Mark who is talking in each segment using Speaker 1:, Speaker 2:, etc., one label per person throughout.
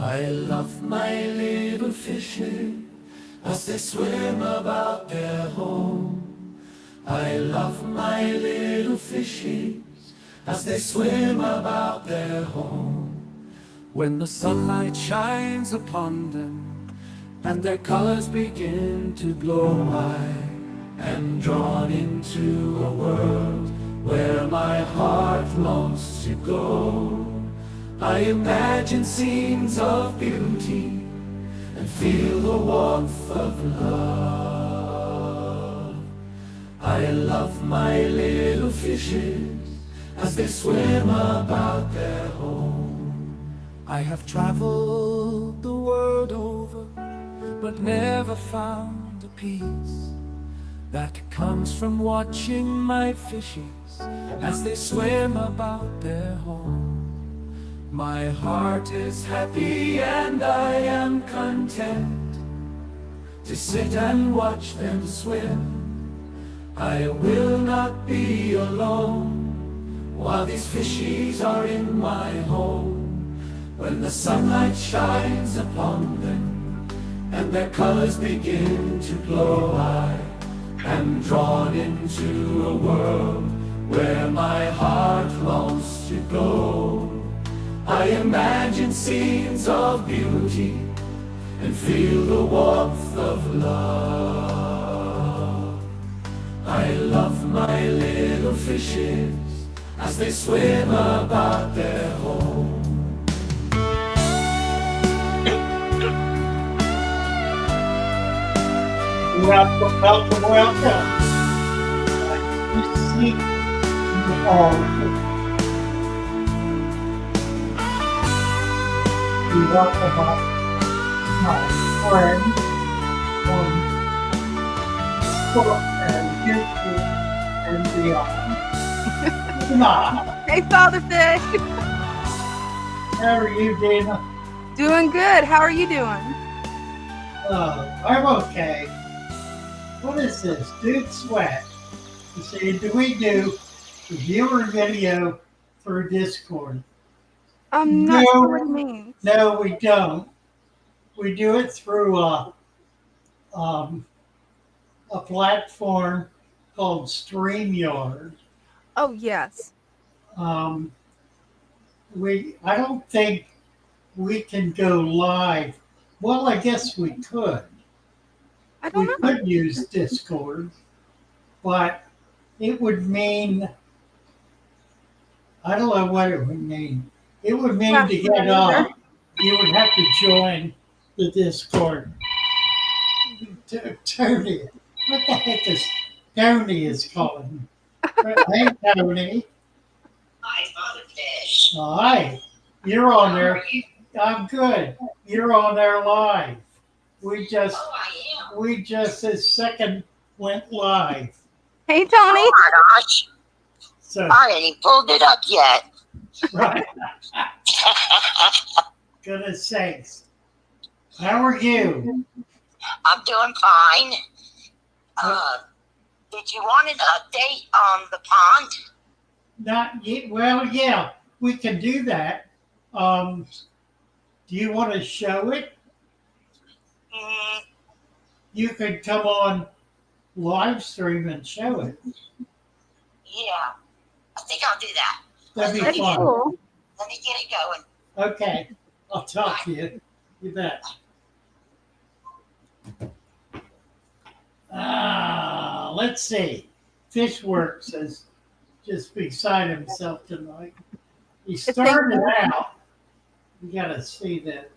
Speaker 1: I love my little fishes as they swim about their home. I love my little fishes as they swim about their home. When the sunlight shines upon them and their colors begin to glow, I am drawn into a world where my heart longs to go. I imagine scenes of beauty and feel the warmth of love. I love my little fishes as they swim about their home. I have traveled the world over, but never found the peace that comes from watching my fishes as they swim about their home. My heart is happy and I am content to sit and watch them swim. I will not be alone while these fishies are in my home. When the sunlight shines upon them and their colors begin to glow, I am drawn into a world where my heart longs to go. I imagine scenes of beauty and feel the warmth of love. I love my little fishes as they swim about their home.
Speaker 2: Welcome, welcome. You see all we welcome my friend from Cook and YouTube and beyond.
Speaker 3: Hey, Father Fish.
Speaker 2: How are you, Dina?
Speaker 3: Doing good. How are you doing?
Speaker 2: I'm okay. What is this? Dude Sweat. You see, do we do the viewer video for Discord?
Speaker 3: I'm not sure what it means.
Speaker 2: No, we don't. We do it through a platform called StreamYard.
Speaker 3: Oh, yes.
Speaker 2: I don't think we can go live. Well, I guess we could.
Speaker 3: I don't know.
Speaker 2: We could use Discord, but it would mean, I don't know what it would mean. It would mean to get up, you would have to join the Discord. Tony, what the heck is Tony is calling? Hey, Tony.
Speaker 4: Hi, Father Fish.
Speaker 2: Hi. You're on there. I'm good. You're on there live. We just this second went live.
Speaker 3: Hey, Tony.
Speaker 4: Oh my gosh.
Speaker 2: So
Speaker 4: I ain't even pulled it up yet.
Speaker 2: right. Goodness sakes. How are you?
Speaker 4: I'm doing fine. Did you want an update on the pond?
Speaker 2: Not yet. Well, yeah, we can do that. Do you want to show it? You could come on live stream and show it.
Speaker 4: Yeah, I think I'll do that.
Speaker 2: That'd be
Speaker 3: That'd be
Speaker 2: fun.
Speaker 3: cool.
Speaker 4: Let me get it going.
Speaker 2: Okay, I'll talk to you. You bet. Let's see. Fishworks is just beside himself tonight. He started out, you gotta see this,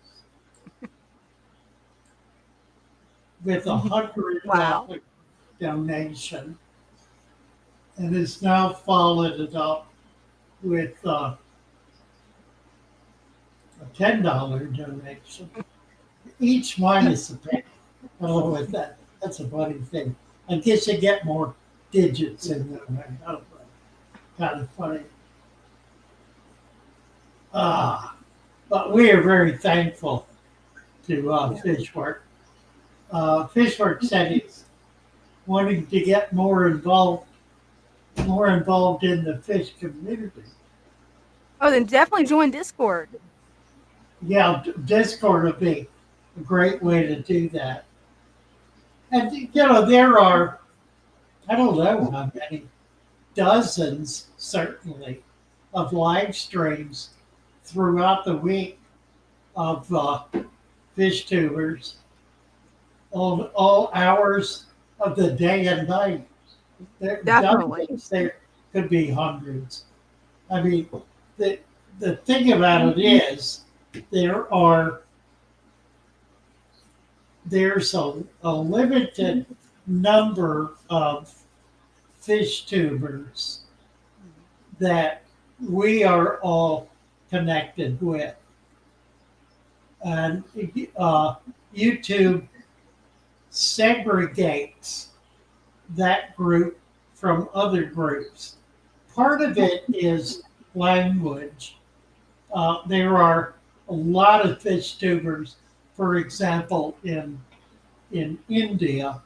Speaker 2: with $100 donation, and has now followed it up with a $10 donation. Each minus a penny. I don't know what that. That's a funny thing. I guess you get more digits in there. I don't know. Kind of funny. But we are very thankful to Fishwork. Fishwork said he's wanting to get more involved in the fish community.
Speaker 3: Oh, then definitely join Discord.
Speaker 2: Yeah, Discord would be a great way to do that. And there are, I don't know how many, dozens certainly of live streams throughout the week of fish tubers, all hours of the day and night. There
Speaker 3: Definitely.
Speaker 2: dozens, there could be hundreds. I mean, the the thing about it is there are there's a limited number of fish tubers that we are all connected with. And YouTube segregates that group from other groups. Part of it is language. There are a lot of fish tubers, for example, in India.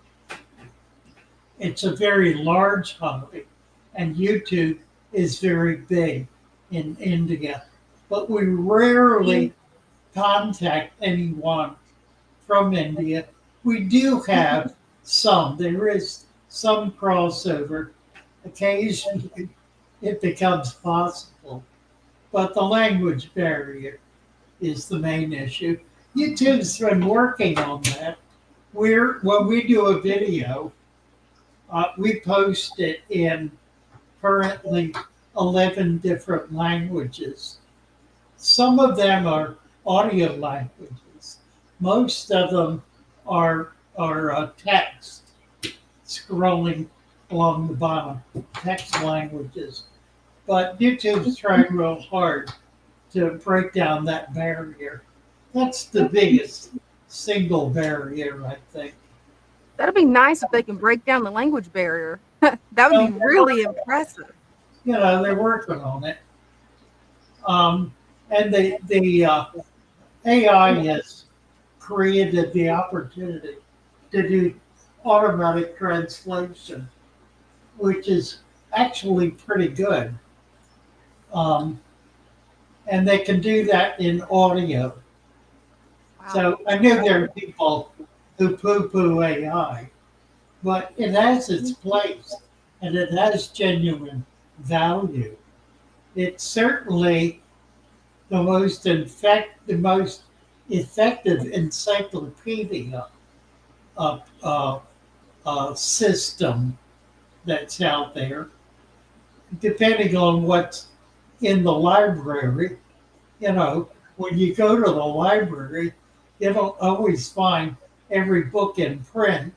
Speaker 2: It's a very large hobby, and YouTube is very big in India. But we rarely contact anyone from India. We do have some. There is some crossover. Occasionally, it becomes possible. But the language barrier is the main issue. YouTube's been working on that. When we do a video, we post it in currently 11 different languages. Some of them are audio languages. Most of them are text, scrolling along the bottom, text languages. But YouTube's trying real hard to break down that barrier. That's the biggest single barrier, I think.
Speaker 3: That'd be nice if they can break down the language barrier. That would be really impressive.
Speaker 2: They're working on it. And the AI has created the opportunity to do automatic translation, which is actually pretty good. And they can do that in audio.
Speaker 3: Wow.
Speaker 2: So I know there are people who poo-poo AI, but it has its place and it has genuine value. It's certainly the most effective encyclopedia system that's out there. Depending on what's in the library, when you go to the library, you don't always find every book in print,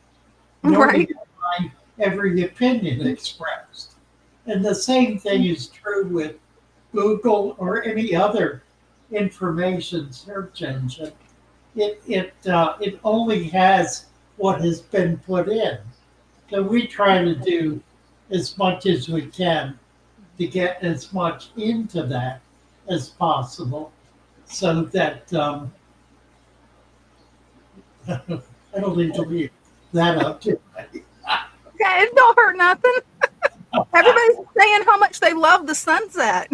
Speaker 2: nor do
Speaker 3: Right.
Speaker 2: you find every opinion expressed. And the same thing is true with Google or any other information search engine. It only has what has been put in. So we try to do as much as we can to get as much into that as possible, so that I don't need to leave that up to me.
Speaker 3: Okay, it don't hurt nothing. Everybody's saying how much they love the sunset.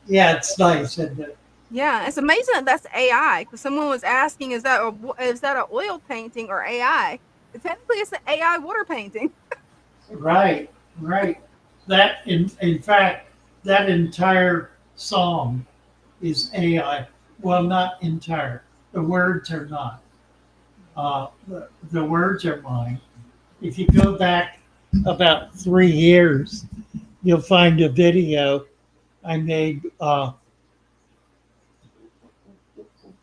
Speaker 2: Yeah, it's nice, isn't it?
Speaker 3: Yeah, it's amazing that that's AI. Because someone was asking, is that an oil painting or AI? Technically, it's an AI water painting.
Speaker 2: Right, right. That in fact, that entire song is AI. Well, not entire. The words are not. The words are mine. If you go back about 3 years, you'll find a video I made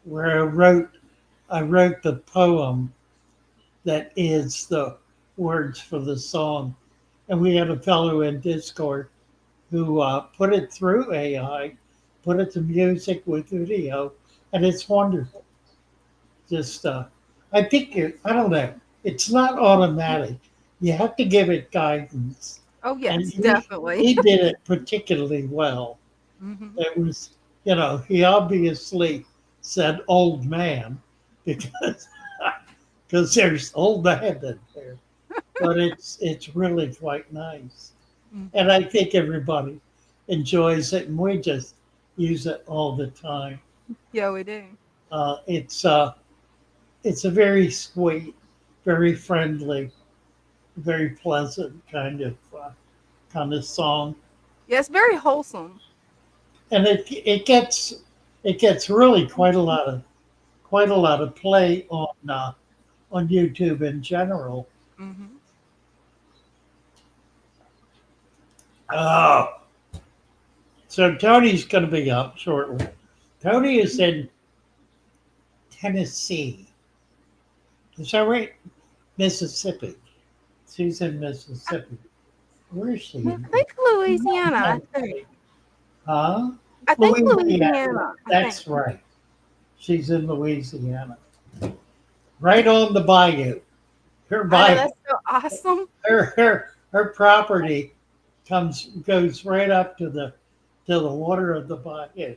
Speaker 2: where I wrote the poem that is the words for the song, and we had a fellow in Discord who put it through AI, put it to music with video, and it's wonderful. Just I think I don't know. It's not automatic. You have to give it guidance,
Speaker 3: Oh
Speaker 2: and
Speaker 3: yes, definitely.
Speaker 2: he did it particularly well.
Speaker 3: Hmm.
Speaker 2: It was, he obviously said old man because there's old man in there, but it's really quite nice, and I think everybody enjoys it, and we just use it all the time.
Speaker 3: Yeah, we do.
Speaker 2: Uh, it's uh, it's a very sweet, very friendly, very pleasant kind of song,
Speaker 3: Yeah, it's very wholesome.
Speaker 2: and it gets really quite a lot of play on YouTube in general.
Speaker 3: Hmm.
Speaker 2: Oh, so Tony's going to be up shortly. Tony is in Tennessee. Is that right? Mississippi. She's in Mississippi. Where is she?
Speaker 3: I think Louisiana. I think.
Speaker 2: Huh?
Speaker 3: I think
Speaker 2: Louisiana.
Speaker 3: Louisiana. I think.
Speaker 2: That's right. She's in Louisiana. Right on the bayou. Her
Speaker 3: I know
Speaker 2: bayou,
Speaker 3: that's so awesome.
Speaker 2: her property goes right up to the water of the bayou,
Speaker 3: Yeah,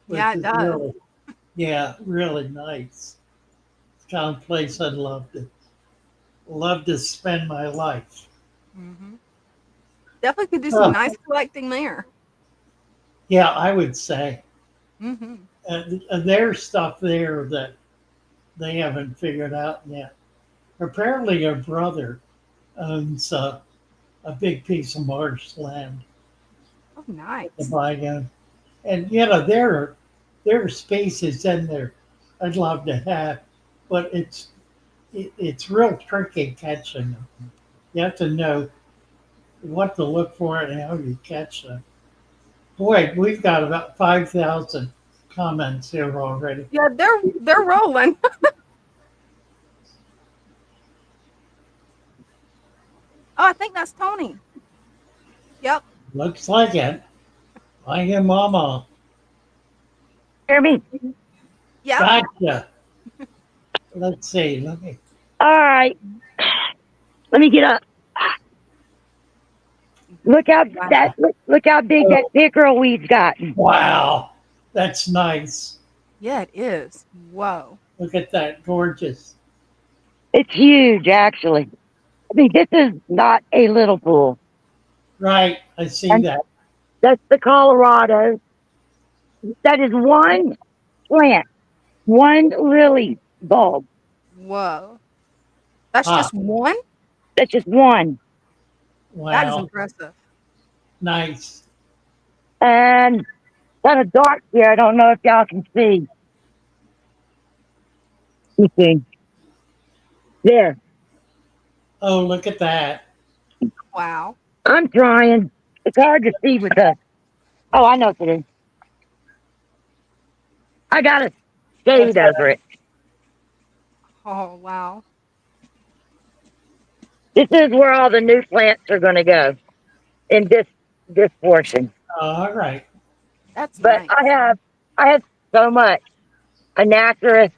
Speaker 2: which
Speaker 3: it
Speaker 2: is
Speaker 3: does.
Speaker 2: really nice. It's the kind of place I'd love to spend my life.
Speaker 3: Hmm. Definitely could do some
Speaker 2: Huh.
Speaker 3: nice collecting there.
Speaker 2: Yeah, I would say.
Speaker 3: Hmm.
Speaker 2: There's stuff there that they haven't figured out yet. Apparently, her brother owns a big piece of marshland
Speaker 3: Oh,
Speaker 2: at the
Speaker 3: nice.
Speaker 2: bayou, and there are species in there I'd love to have, but it's real tricky catching them. You have to know what to look for and how you catch them. Boy, we've got about 5,000 comments here already.
Speaker 3: Yeah, they're rolling. Oh, I think that's Tony. Yep.
Speaker 2: Looks like it. I am Mama.
Speaker 5: Hear me?
Speaker 3: Yep.
Speaker 2: Gotcha. Let's see. Let me.
Speaker 5: All right. Let me get up. Look how
Speaker 3: Wow.
Speaker 5: look how big that pickerel weed's gotten.
Speaker 2: Wow, that's nice.
Speaker 3: Yeah, it is. Whoa.
Speaker 2: Look at that, gorgeous.
Speaker 5: It's huge, actually. I mean, this is not a little pool,
Speaker 2: Right, I see
Speaker 5: and
Speaker 2: that.
Speaker 5: that's the Colorado. That is one plant, one lily bulb.
Speaker 3: Whoa. That's
Speaker 2: Ah,
Speaker 3: just one?
Speaker 5: That's just one,
Speaker 3: That is
Speaker 2: wow,
Speaker 3: impressive.
Speaker 2: nice.
Speaker 5: and kind of dark here. I don't know if y'all can see. You see there.
Speaker 2: Oh, look at that.
Speaker 3: Wow.
Speaker 5: I'm trying. It's hard to see with the. Oh, I know what it is. I got a
Speaker 2: That's
Speaker 5: shade over it.
Speaker 3: Oh, wow.
Speaker 5: This is where all the new plants are going to go in this portion.
Speaker 2: all right.
Speaker 3: That's
Speaker 5: But
Speaker 3: nice.
Speaker 5: I have so much anacarus,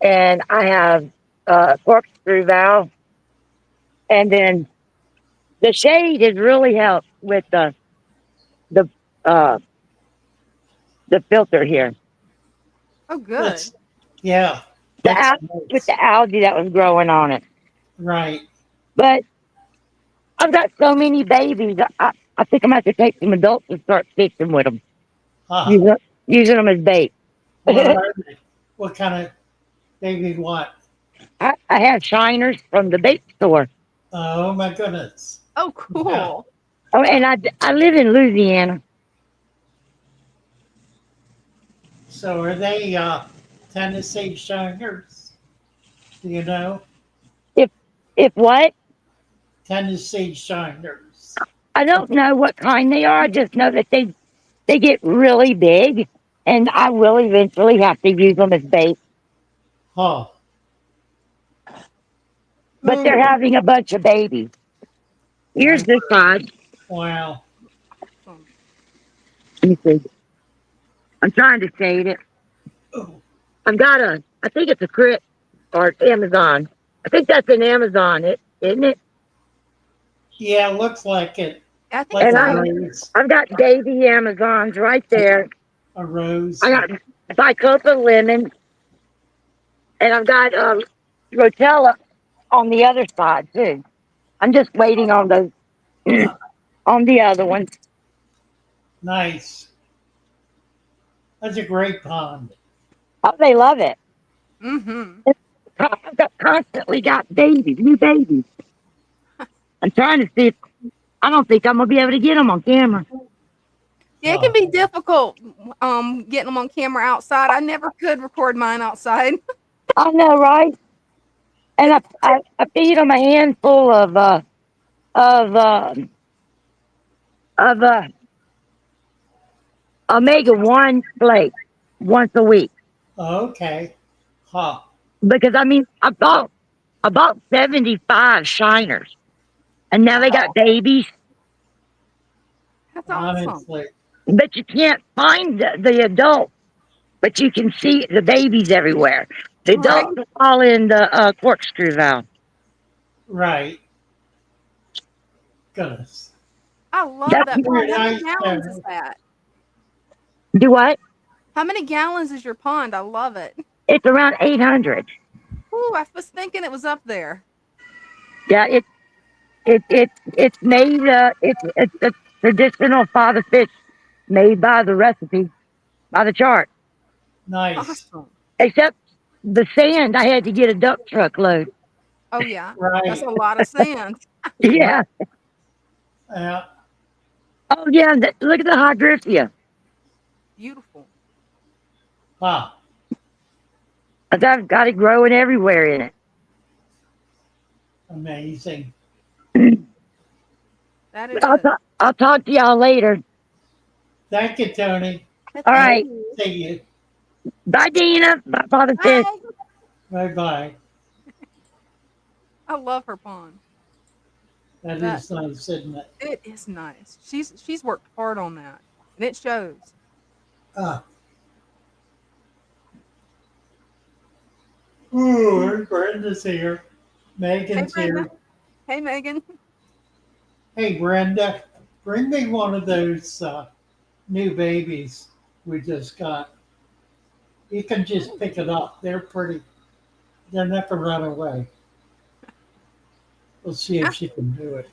Speaker 5: and I have corkscrew valve, and then the shade has really helped with the uh the filter here.
Speaker 3: Oh, good.
Speaker 2: That's yeah.
Speaker 5: The
Speaker 2: That's
Speaker 5: with
Speaker 2: nice.
Speaker 5: the algae that was growing on it.
Speaker 2: Right.
Speaker 5: But I've got so many babies. I think I'm gonna have to take some adults and start fishing with them,
Speaker 2: Ah,
Speaker 5: using using them as bait.
Speaker 2: what are they? What kind of baby what?
Speaker 5: I have shiners from the bait store.
Speaker 2: Oh my goodness.
Speaker 3: Oh,
Speaker 2: Wow.
Speaker 3: cool.
Speaker 5: Oh, and I live in Louisiana.
Speaker 2: So are they Tennessee shiners? Do you know?
Speaker 5: If if what?
Speaker 2: Tennessee shiners.
Speaker 5: I don't know what kind they are. I just know that they get really big, and I will eventually have to use them as bait.
Speaker 2: Huh.
Speaker 5: But they're having a bunch of babies. Here's
Speaker 2: I,
Speaker 5: this pod.
Speaker 2: wow.
Speaker 3: Um,
Speaker 5: Let me see. I'm trying to shade it.
Speaker 2: Oh,
Speaker 5: I've got I think it's a crit or it's Amazon. I think that's an Amazon, isn't it?
Speaker 2: yeah, looks like it.
Speaker 3: I think
Speaker 2: Like
Speaker 5: And
Speaker 2: a
Speaker 3: so.
Speaker 2: rose.
Speaker 5: I've got baby Amazons right there.
Speaker 2: A rose.
Speaker 5: I got Bicopa lemon, and I've got Rotella on the other side too. I'm just waiting on those on the other ones.
Speaker 2: Nice. That's a great pond.
Speaker 5: Oh, they love it.
Speaker 3: Mm-hmm.
Speaker 5: I've constantly got babies, new babies. I'm trying to see if I don't think I'm gonna be able to get them on camera.
Speaker 3: Yeah, it can be difficult getting them on camera outside. I never could record mine outside.
Speaker 5: I know, right? And I feed them a handful of of omega-1 flakes once a week
Speaker 2: Okay. Huh.
Speaker 5: because I mean I bought 75 shiners and now they
Speaker 2: Wow.
Speaker 5: got babies,
Speaker 3: That's awesome.
Speaker 2: Honestly.
Speaker 5: but you can't find the adults, but you can see the babies everywhere. The
Speaker 3: Right.
Speaker 5: adults are all in the corkscrew valve.
Speaker 2: Right. Goodness.
Speaker 3: I love
Speaker 5: That's
Speaker 3: that pond.
Speaker 2: Very
Speaker 3: How many
Speaker 2: nice,
Speaker 3: gallons is
Speaker 2: Sarah.
Speaker 3: that?
Speaker 5: do what?
Speaker 3: How many gallons is your pond? I love it.
Speaker 5: It's around 800.
Speaker 3: Ooh, I was thinking it was up there.
Speaker 5: Yeah, it's made. It's a traditional Father Fish made by the recipe, by the chart.
Speaker 2: Nice.
Speaker 3: Awesome.
Speaker 5: Except the sand, I had to get a duck truck load.
Speaker 3: Oh yeah, that's
Speaker 2: Right.
Speaker 3: a lot of sand.
Speaker 2: Right.
Speaker 5: Yeah.
Speaker 2: Yeah.
Speaker 5: Oh yeah. Look at the hydrifia.
Speaker 3: Beautiful.
Speaker 2: Huh.
Speaker 5: I've got it growing everywhere in
Speaker 2: Amazing.
Speaker 5: it.
Speaker 3: That it is.
Speaker 5: I'll talk to y'all later.
Speaker 2: Thank you, Tony.
Speaker 5: All
Speaker 3: Thank
Speaker 5: right.
Speaker 3: you.
Speaker 2: See you.
Speaker 5: Bye, Dina. Bye, Father Fish.
Speaker 3: Bye.
Speaker 2: Bye bye.
Speaker 3: I love her pond.
Speaker 2: That
Speaker 3: That
Speaker 2: is nice, isn't it?
Speaker 3: it is nice. She's worked hard on that, and it shows.
Speaker 2: Ah. Ooh, Brenda's here.
Speaker 3: Hey
Speaker 2: Megan's
Speaker 3: Brenda.
Speaker 2: here.
Speaker 3: Hey Megan.
Speaker 2: Hey, Brenda, bring me one of those new babies we just got. You can just pick it up. They're pretty. They'll never run away. We'll see if she can do it.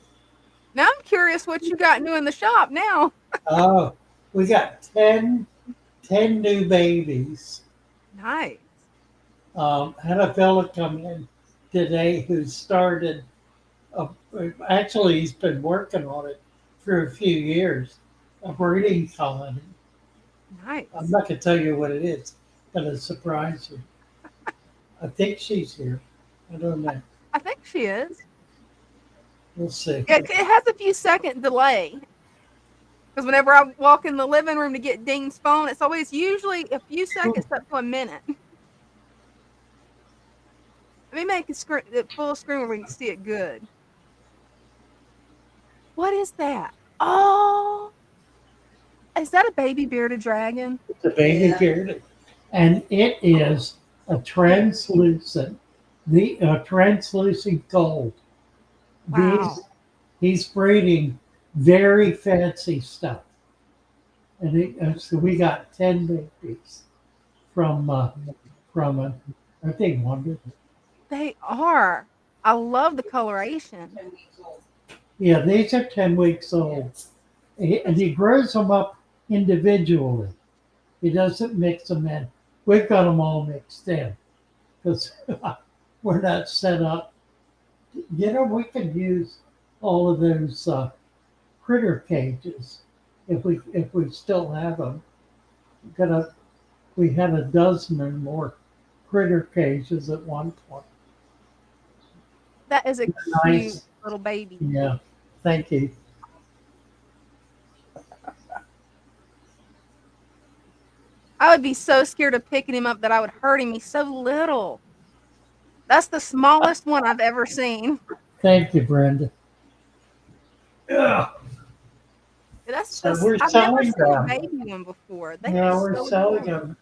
Speaker 3: Now I'm curious what you got new in the shop now.
Speaker 2: Oh, we got 10 new babies.
Speaker 3: Nice.
Speaker 2: Had a fella come in today who started, uh, actually, he's been working on it for a few years, a breeding colony.
Speaker 3: Nice.
Speaker 2: I'm not going to tell you what it is, but it'll surprise you. I think she's here. I don't know.
Speaker 3: I think she is.
Speaker 2: We'll see.
Speaker 3: It has a few second delay. Because whenever I walk in the living room to get Dean's phone, it's always usually a few seconds up to a minute. Let me make it full screen where we can see it good. What is that? Oh, is that a baby bearded dragon?
Speaker 2: It's a baby bearded, and it is a translucent, translucent gold.
Speaker 3: Wow.
Speaker 2: He's breeding very fancy stuff, and so we got 10 babies from I think wonder.
Speaker 3: They are. I love the coloration.
Speaker 2: Yeah, these are 10 weeks old, and he grows them up individually. He doesn't mix them in. We've got them all mixed in because we're not set up. You know, we can use all of those critter cages if we still have them. We had a dozen or more critter cages at one point.
Speaker 3: That is a cute
Speaker 2: Nice.
Speaker 3: little baby.
Speaker 2: Yeah, thank you.
Speaker 3: I would be so scared of picking him up that I would hurt him. He's so little. That's the smallest one I've ever seen.
Speaker 2: Thank you, Brenda. Yeah. So we're
Speaker 3: I've never
Speaker 2: selling
Speaker 3: seen a
Speaker 2: them.
Speaker 3: baby one before. They
Speaker 2: Yeah,
Speaker 3: are
Speaker 2: we're
Speaker 3: so
Speaker 2: selling
Speaker 3: adorable.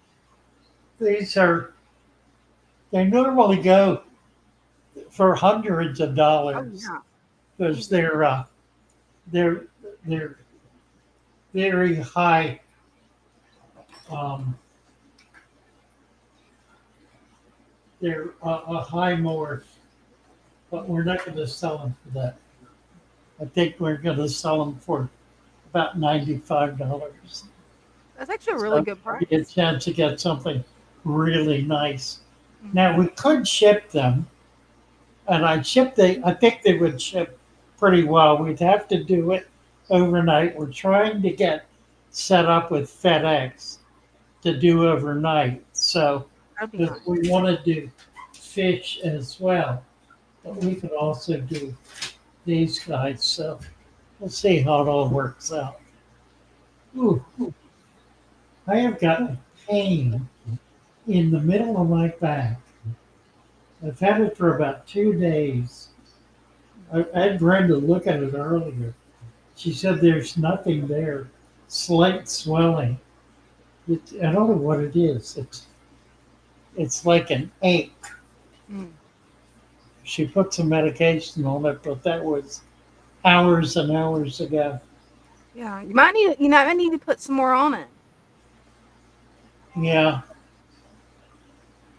Speaker 2: them. They normally go for hundreds of
Speaker 3: Oh
Speaker 2: dollars
Speaker 3: yeah.
Speaker 2: because they're very high. They're a high morph, but we're not going to sell them for that. I think we're going to sell them for about $95.
Speaker 3: That's actually a really
Speaker 2: So
Speaker 3: good
Speaker 2: you get a
Speaker 3: price.
Speaker 2: chance to get something really nice.
Speaker 3: Mhm.
Speaker 2: Now we could ship them, and I think they would ship pretty well. We'd have to do it overnight. We're trying to get set up with FedEx to do overnight. So
Speaker 3: That'd be
Speaker 2: 'cause
Speaker 3: nice.
Speaker 2: we want to do fish as well, but we
Speaker 3: Mhm.
Speaker 2: could also do these guys. So we'll see how it all works out. Ooh, I have got a pain in the middle of my back. I've had it for about 2 days. I had Brenda look at it earlier. She said there's nothing there, slight swelling. I don't know what it is. It's like an ache.
Speaker 3: Mm.
Speaker 2: She put some medication on it, but that was hours and hours ago.
Speaker 3: Yeah, you might need I need to put some more on it.
Speaker 2: Yeah.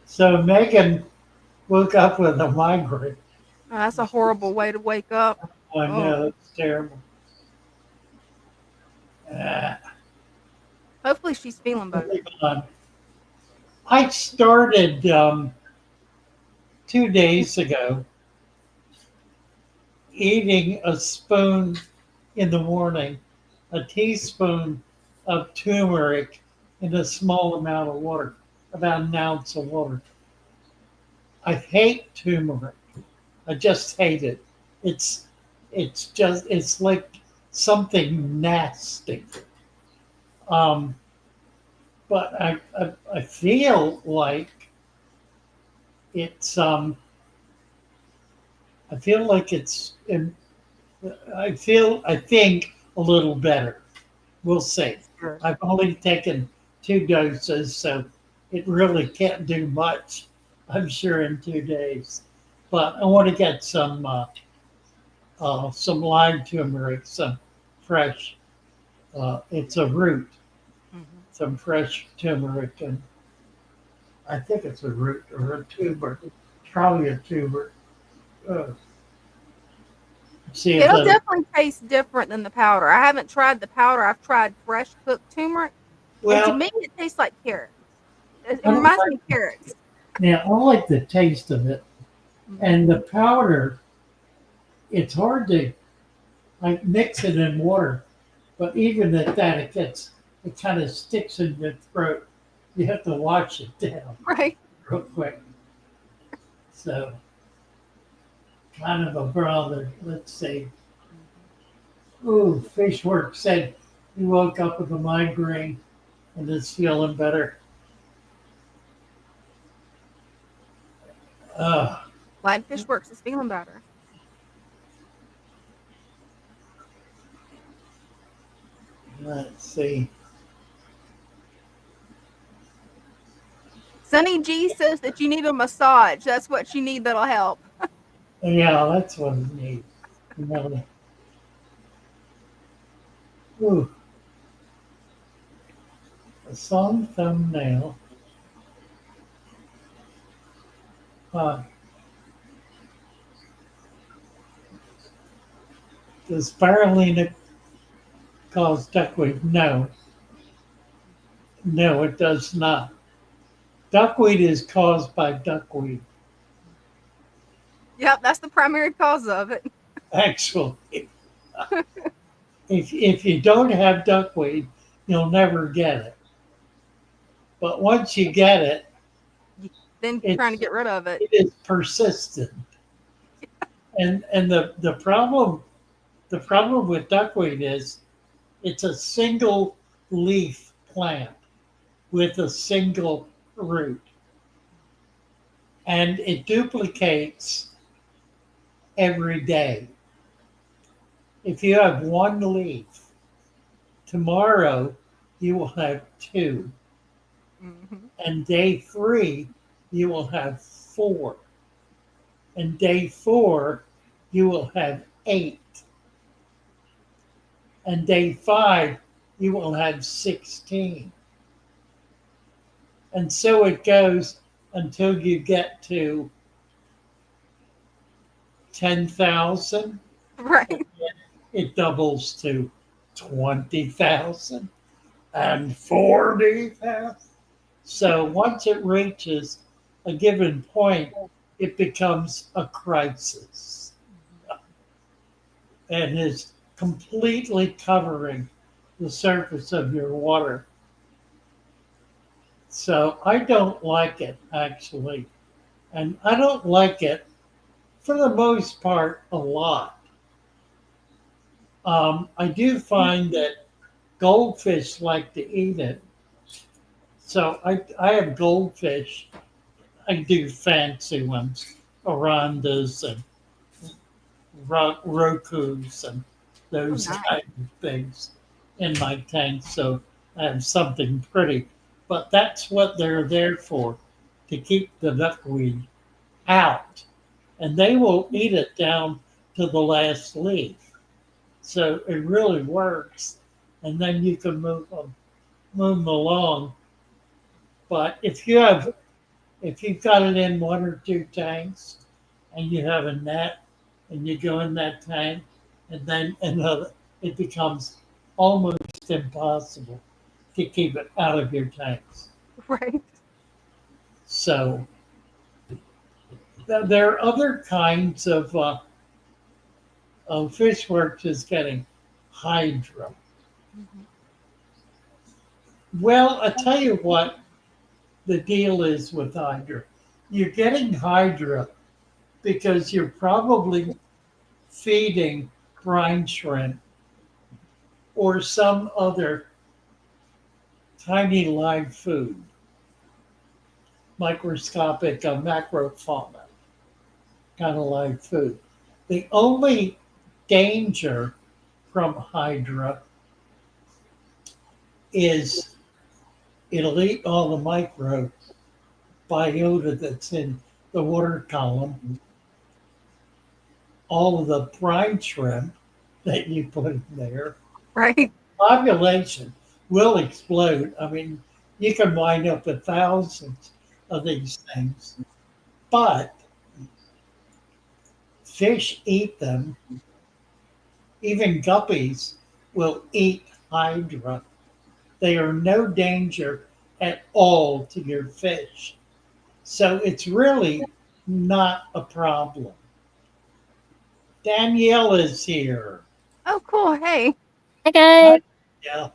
Speaker 2: So Megan woke up with a migraine.
Speaker 3: Oh, that's a horrible way to wake up.
Speaker 2: I
Speaker 3: Oh,
Speaker 2: know it's terrible. Uh,
Speaker 3: hopefully she's feeling better.
Speaker 2: moving on. I started 2 days ago eating a spoon in the morning, a teaspoon of turmeric in a small amount of water, about an ounce of water. I hate turmeric. I just hate it. It's it's like something nasty. Um, but I feel like it's I feel like it's I think a little better. We'll see.
Speaker 3: That's good.
Speaker 2: I've only taken 2 doses, so it really can't do much, I'm sure, in 2 days. But I want to get some lime turmeric, some fresh. It's a root,
Speaker 3: Mhm.
Speaker 2: some fresh turmeric, and I think it's a root or a tuber, probably a tuber. Uh, see if
Speaker 3: It'll
Speaker 2: that.
Speaker 3: definitely taste different than the powder. I haven't tried the powder. I've tried fresh cooked turmeric, and to
Speaker 2: Well,
Speaker 3: me, it tastes like carrots. It
Speaker 2: I don't
Speaker 3: reminds me
Speaker 2: like.
Speaker 3: of carrots.
Speaker 2: Now I like the taste of it,
Speaker 3: Mhm.
Speaker 2: and the powder. It's hard to like mix it in water, but even at that, it kind of sticks in your throat. You have to wash it down
Speaker 3: Right.
Speaker 2: real quick. So kind of a bother. Let's see. Ooh, Fishwork said he woke up with a migraine and is feeling better. Uh,
Speaker 3: Light Fish Works is feeling better.
Speaker 2: let's see.
Speaker 3: Sunny G says that you need a massage. That's what you need that'll help.
Speaker 2: Yeah, that's what it needs. You know, ooh, a song thumbnail. Uh, does spirulina cause duckweed? No, no, it does not. Duckweed is caused by duckweed.
Speaker 3: Yep, that's the primary cause of it.
Speaker 2: Actually, if you don't have duckweed, you'll never get it. But once you get it,
Speaker 3: Then trying to
Speaker 2: it's
Speaker 3: get rid of it.
Speaker 2: it is persistent. And the problem with duckweed is it's a single leaf plant with a single root, and it duplicates every day. If you have one leaf, tomorrow you will have two,
Speaker 3: Mhm.
Speaker 2: and day three you will have four, and day four you will have eight, and day five you will have 16. And so it goes until you get to 10,000.
Speaker 3: Right.
Speaker 2: It doubles to 20,000. and 40 pounds. So once it reaches a given point, it becomes a crisis and is completely covering the surface of your water. So I don't like it actually. And I don't like it for the most part a lot. I do find that goldfish like to eat it. So I have goldfish. I do fancy ones, Orandas and Rokus and
Speaker 3: Oh,
Speaker 2: those
Speaker 3: nice.
Speaker 2: kind of things in my tank. So I have something pretty. But that's what they're there for, to keep the duckweed out. And they will eat it down to the last leaf. So it really works. And then you can move them along. But if you've got it in one or two tanks and you have a net and you go in that tank and then another, it becomes almost impossible to keep it out of your tanks.
Speaker 3: Right.
Speaker 2: So there are other kinds of fish work is getting hydro.
Speaker 3: Mhm.
Speaker 2: Well, I tell you what the deal is with hydra. You're getting hydra because you're probably feeding brine shrimp or some other tiny live food, microscopic macrofauna kind of live food. The only danger from hydra is it'll eat all the micro biota that's in the water column, all of the brine shrimp that you put in there.
Speaker 3: Right.
Speaker 2: Population will explode. I mean, you can wind up with thousands of these things, but fish eat them. Even guppies will eat hydra. They are no danger at all to your fish. So it's really not a problem. Danielle is here.
Speaker 3: Oh, cool. Hey.
Speaker 6: Hi
Speaker 2: Hi,
Speaker 6: guys,
Speaker 2: Danielle.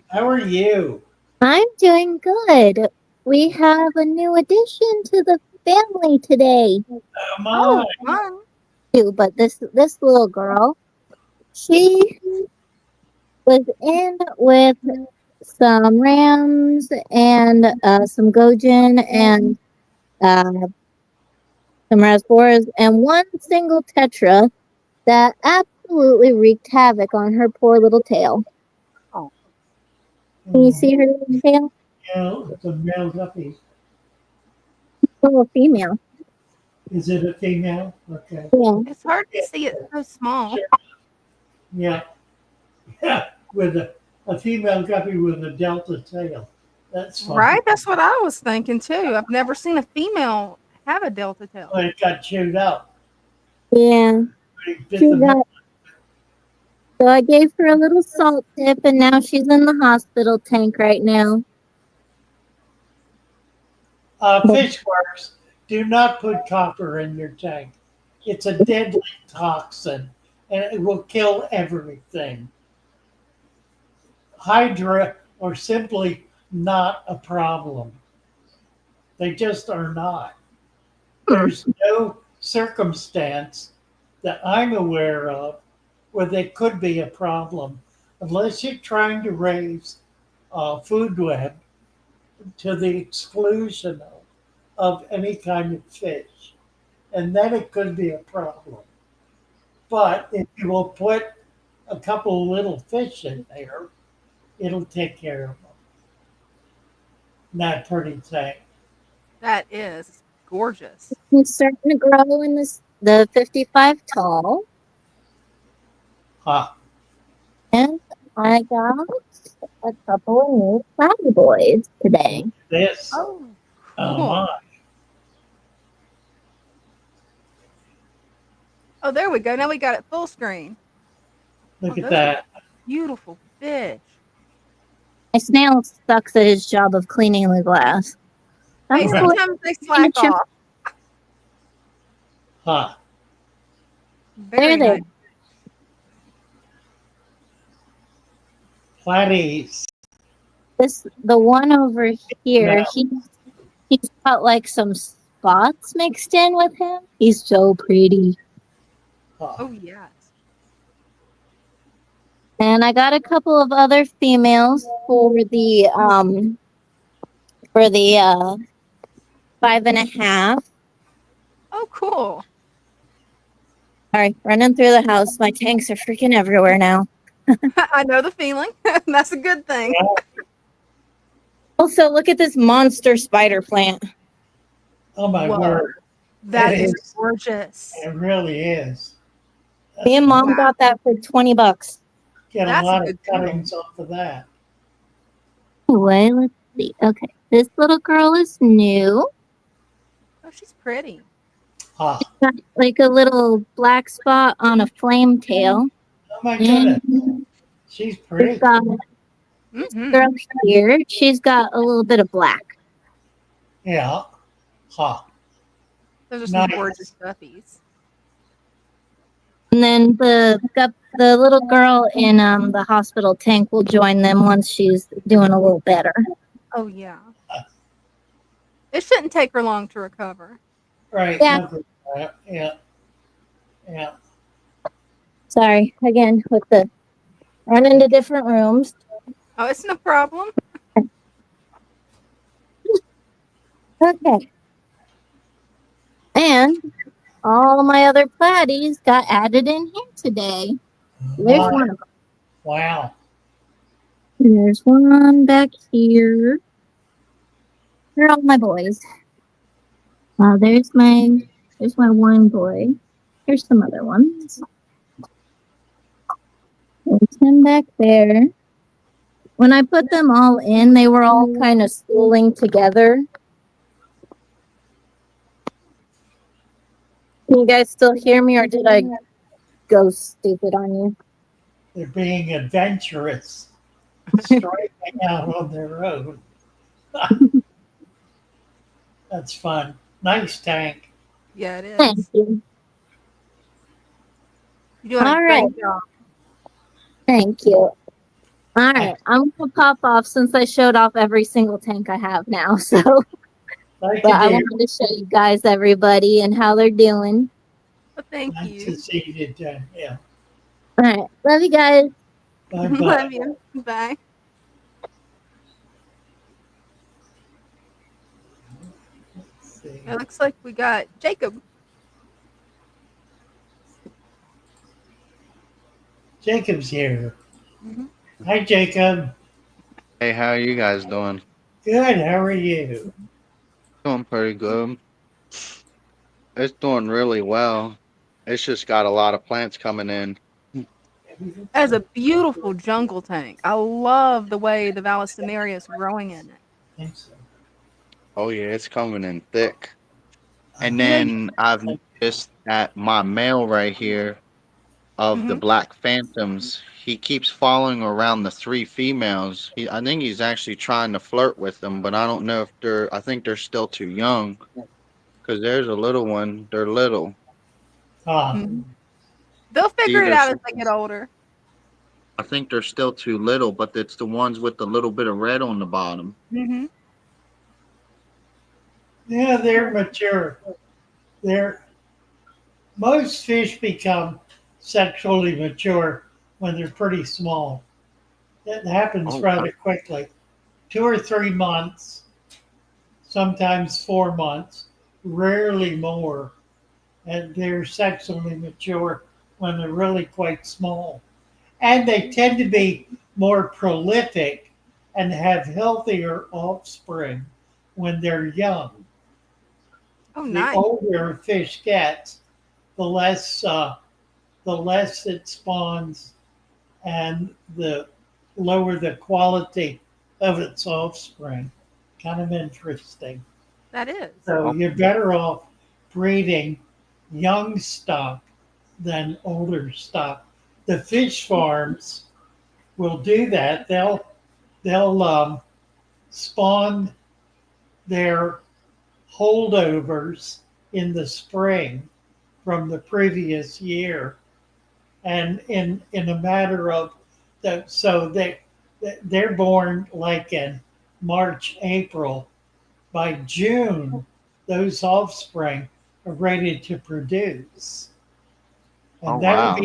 Speaker 2: How are you?
Speaker 6: I'm doing good. We have a new addition to the family today.
Speaker 2: Come
Speaker 3: Oh,
Speaker 2: on.
Speaker 3: fun.
Speaker 6: Too, but this little girl, she was in with some rams and some gojin and uh, some rasboras and one single tetra that absolutely wreaked havoc on her poor little tail.
Speaker 3: Oh,
Speaker 6: Can you
Speaker 2: Oh,
Speaker 6: see her little tail?
Speaker 2: it's a male guppy.
Speaker 6: Little female.
Speaker 2: Is it a female? Okay.
Speaker 6: Yeah.
Speaker 3: it's hard to
Speaker 2: Yeah,
Speaker 3: see. It's so small.
Speaker 2: sure. Yeah. Yeah. With a female guppy with a delta tail. That's funny.
Speaker 3: Right? That's what I was thinking too. I've never seen a female have a delta tail.
Speaker 2: But it got chewed up.
Speaker 6: Yeah.
Speaker 2: It bit
Speaker 6: She
Speaker 2: the
Speaker 6: got So I gave her a little salt tip, and now she's in the hospital tank right now.
Speaker 2: Fish works. Do not put copper in your tank. It's a deadly toxin and it will kill everything. Hydra are simply not a problem. They just are not. There's no circumstance that I'm aware of where they could be a problem unless you're trying to raise food web to the exclusion of any kind of fish. And then it could be a problem. But if you will put a couple of little fish in there, it'll take care of them. Not pretty tank.
Speaker 3: That is gorgeous.
Speaker 6: He's starting to grow in the 55 tall,
Speaker 2: Huh.
Speaker 6: and I got a couple of new cloudy boys today.
Speaker 2: This.
Speaker 3: Oh,
Speaker 2: Oh
Speaker 3: cool.
Speaker 2: my.
Speaker 3: Oh, there we go. Now we got it full screen.
Speaker 2: Look
Speaker 3: Oh,
Speaker 2: at
Speaker 3: those are
Speaker 2: that.
Speaker 3: beautiful fish.
Speaker 6: My snail sucks at his job of cleaning the glass.
Speaker 3: Hey,
Speaker 6: I'm cool.
Speaker 3: sometimes they slack off.
Speaker 2: Huh.
Speaker 3: Very
Speaker 6: There.
Speaker 3: nice.
Speaker 2: Platies.
Speaker 6: The one over here,
Speaker 2: No.
Speaker 6: he's got like some spots mixed in with him. He's so pretty.
Speaker 2: Huh.
Speaker 3: Oh yes.
Speaker 6: And I got a couple of other females for the 5.5.
Speaker 3: Oh cool.
Speaker 6: Sorry, running through the house. My tanks are freaking everywhere now.
Speaker 3: I know the feeling. That's a good thing.
Speaker 6: Also, look at this monster spider plant.
Speaker 2: Oh my
Speaker 3: Whoa.
Speaker 2: word.
Speaker 3: That
Speaker 2: It
Speaker 3: is
Speaker 2: is.
Speaker 3: gorgeous.
Speaker 2: It really is.
Speaker 6: Me and Mom
Speaker 3: Wow.
Speaker 6: got that for $20.
Speaker 2: Get a
Speaker 3: That's a
Speaker 2: lot
Speaker 3: good
Speaker 2: of
Speaker 3: deal.
Speaker 2: cuttings off of that.
Speaker 6: Anyway, let's see. Okay, this little girl is new.
Speaker 3: Oh, she's pretty.
Speaker 2: Huh.
Speaker 6: Got like a little black spot on a flame tail.
Speaker 2: Oh my goodness.
Speaker 6: And
Speaker 2: She's
Speaker 6: she's
Speaker 2: pretty.
Speaker 6: got
Speaker 3: Mm-hmm.
Speaker 6: girl here. She's got a little bit of black.
Speaker 2: Yeah. Huh.
Speaker 3: Those are some
Speaker 2: Nice.
Speaker 3: gorgeous guppies.
Speaker 6: And then the little girl in the hospital tank will join them once she's doing a little better.
Speaker 3: Oh yeah. It shouldn't take her long to recover.
Speaker 2: Right.
Speaker 6: Yeah.
Speaker 2: No good with that. Yeah. Yeah.
Speaker 6: Sorry again with the running to different rooms.
Speaker 3: Oh, it's no problem.
Speaker 6: Okay. And all my other platies got added in here today. There's
Speaker 2: Wow.
Speaker 6: one of them.
Speaker 2: Wow.
Speaker 6: And there's one back here. They're all my boys. There's my one boy. Here's some other ones. There's him back there. When I put them all in, they were all kind of schooling together. Can you guys still hear me, or did I go stupid on you?
Speaker 2: They're being adventurous, striking out on their own. That's fun. Nice tank.
Speaker 3: Yeah, it
Speaker 6: Thank
Speaker 3: is.
Speaker 6: you.
Speaker 3: You're doing a
Speaker 6: All
Speaker 3: great
Speaker 6: right.
Speaker 3: job.
Speaker 6: Thank you. All right, I'm gonna pop off since I showed off every single tank I have now. So,
Speaker 2: Thank
Speaker 6: but I
Speaker 2: you,
Speaker 6: wanted to show you guys everybody and how they're doing.
Speaker 3: Well, thank
Speaker 2: dear. Nice to
Speaker 3: you.
Speaker 2: see you, Jen. Yeah.
Speaker 6: All right, love you guys.
Speaker 2: Bye
Speaker 3: Love
Speaker 2: bye.
Speaker 3: you. Bye. It looks like we got Jacob.
Speaker 2: Jacob's here.
Speaker 3: Mhm.
Speaker 2: Hi, Jacob.
Speaker 7: Hey, how are you guys doing?
Speaker 2: Good. How are you?
Speaker 7: Doing pretty good. It's doing really well. It's just got a lot of plants coming in.
Speaker 3: That is a beautiful jungle tank. I love the way the Vallisneria is growing in it.
Speaker 2: Think so.
Speaker 7: Oh yeah, it's coming in thick. And
Speaker 3: Yeah.
Speaker 7: then I've noticed that my male right here of the
Speaker 3: Mhm.
Speaker 7: black phantoms, he keeps following around the three females. I think he's actually trying to flirt with them, but I don't know if I think they're still too young. Because there's a little one. They're little.
Speaker 2: Ah,
Speaker 3: Mhm. They'll figure it
Speaker 7: Either
Speaker 3: out as they get older.
Speaker 7: I think they're still too little, but it's the ones with the little bit of red on the bottom.
Speaker 3: Mhm.
Speaker 2: yeah, they're mature. Most fish become sexually mature when they're pretty small. It happens
Speaker 7: Oh,
Speaker 2: rather quickly. 2 or 3 months, sometimes 4 months, rarely more. And they're sexually mature when they're really quite small. And they tend to be more prolific and have healthier offspring when they're young.
Speaker 3: Oh,
Speaker 2: The
Speaker 3: nice.
Speaker 2: older a fish gets, the less it spawns and the lower the quality of its offspring. Kind of interesting.
Speaker 3: That is.
Speaker 2: So you're better off breeding young stock than older stock. The fish farms will do that. they'll spawn their holdovers in the spring from the previous year, and in a matter of that, so they're born like in March, April. By June, those offspring are ready to produce,
Speaker 7: Oh
Speaker 2: and
Speaker 7: wow.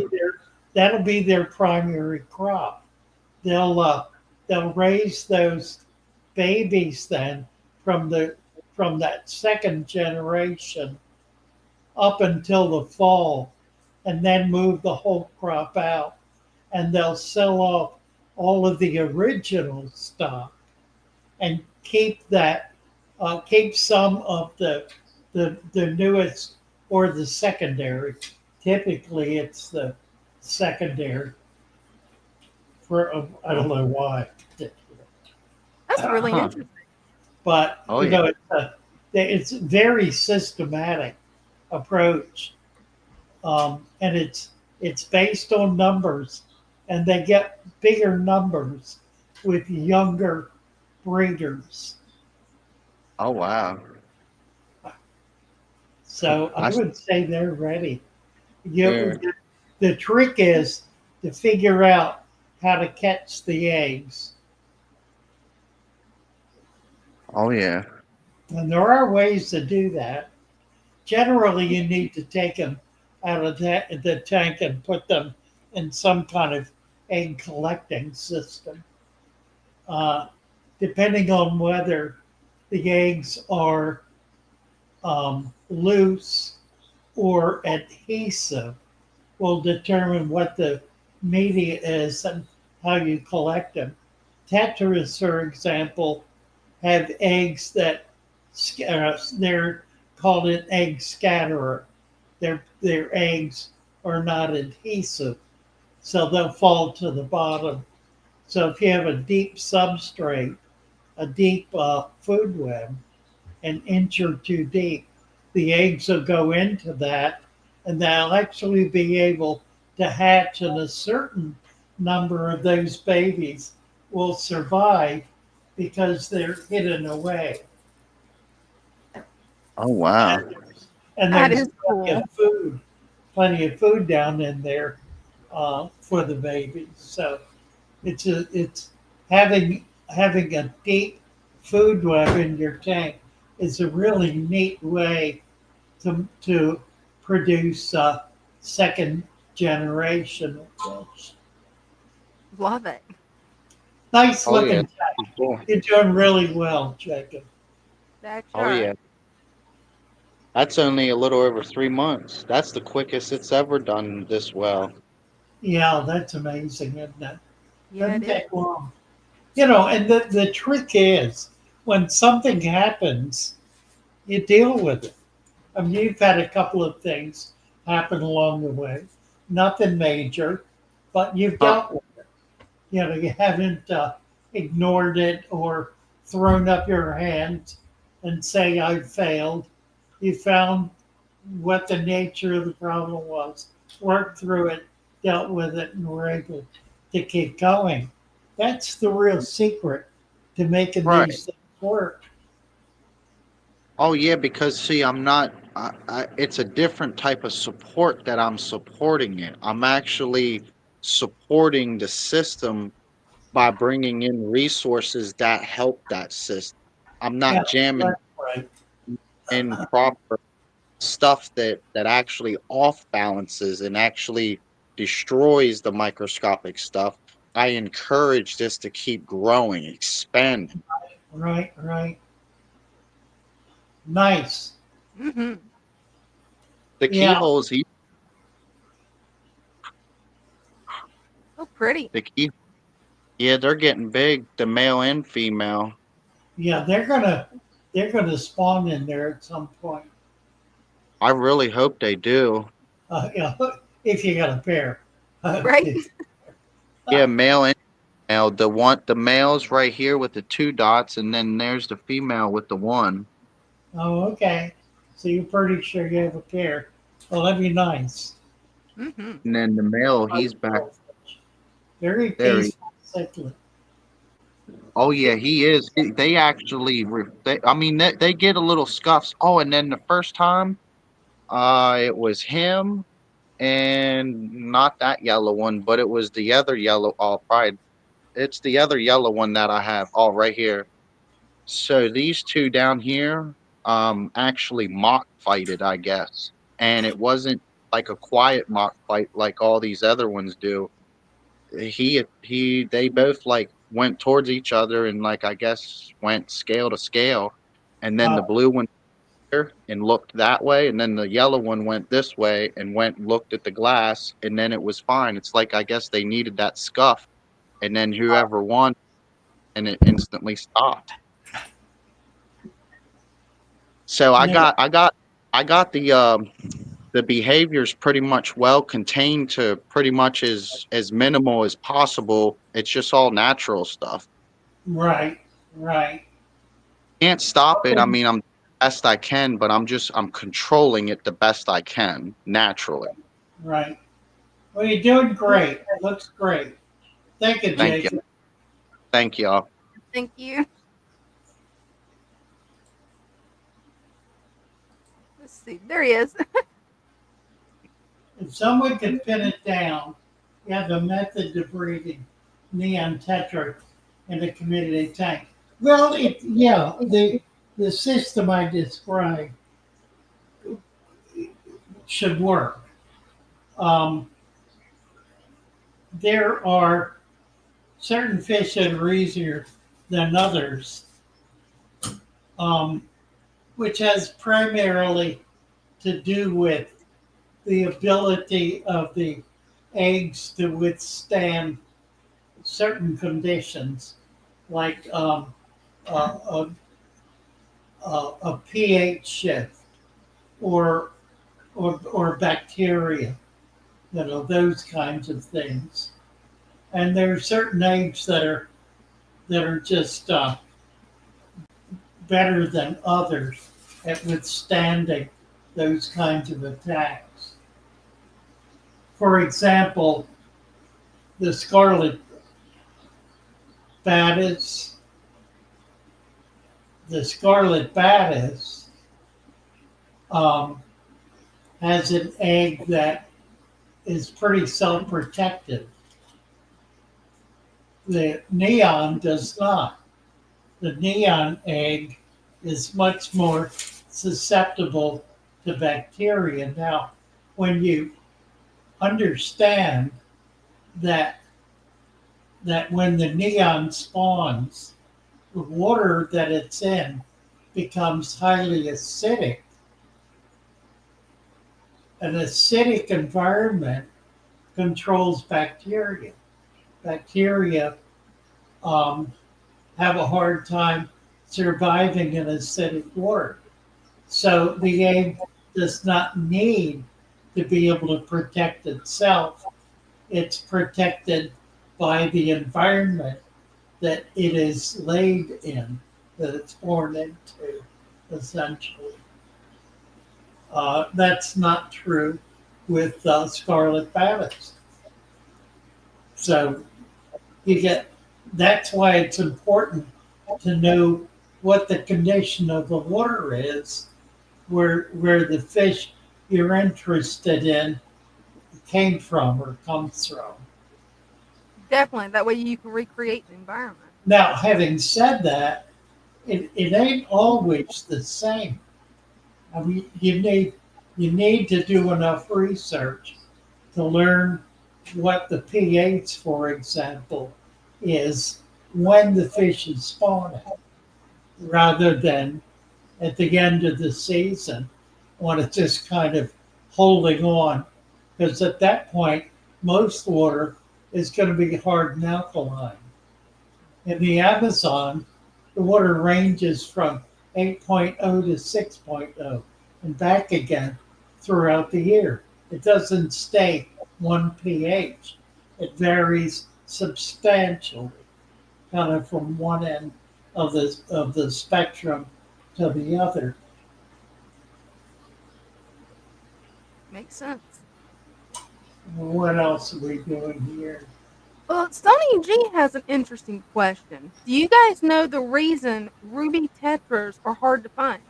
Speaker 2: that'll be their primary crop. They'll they'll raise those babies then from the from that second generation up until the fall, and then move the whole crop out, and they'll sell off all of the original stock and keep some of the newest or the secondary. Typically, it's the secondary. For I don't know why,
Speaker 3: That's really
Speaker 7: Huh.
Speaker 3: interesting.
Speaker 2: but
Speaker 7: Oh
Speaker 2: you
Speaker 7: yeah.
Speaker 2: know it's very systematic approach, and it's based on numbers, and they get bigger numbers with younger breeders.
Speaker 7: Oh wow.
Speaker 2: So I
Speaker 7: I
Speaker 2: would say they're ready. You,
Speaker 7: there.
Speaker 2: the trick is to figure out how to catch the eggs.
Speaker 7: Oh yeah.
Speaker 2: And there are ways to do that. Generally, you need to take them out of the tank and put them in some kind of egg collecting system. Uh, Depending on whether the eggs are loose or adhesive, will determine what the media is and how you collect them. Tetras, for example, have eggs that they're called an egg scatterer. Their eggs are not adhesive, so they'll fall to the bottom. So if you have a deep substrate, a deep food web, an inch or two deep, the eggs will go into that, and they'll actually be able to hatch, and a certain number of those babies will survive because they're hidden away.
Speaker 7: Oh wow.
Speaker 2: And, and
Speaker 3: That
Speaker 2: there's
Speaker 3: is cool.
Speaker 2: plenty of food down in there for the babies. So it's having a deep food web in your tank is a really neat way to produce second generation of fish.
Speaker 3: Love it.
Speaker 2: Nice
Speaker 7: Oh yeah.
Speaker 2: looking tank.
Speaker 7: Cool.
Speaker 2: You're doing really well, Jacob.
Speaker 3: That
Speaker 7: Oh
Speaker 3: sure.
Speaker 7: yeah. That's only a little over 3 months. That's the quickest it's ever done this well.
Speaker 2: Yeah, that's amazing, isn't it?
Speaker 3: Yeah, it
Speaker 2: Doesn't
Speaker 3: is.
Speaker 2: take long. You know, and the trick is when something happens, you deal with it. I mean, you've had a couple of things happen along the way, nothing major, but you've
Speaker 7: Huh.
Speaker 2: dealt with it. You know, you haven't ignored it or thrown up your hands and say, I failed. You found what the nature of the problem was, worked through it, dealt with it, and were able to keep going. That's the real secret to making
Speaker 7: Right.
Speaker 2: these things work.
Speaker 7: Oh yeah, because see, I'm not. It's a different type of support that I'm supporting it. I'm actually supporting the system by bringing in resources that help that system. I'm
Speaker 2: Yeah,
Speaker 7: not jamming
Speaker 2: that's right.
Speaker 7: in proper stuff that actually off balances and actually destroys the microscopic stuff. I encourage this to keep growing, expanding.
Speaker 2: Right, right. Nice.
Speaker 3: Mm-hmm.
Speaker 7: The
Speaker 2: Yeah,
Speaker 7: keyholes,
Speaker 3: So pretty.
Speaker 7: the key, yeah, they're getting big. The male and female.
Speaker 2: yeah, they're gonna spawn in there at some point.
Speaker 7: I really hope they do.
Speaker 2: Yeah, if you got a pair.
Speaker 3: Right?
Speaker 7: Yeah, male and female. The male's right here with the two dots, and then there's the female with the one.
Speaker 2: Oh, okay. So you're pretty sure you have a pair. Well, that'd be nice.
Speaker 3: Mm-hmm.
Speaker 7: And then the male,
Speaker 2: Nice
Speaker 7: he's back
Speaker 2: little fish. Very
Speaker 7: there.
Speaker 2: peaceful, cyclic.
Speaker 7: Oh yeah, he is. They actually, I mean, they get a little scuffs. Oh, and then the first time, it was him and not that yellow one, but it was the other yellow. Oh, probably it's the other yellow one that I have. Oh, right here. So these two down here, actually mock fighted, I guess, and it wasn't like a quiet mock fight like all these other ones do. They both like went towards each other and like I guess went scale to scale, and then
Speaker 2: Uh,
Speaker 7: the blue one here and looked that way, and then the yellow one went this way and went and looked at the glass, and then it was fine. It's like I guess they needed that scuff, and then whoever won, and it instantly stopped. So
Speaker 2: now,
Speaker 7: I got the behaviors pretty much well contained to pretty much as minimal as possible. It's just all natural stuff.
Speaker 2: right, right,
Speaker 7: Can't stop it. I mean, I'm best I can, but I'm controlling it the best I can naturally.
Speaker 2: right. Well, you're doing great. Looks great. Thank you,
Speaker 7: Thank you.
Speaker 2: Jacob.
Speaker 7: Thank y'all.
Speaker 3: Thank you. Let's see. There he is.
Speaker 2: If someone could pin it down, you have a method to breeding neon tetra in a community tank. Well, yeah, the system I described should work. Um, there are certain fish that are easier than others, um, which has primarily to do with the ability of the eggs to withstand certain conditions, like a, a pH shift or, or bacteria, those kinds of things. And there are certain eggs that are just better than others at withstanding those kinds of attacks. For example, the scarlet batis, the scarlet batis um, has an egg that is pretty self-protective. The neon does not. The neon egg is much more susceptible to bacteria. Now, when you understand that when the neon spawns, the water that it's in becomes highly acidic. An acidic environment controls bacteria. Bacteria have a hard time surviving in acidic water. So the egg does not need to be able to protect itself. It's protected by the environment that it is laid in, that it's born into, essentially. That's not true with scarlet batis. So you get, that's why it's important to know what the condition of the water is, where the fish you're interested in came from or comes from.
Speaker 3: Definitely. That way you can recreate the environment.
Speaker 2: Now, having said that, it ain't always the same. I mean, you need to do enough research to learn what the pH, for example, is when the fish is spawning, rather than at the end of the season when it's just kind of holding on. Because at that point, most water is going to be hard and alkaline. In the Amazon, the water ranges from 8.0 to 6.0 and back again throughout the year. It doesn't stay one pH. It varies substantially, kind of from one end of the spectrum to the other.
Speaker 3: Makes sense.
Speaker 2: What else are we doing here?
Speaker 3: Well, Stoney G has an interesting question. Do you guys know the reason ruby tetras are hard to find?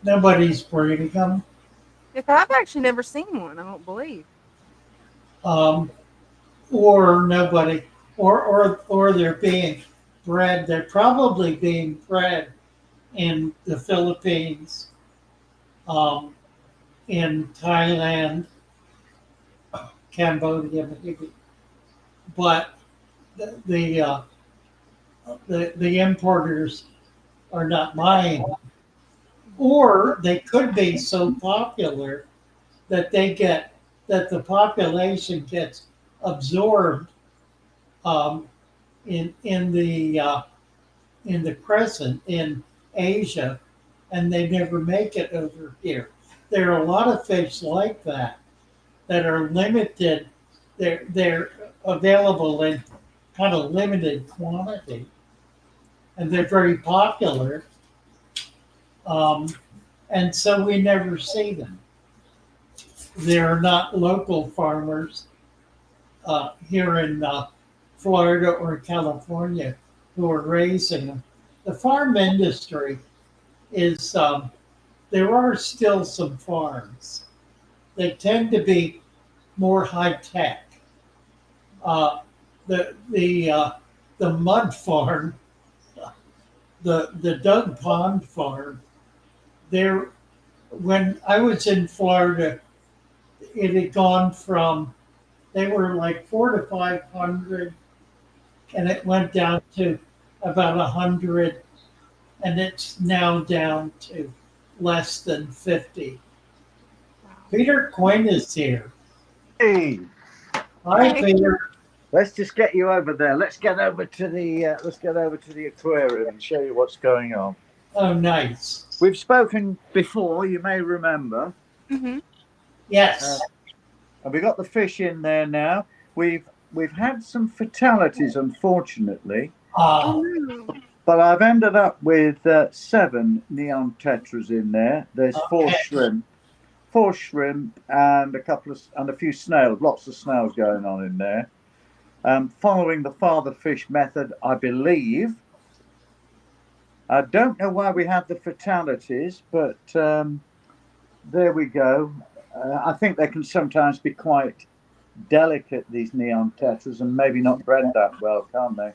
Speaker 2: Nobody's breeding them.
Speaker 3: Because I've actually never seen one, I don't believe.
Speaker 2: Um, or nobody, or they're being bred. They're probably being bred in the Philippines, um, in Thailand, Cambodia, maybe. But the importers are not buying them. Or they could be so popular that the population gets absorbed, um, in the crescent in Asia, and they never make it over here. There are a lot of fish like that that are limited. They're available in kind of limited quantity, and they're very popular. Um, and so we never see them. They're not local farmers here in Florida or California who are raising them. The farm industry is, there are still some farms. They tend to be more high tech. Uh, the mud farm, the Doug Pond farm, there, when I was in Florida, it had gone from, they were like 400 to 500, and it went down to about 100, and it's now down to less than 50. Peter Quinn is here.
Speaker 8: Hey,
Speaker 2: Hi, Peter.
Speaker 8: let's just get you over there. Let's get over to the aquarium and show you what's going on.
Speaker 2: Oh, nice.
Speaker 8: We've spoken before, you may remember.
Speaker 3: Mm-hmm.
Speaker 2: Yes.
Speaker 8: And we got the fish in there now. We've had some fatalities, unfortunately, but I've ended up with 7 neon tetras in there. There's
Speaker 2: Okay.
Speaker 8: four shrimp, and a few snails. Lots of snails going on in there. Following the Father Fish method, I believe. I don't know why we had the fatalities, but there we go. I think they can sometimes be quite delicate, these neon tetras, and maybe not bred that well, can't they?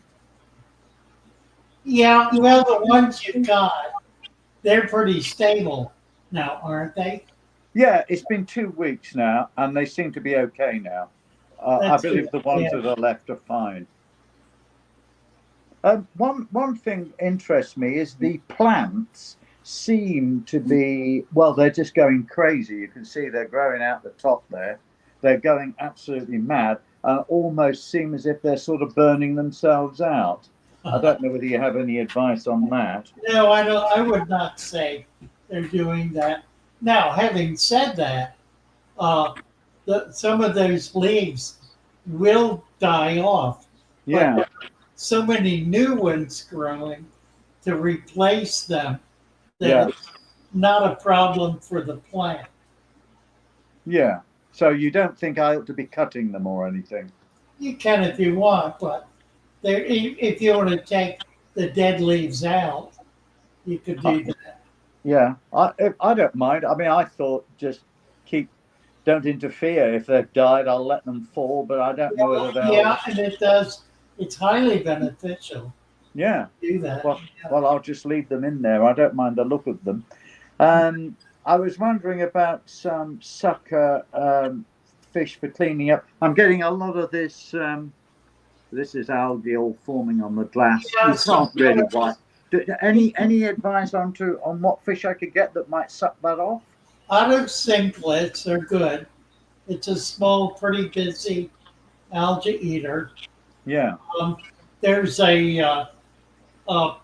Speaker 2: Yeah, well, the ones you've got, they're pretty stable now, aren't they?
Speaker 8: Yeah, it's been 2 weeks now, and they seem to be okay now. I
Speaker 2: That's
Speaker 8: believe the
Speaker 2: good.
Speaker 8: ones
Speaker 2: Yeah.
Speaker 8: that are left are fine. One thing interests me is the plants seem to be, well, they're just going crazy. You can see they're growing out the top there. They're going absolutely mad and almost seem as if they're sort of burning themselves out. I don't know whether you have any advice on that.
Speaker 2: No, I don't. I would not say they're doing that. Now, having said that, some of those leaves will die off.
Speaker 8: Yeah,
Speaker 2: But so many new ones growing to replace them that
Speaker 8: yeah,
Speaker 2: it's not a problem for the plant.
Speaker 8: yeah. So you don't think I ought to be cutting them or anything?
Speaker 2: You can if you want, but if you want to take the dead leaves out, you could do that.
Speaker 8: Yeah, I don't mind. I mean, I thought just don't interfere. If they've died, I'll let them fall, but I don't know whether they'll.
Speaker 2: Yeah, and it's highly beneficial
Speaker 8: Yeah,
Speaker 2: to do that.
Speaker 8: well, I'll just leave them in there. I don't mind the look of them. I was wondering about some sucker fish for cleaning up. I'm getting a lot of this. This is algae all forming on the glass.
Speaker 2: Yeah,
Speaker 8: You can't really wipe. Any advice on what fish I could get that might suck that off?
Speaker 2: Auto sinklets are good. It's a small, pretty busy algae eater.
Speaker 8: Yeah.
Speaker 2: There's a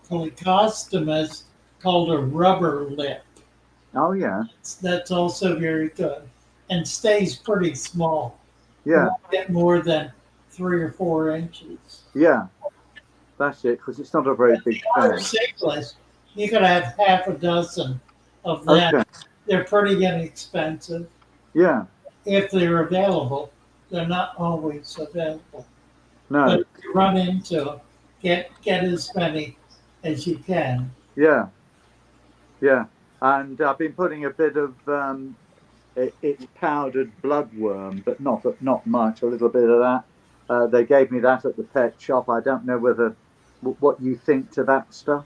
Speaker 2: polycostomus called a rubber lip.
Speaker 8: Oh yeah.
Speaker 2: That's also very good and stays pretty small. You
Speaker 8: Yeah.
Speaker 2: won't get more than 3 or 4 inches.
Speaker 8: Yeah. That's it, because it's not a very big
Speaker 2: Auto
Speaker 8: tank.
Speaker 2: sinklets, you could have half a dozen of them.
Speaker 8: Okay.
Speaker 2: They're pretty inexpensive
Speaker 8: Yeah.
Speaker 2: if they're available. They're not always available.
Speaker 8: No.
Speaker 2: But if you run into them, get as many as you can.
Speaker 8: Yeah. Yeah. And I've been putting a bit of it's powdered bloodworm, but not much. A little bit of that. They gave me that at the pet shop. I don't know whether what you think to that stuff.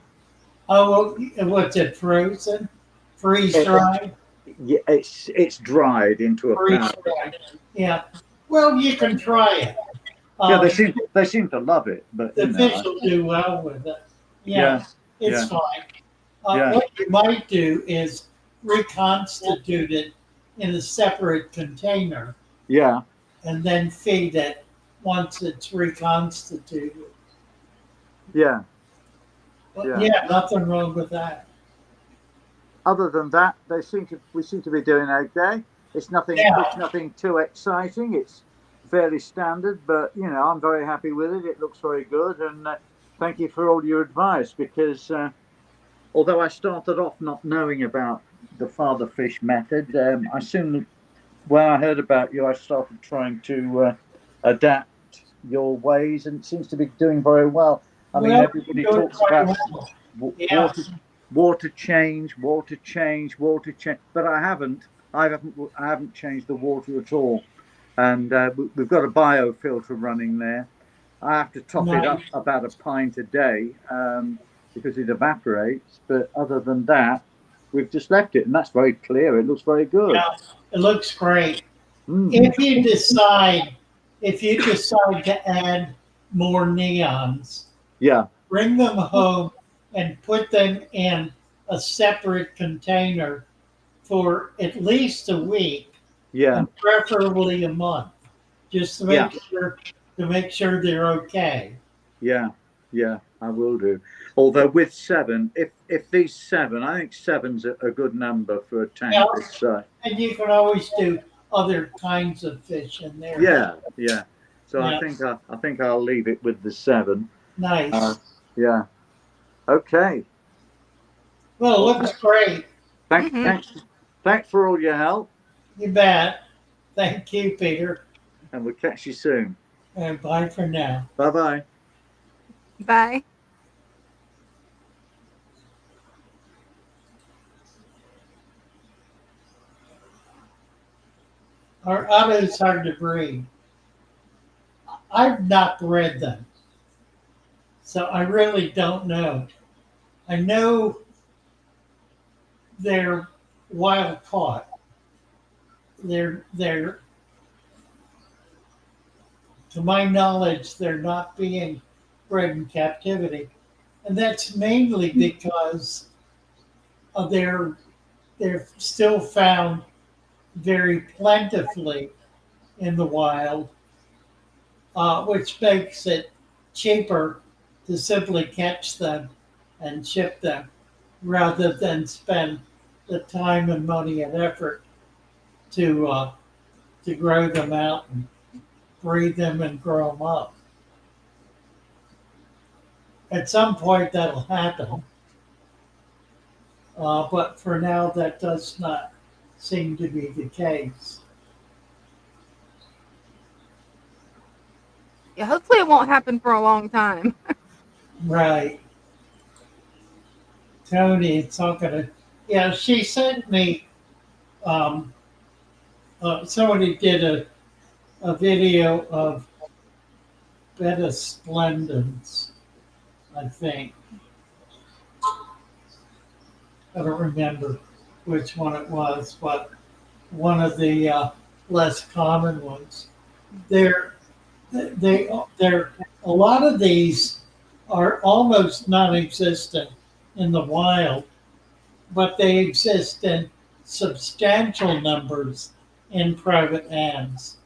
Speaker 2: Oh, well, what's it, frozen? Freeze dried?
Speaker 8: Yeah, it's dried into a
Speaker 2: Freeze
Speaker 8: powder.
Speaker 2: dried. Yeah. Well, you can try it.
Speaker 8: Yeah, they seem to love it, but
Speaker 2: The
Speaker 8: you know,
Speaker 2: fish will do well with it.
Speaker 8: yeah,
Speaker 2: It's
Speaker 8: yeah.
Speaker 2: fine.
Speaker 8: Yeah.
Speaker 2: What you might do is reconstitute it in a separate container
Speaker 8: Yeah.
Speaker 2: and then feed it once it's reconstituted.
Speaker 8: Yeah.
Speaker 2: But
Speaker 8: Yeah.
Speaker 2: yeah, nothing wrong with that.
Speaker 8: Other than that, we seem to be doing okay. It's nothing.
Speaker 2: Yeah.
Speaker 8: It's nothing too exciting. It's fairly standard, but you know, I'm very happy with it. It looks very good, and thank you for all your advice. Because although I started off not knowing about the Father Fish method, I soon, when I heard about you, I started trying to adapt your ways, and it seems to be doing very well. I mean, everybody talks about water change, but I haven't changed the water at all. And we've got a biofilter running there. I have to top it up about a pint a day because it evaporates. But other than that, we've just left it, and that's very clear. It looks very good.
Speaker 2: Yeah, it looks great. If you decide to add more neons, bring them home and put them in a separate container for at least a week, and preferably a month, just to make sure they're okay.
Speaker 8: Yeah, I will do. Although with 7, if these 7, I think 7's a good number for a tank this size.
Speaker 2: And you can always do other kinds of fish in there.
Speaker 8: Yeah. So I think I'll leave it with the 7.
Speaker 2: Nice.
Speaker 8: Yeah. Okay.
Speaker 2: Well, it looks great.
Speaker 8: Thanks for all your help.
Speaker 2: You bet. Thank you, Peter.
Speaker 8: And we'll catch you soon.
Speaker 2: And bye for now.
Speaker 8: Bye-bye.
Speaker 3: Bye.
Speaker 2: Our others hard to breed. I've not bred them, so I really don't know. I know they're wild caught. They're to my knowledge, they're not being bred in captivity, and that's mainly because they're still found very plentifully in the wild, which makes it cheaper to simply catch them and ship them rather than spend the time and money and effort to grow them out and breed them and grow them up. At some point that'll happen, but for now that does not seem to be the case.
Speaker 3: Yeah, hopefully it won't happen for a long time.
Speaker 2: Right. Tony, it's not gonna. Yeah, she sent me. Somebody did a video of Beta splendens, I think. I don't remember which one it was, but one of the less common ones. They're a lot of these are almost non-existent in the wild, but they exist in substantial numbers in private hands.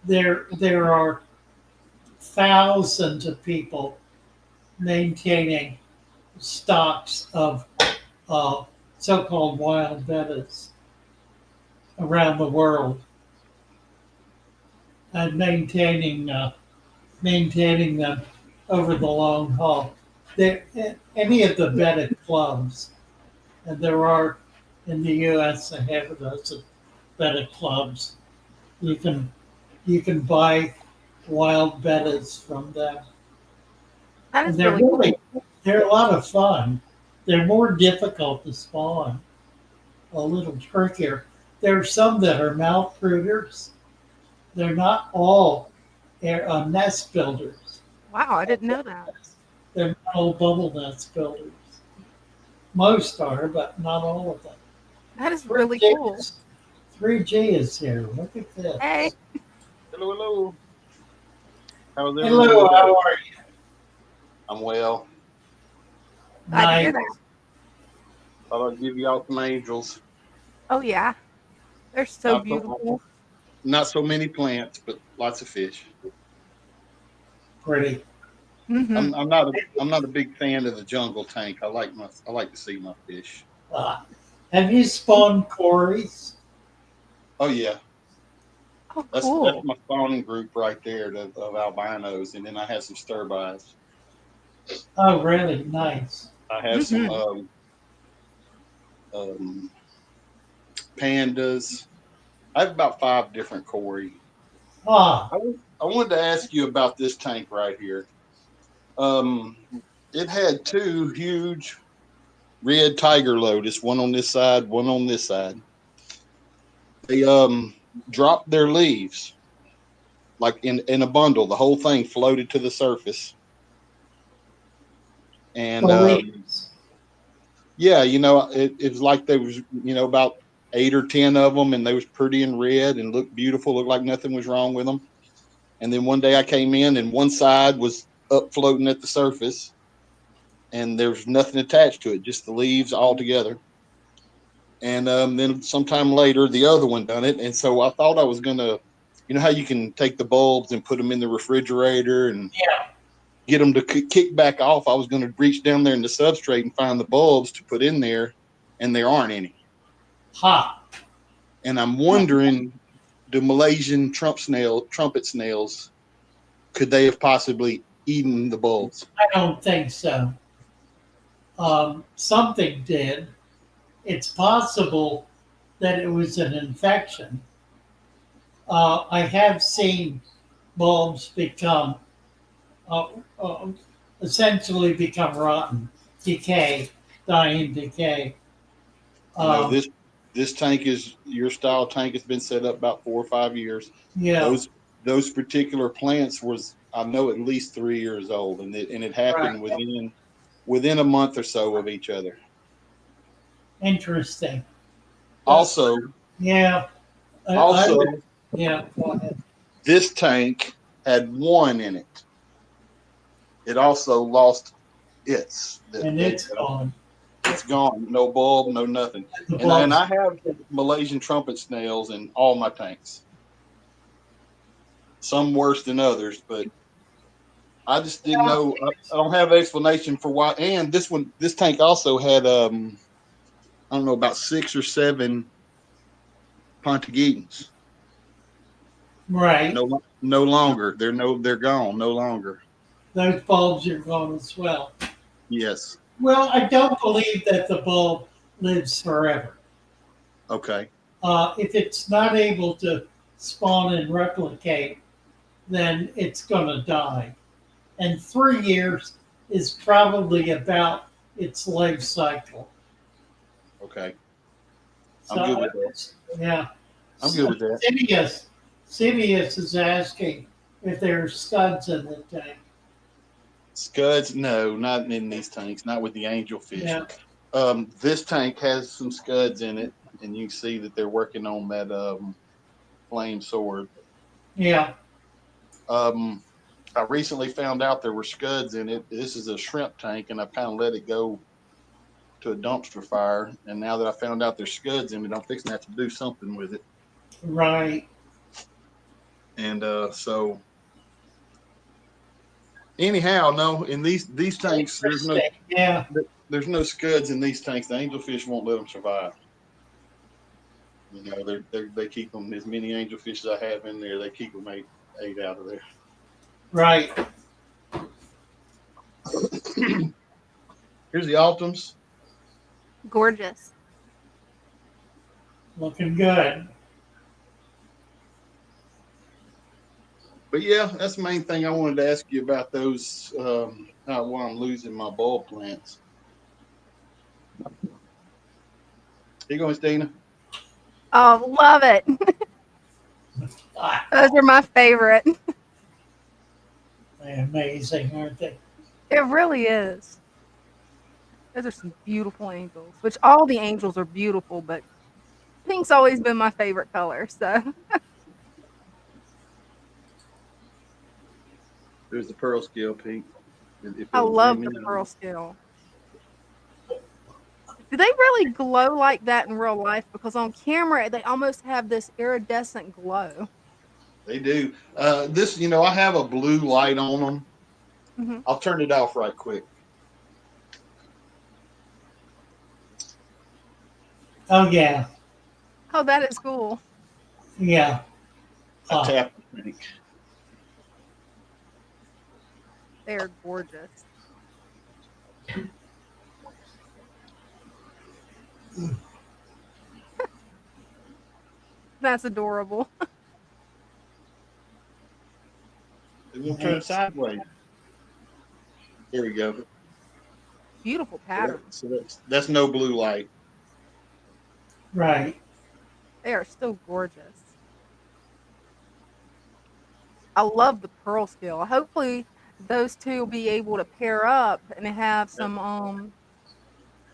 Speaker 2: There are thousands of people maintaining stocks of so-called wild bettas around the world and maintaining them over the long haul. Any of the betta clubs, and there are in the U.S. a half a dozen betta clubs. You can buy wild bettas from them.
Speaker 3: That
Speaker 2: And
Speaker 3: is really cool.
Speaker 2: they're a lot of fun. They're more difficult to spawn, a little trickier. There are some that are mouth prooters. They're not all nest builders.
Speaker 3: Wow, I didn't know that.
Speaker 2: They're not all bubble nest builders. Most are, but not all of them.
Speaker 3: That is
Speaker 2: 3G
Speaker 3: really cool.
Speaker 2: is, 3G is here. Look at this.
Speaker 3: Hey,
Speaker 9: Hello, hello. How's everyone
Speaker 2: Hello,
Speaker 9: today?
Speaker 2: how are you?
Speaker 9: I'm well.
Speaker 3: glad to hear
Speaker 2: Nice.
Speaker 3: that.
Speaker 9: Thought I'd give y'all some angels.
Speaker 3: Oh yeah, they're so
Speaker 9: Not so,
Speaker 3: beautiful.
Speaker 9: not so many plants, but lots of fish.
Speaker 2: Pretty.
Speaker 3: Hmm.
Speaker 9: I'm not a big fan of the jungle tank. I like to see my fish.
Speaker 2: Have you spawned Corys?
Speaker 9: Oh yeah,
Speaker 3: Oh,
Speaker 9: that's
Speaker 3: cool.
Speaker 9: my spawning group right there of albinos, and then I have some stir-bys.
Speaker 2: Oh, really? Nice.
Speaker 9: I have some
Speaker 3: Hmm.
Speaker 9: um, pandas. I have about 5 different Cory.
Speaker 2: Ah,
Speaker 9: I wanted to ask you about this tank right here. Um, it had 2 huge red tiger lotus, one on this side, one on this side. They dropped their leaves like in a bundle. The whole thing floated to the surface. And
Speaker 2: beliefs.
Speaker 9: yeah, it was like there was, about 8 or 10 of them, and they was pretty and red and looked beautiful, looked like nothing was wrong with them. And then one day I came in and one side was up floating at the surface, and there was nothing attached to it, just the leaves all together. And then sometime later, the other one done it. And so I thought I was gonna, how you can take the bulbs and put them in the refrigerator and
Speaker 2: Yeah.
Speaker 9: get them to kick back off. I was gonna reach down there in the substrate and find the bulbs to put in there, and there aren't any.
Speaker 2: Ha.
Speaker 9: And I'm wondering, do Malaysian trumpet snails, could they have possibly eaten the bulbs?
Speaker 2: I don't think so. Something did. It's possible that it was an infection. I have seen bulbs become, uh, uh, essentially become rotten, decay, die in decay. Um,
Speaker 9: This tank is your style tank has been set up about 4 or 5 years.
Speaker 2: yeah,
Speaker 9: Those particular plants was, I know, at least 3 years old, and it
Speaker 2: right.
Speaker 9: happened within a month or so of each other.
Speaker 2: Interesting.
Speaker 9: Also,
Speaker 2: Yeah.
Speaker 9: also
Speaker 2: Yeah. Go ahead.
Speaker 9: this tank had 1 in it. It also lost its.
Speaker 2: And it's gone.
Speaker 9: It's gone. No bulb, no nothing.
Speaker 2: The
Speaker 9: And
Speaker 2: bulbs.
Speaker 9: I have Malaysian trumpet snails in all my tanks. Some worse than others, but I just didn't know. I don't have an explanation for why. And this tank also had I don't know, about 6 or 7 Pontigitans.
Speaker 2: Right.
Speaker 9: No longer. They're gone. No longer.
Speaker 2: Those bulbs are gone as well.
Speaker 9: Yes.
Speaker 2: Well, I don't believe that the bulb lives forever.
Speaker 9: Okay.
Speaker 2: If it's not able to spawn and replicate, then it's going to die. And 3 years is probably about its life cycle.
Speaker 9: Okay.
Speaker 2: So,
Speaker 9: I'm good with that.
Speaker 2: yeah.
Speaker 9: I'm good with that.
Speaker 2: Sirius is asking if there are studs in the tank.
Speaker 9: Scuds? No, not in these tanks. Not with the angelfish.
Speaker 2: Yeah.
Speaker 9: This tank has some scuds in it, and you can see that they're working on that flame sword.
Speaker 2: Yeah.
Speaker 9: I recently found out there were scuds in it. This is a shrimp tank, and I kind of let it go to a dumpster fire. And now that I found out there's scuds in it, I'm fixing to have to do something with it.
Speaker 2: Right.
Speaker 9: And so, anyhow, no, in these tanks, there's no scuds in these tanks. The angelfish won't let them survive. They keep them, as many angelfish as I have in there. They keep them eight out of there.
Speaker 2: Right.
Speaker 9: Here's the Altums.
Speaker 3: Gorgeous.
Speaker 2: Looking good.
Speaker 9: But yeah, that's the main thing I wanted to ask you about those. Why I'm losing my bulb plants. Here you going, Dina.
Speaker 3: Oh, love it.
Speaker 2: Ah,
Speaker 3: Those are my favorite.
Speaker 2: they're amazing, aren't they?
Speaker 3: It really is. Those are some beautiful angels, which all the angels are beautiful, but pink's always been my favorite color. So
Speaker 9: There's the pearl scale pink. If
Speaker 3: I
Speaker 9: it'll
Speaker 3: love
Speaker 9: zoom
Speaker 3: the
Speaker 9: in.
Speaker 3: pearl scale. Do they really glow like that in real life? Because on camera, they almost have this iridescent glow.
Speaker 9: They do. This, I have a blue light on them.
Speaker 3: Hmm.
Speaker 9: I'll turn it off right quick.
Speaker 2: Oh yeah,
Speaker 3: Oh, that is cool.
Speaker 2: yeah.
Speaker 9: I
Speaker 2: Ah,
Speaker 9: tapped the pink.
Speaker 3: They are gorgeous. That's adorable.
Speaker 9: It won't turn sideways. There we go.
Speaker 3: Beautiful
Speaker 9: So,
Speaker 3: pattern.
Speaker 9: that's no blue light.
Speaker 2: right.
Speaker 3: They are still gorgeous. I love the pearl scale. Hopefully, those two will be able to pair up and have some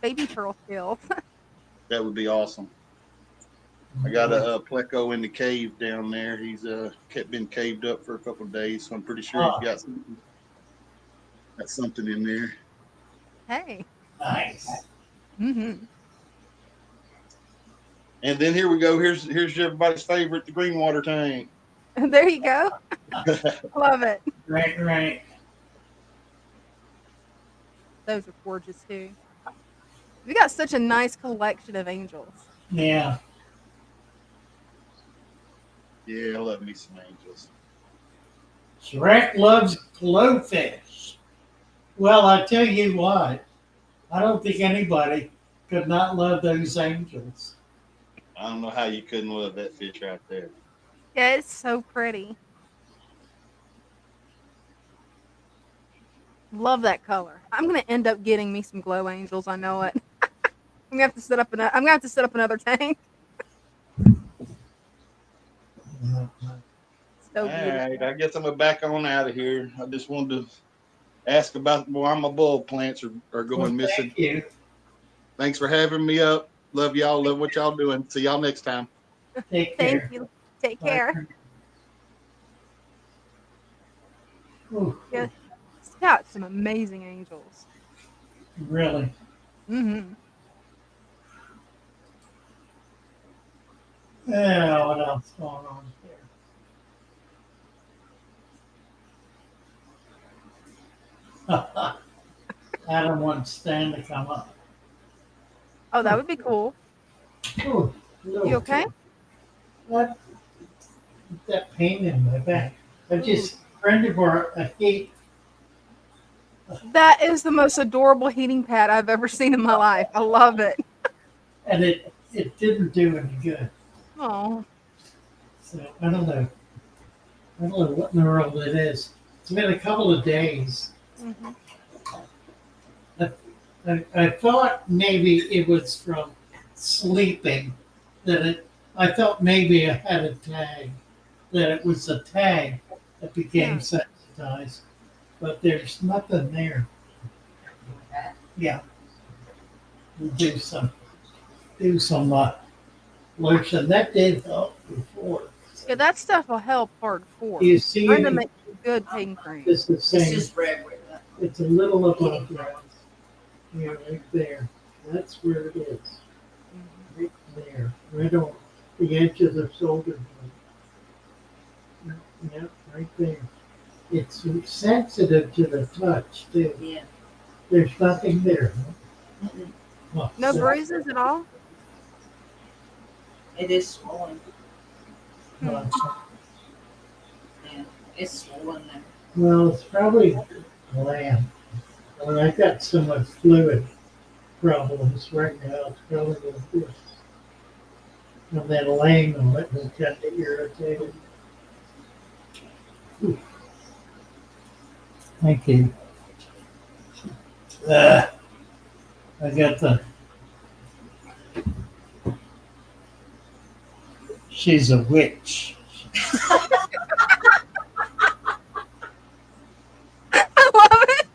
Speaker 3: baby pearl scales.
Speaker 9: That would be awesome. I got a pleco in the cave down there. He's been caved up for a couple of days, so I'm pretty sure he's
Speaker 2: Ah,
Speaker 9: got something in there.
Speaker 3: Hey.
Speaker 2: nice.
Speaker 3: Mm-hmm.
Speaker 9: And then here we go. Here's everybody's favorite, the green water tank.
Speaker 3: There you go. Love it.
Speaker 2: Right, right.
Speaker 3: Those are gorgeous too. We got such a nice collection of angels.
Speaker 2: Yeah.
Speaker 9: Yeah, I love me some angels.
Speaker 2: Shrek loves glowfish. Well, I tell you what, I don't think anybody could not love those angels.
Speaker 9: I don't know how you couldn't love that fish right there.
Speaker 3: Yeah, it's so pretty. Love that color. I'm gonna end up getting me some glow angels. I know it. I'm gonna have to set up another tank. So
Speaker 9: All
Speaker 3: beautiful.
Speaker 9: right, I guess I'm gonna back on out of here. I just wanted to ask about why my bulb plants are going
Speaker 2: Well,
Speaker 9: missing.
Speaker 2: thank you.
Speaker 9: Thanks for having me up. Love y'all. Love what y'all doing. See y'all next time.
Speaker 2: Take
Speaker 3: Thank
Speaker 2: care.
Speaker 3: you. Take
Speaker 2: Bye.
Speaker 3: care.
Speaker 2: Ooh,
Speaker 3: Yeah, it's got some amazing angels.
Speaker 2: really.
Speaker 3: Mm-hmm.
Speaker 2: Yeah, what else going on here? Adam wants Stan to come up.
Speaker 3: Oh, that would be cool.
Speaker 2: Ooh,
Speaker 3: You
Speaker 2: little
Speaker 3: okay?
Speaker 2: What? That pain in my back. I just rented for a heat.
Speaker 3: That is the most adorable heating pad I've ever seen in my life. I love it.
Speaker 2: And it didn't do any good.
Speaker 3: Oh,
Speaker 2: So I don't know. I don't know what in the world it is. It's been a couple of days.
Speaker 3: hmm
Speaker 2: I thought maybe it was from sleeping I thought maybe I had a tag, that it was a tag that became
Speaker 3: Yeah.
Speaker 2: sensitized, but there's nothing there. Yeah. We'll do some lotion. That did help before.
Speaker 3: Yeah, that stuff will help hardcore.
Speaker 2: Do you see
Speaker 3: Brenda
Speaker 2: any,
Speaker 3: makes good pain cream.
Speaker 2: this is
Speaker 10: It's
Speaker 2: saying,
Speaker 10: just red.
Speaker 2: it's a little above ground. Yeah, right there. That's where it is.
Speaker 3: Mhm.
Speaker 2: Right there. Right on the edge of the shoulder blade. Yep, right there. It's sensitive to the touch too.
Speaker 10: Yeah.
Speaker 2: There's nothing there.
Speaker 10: Mm-mm.
Speaker 2: Huh?
Speaker 3: No
Speaker 2: So-
Speaker 3: bruises at all?
Speaker 10: It is swollen.
Speaker 2: uh,
Speaker 10: Yeah. It's swollen there.
Speaker 2: Well, it's probably gland. Well, I got so much fluid problems right now. It's probably with this. And then laying on it will get irritated. Thank you. I got the. She's a witch.
Speaker 3: I love it.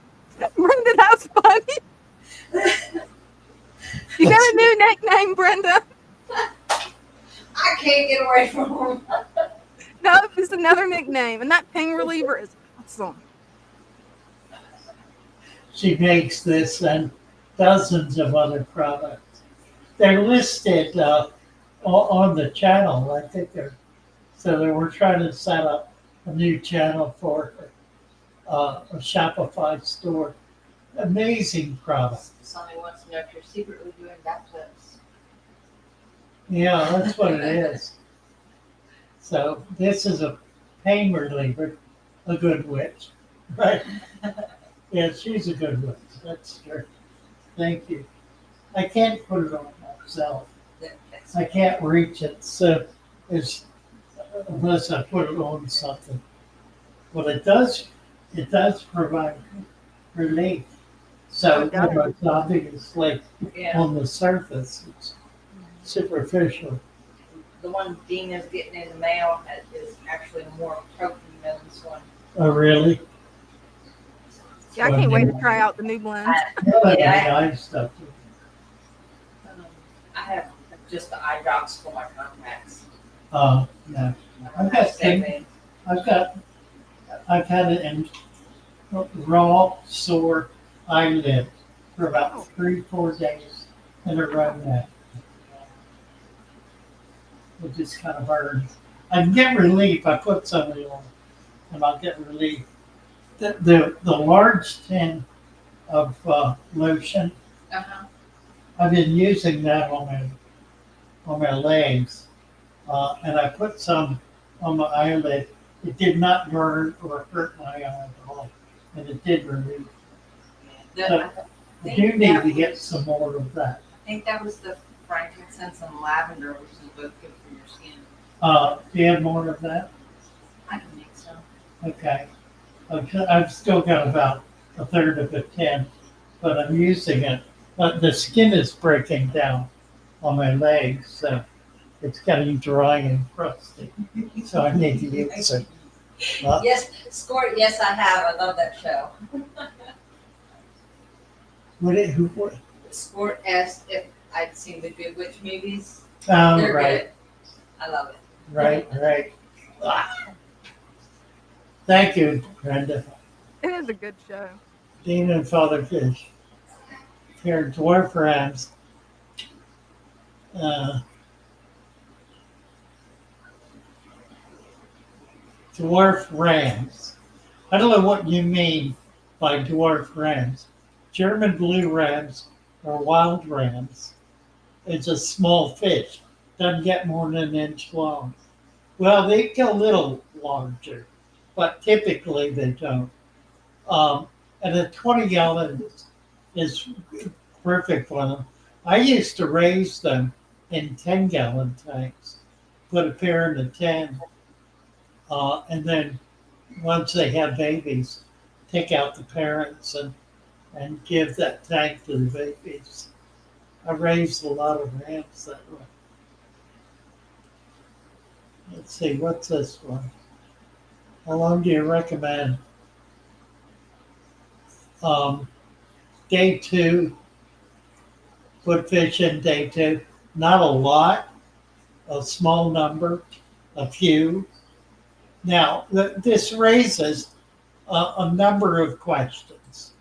Speaker 3: Brenda, that's funny. You got a new nickname, Brenda.
Speaker 10: I can't get away from him.
Speaker 3: No, it's another nickname, and that pain reliever is awesome.
Speaker 2: She makes this and dozens of other products. They're listed on the channel. I think they're so that we're trying to set up a new channel for her, a Shopify store. Amazing product.
Speaker 10: Somebody wants to know if you're secretly doing backflips.
Speaker 2: Yeah, that's what it is. So this is a pain reliever, a good witch, right? Yeah, she's a good witch. That's true. Thank you. I can't put it on myself. I can't reach it, so it's unless I put it on something. But it does provide relief. So
Speaker 3: It does.
Speaker 2: it's obviously
Speaker 10: Yeah.
Speaker 2: on the surface, it's superficial.
Speaker 10: The one Dean is getting in the mail is actually more potent than this one.
Speaker 2: Oh, really?
Speaker 3: Yeah, I can't wait to try out the new blends.
Speaker 10: Yeah.
Speaker 2: Nice stuff.
Speaker 10: I have just the eye drops for my contacts.
Speaker 2: No.
Speaker 10: I
Speaker 2: I've
Speaker 10: don't
Speaker 2: got
Speaker 10: have saving.
Speaker 2: I've had it in raw sore eyelid for about 3-4 days in a row now. It just kind of burns. I can get relief. I put somebody on, and I'll get relief. The large tin of lotion.
Speaker 10: Uh-huh.
Speaker 2: I've been using that on my legs, and I put some on my eyelid. It did not burn or hurt my eye at all, and it did relieve. So
Speaker 10: I
Speaker 2: you need to get some more of that.
Speaker 10: think that was the frankincense and lavender, which is both good for your skin.
Speaker 2: Do you have more of that?
Speaker 10: I can make some.
Speaker 2: Okay. I've still got about a third of a tin, but I'm using it. But the skin is breaking down on my legs, so it's getting dry and crusty. So I need to use it.
Speaker 10: Yes, Squirt, yes, I have. I love that show.
Speaker 2: What?
Speaker 10: Squirt asked if I'd seen the Good Witch movies.
Speaker 2: Oh,
Speaker 10: They're
Speaker 2: right,
Speaker 10: good. I love it.
Speaker 2: right. Ah. Thank you, Brenda.
Speaker 3: It is a good show.
Speaker 2: Dina and Father Fish. Here, dwarf rams. Dwarf rams. I don't know what you mean by dwarf rams. German blue rams or wild rams. It's a small fish. Doesn't get more than an inch long. Well, they get a little larger, but typically they don't. And a 20-gallon is perfect for them. I used to raise them in 10-gallon tanks, put a pair in a 10, and then once they have babies, take out the parents and give that tank to the babies. I raised a lot of rams that way. Let's see, what's this one? How long do you recommend? Day 2, put fish in day 2. Not a lot, a small number, a few. Now, this raises a number of questions,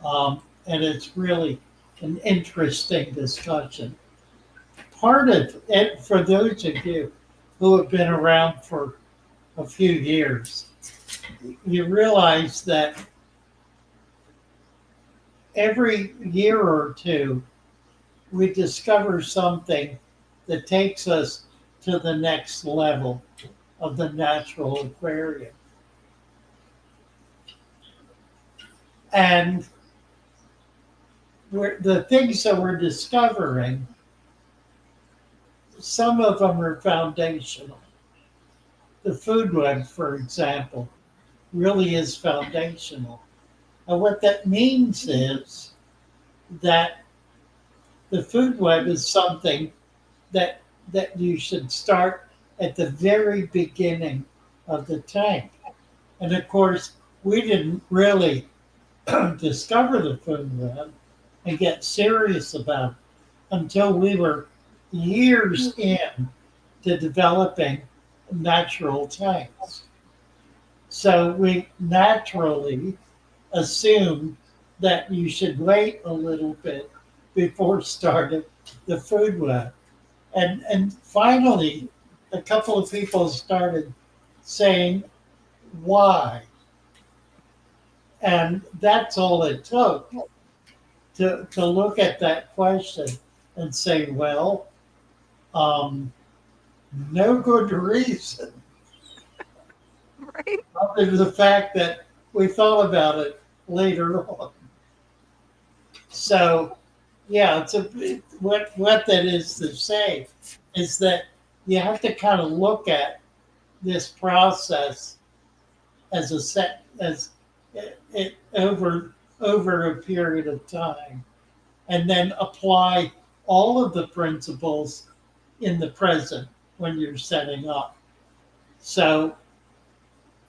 Speaker 2: and it's really an interesting discussion. Part of it, for those of you who have been around for a few years, you realize that every year or two, we discover something that takes us to the next level of the natural aquarium. And the things that we're discovering, some of them are foundational. the food web, for example, really is foundational. And what that means is that the food web is something that you should start at the very beginning of the tank. And of course, we didn't really discover the food web and get serious about it until we were years in to developing natural tanks. So we naturally assumed that you should wait a little bit before starting the food web. And finally, a couple of people started saying, why? And that's all it took to look at that question and say, well, no good reason,
Speaker 3: Right?
Speaker 2: other than the fact that we thought about it later on. So, yeah, what that is to say is that you have to kind of look at this process as a set as it over a period of time, and then apply all of the principles in the present when you're setting up. So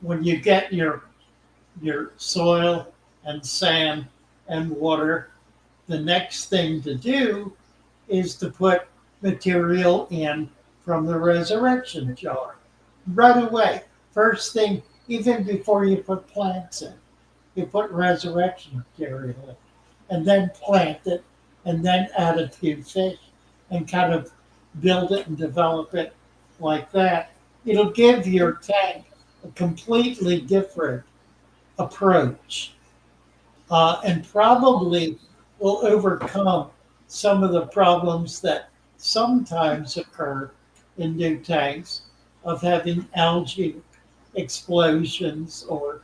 Speaker 2: when you get your soil and sand and water, the next thing to do is to put material in from the resurrection jar right away. First thing, even before you put plants in, you put resurrection material in, and then plant it, and then add a few fish, and kind of build it and develop it like that. It'll give your tank a completely different approach, and probably will overcome some of the problems that sometimes occur in new tanks of having algae explosions or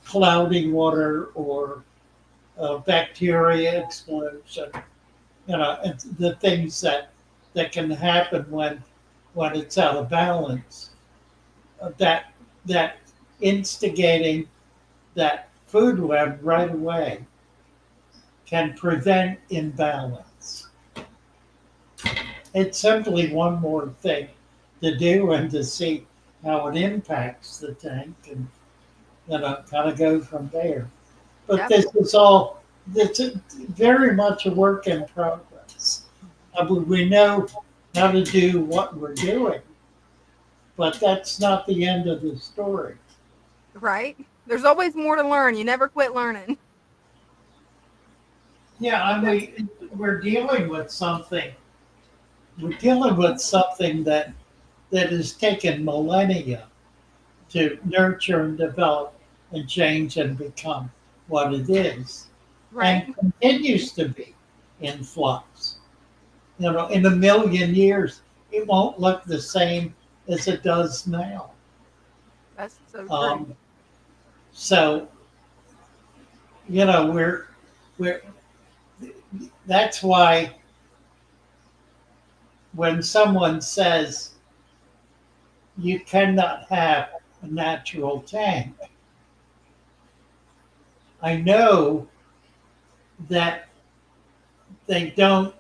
Speaker 2: cloudy water or bacteria explosion. You know, it's the things that can happen when it's out of balance. That instigating that food web right away can prevent imbalance. It's simply one more thing to do and to see how it impacts the tank, and kind of go from there. But
Speaker 3: Yep.
Speaker 2: this is all, it's very much a work in progress. I mean, we know how to do what we're doing, but that's not the end of the story.
Speaker 3: Right? There's always more to learn. You never quit learning.
Speaker 2: Yeah, I mean, we're dealing with something. We're dealing with something that has taken millennia to nurture and develop and change and become what it is,
Speaker 3: Right?
Speaker 2: and continues to be in flux. In a million years, it won't look the same as it does now.
Speaker 3: That's so true.
Speaker 2: So, we're that's why when someone says you cannot have a natural tank, I know that they don't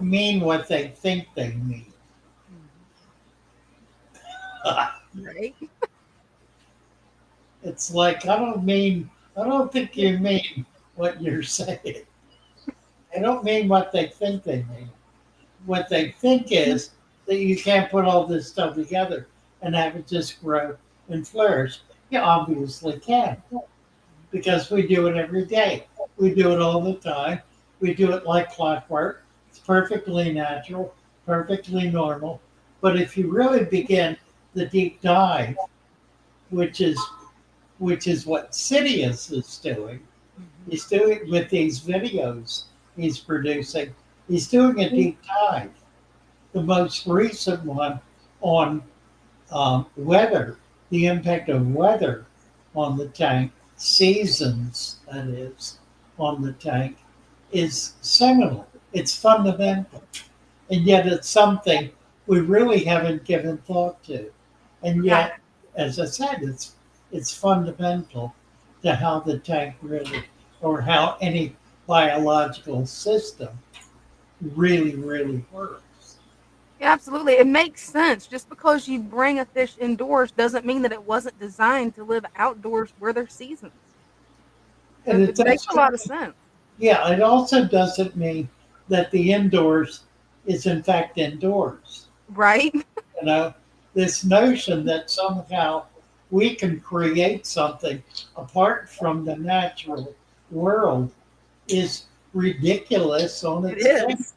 Speaker 2: mean what they think they mean.
Speaker 3: Right?
Speaker 2: It's like, I don't think you mean what you're saying. They don't mean what they think they mean. What they think is that you can't put all this stuff together and have it just grow and flourish. You obviously can, because we do it every day. We do it all the time. We do it like clockwork. It's perfectly natural, perfectly normal. But if you really begin the deep dive, which is what Sidious is doing, he's doing with these videos he's producing. He's doing a deep dive. The most recent one on weather, the impact of weather on the tank, seasons, that is, on the tank, is seminal. It's fundamental. And yet it's something we really haven't given thought to. And
Speaker 3: Yeah.
Speaker 2: yet, as I said, it's fundamental to how the tank really, or how any biological system really works.
Speaker 3: Yeah, absolutely. It makes sense. Just because you bring a fish indoors doesn't mean that it wasn't designed to live outdoors where there's seasons.
Speaker 2: And
Speaker 3: It makes a lot of sense.
Speaker 2: yeah, it also doesn't mean that the indoors is in fact indoors.
Speaker 3: Right?
Speaker 2: You know, this notion that somehow we can create something apart from the natural world is ridiculous on
Speaker 3: It
Speaker 2: its face.
Speaker 3: is.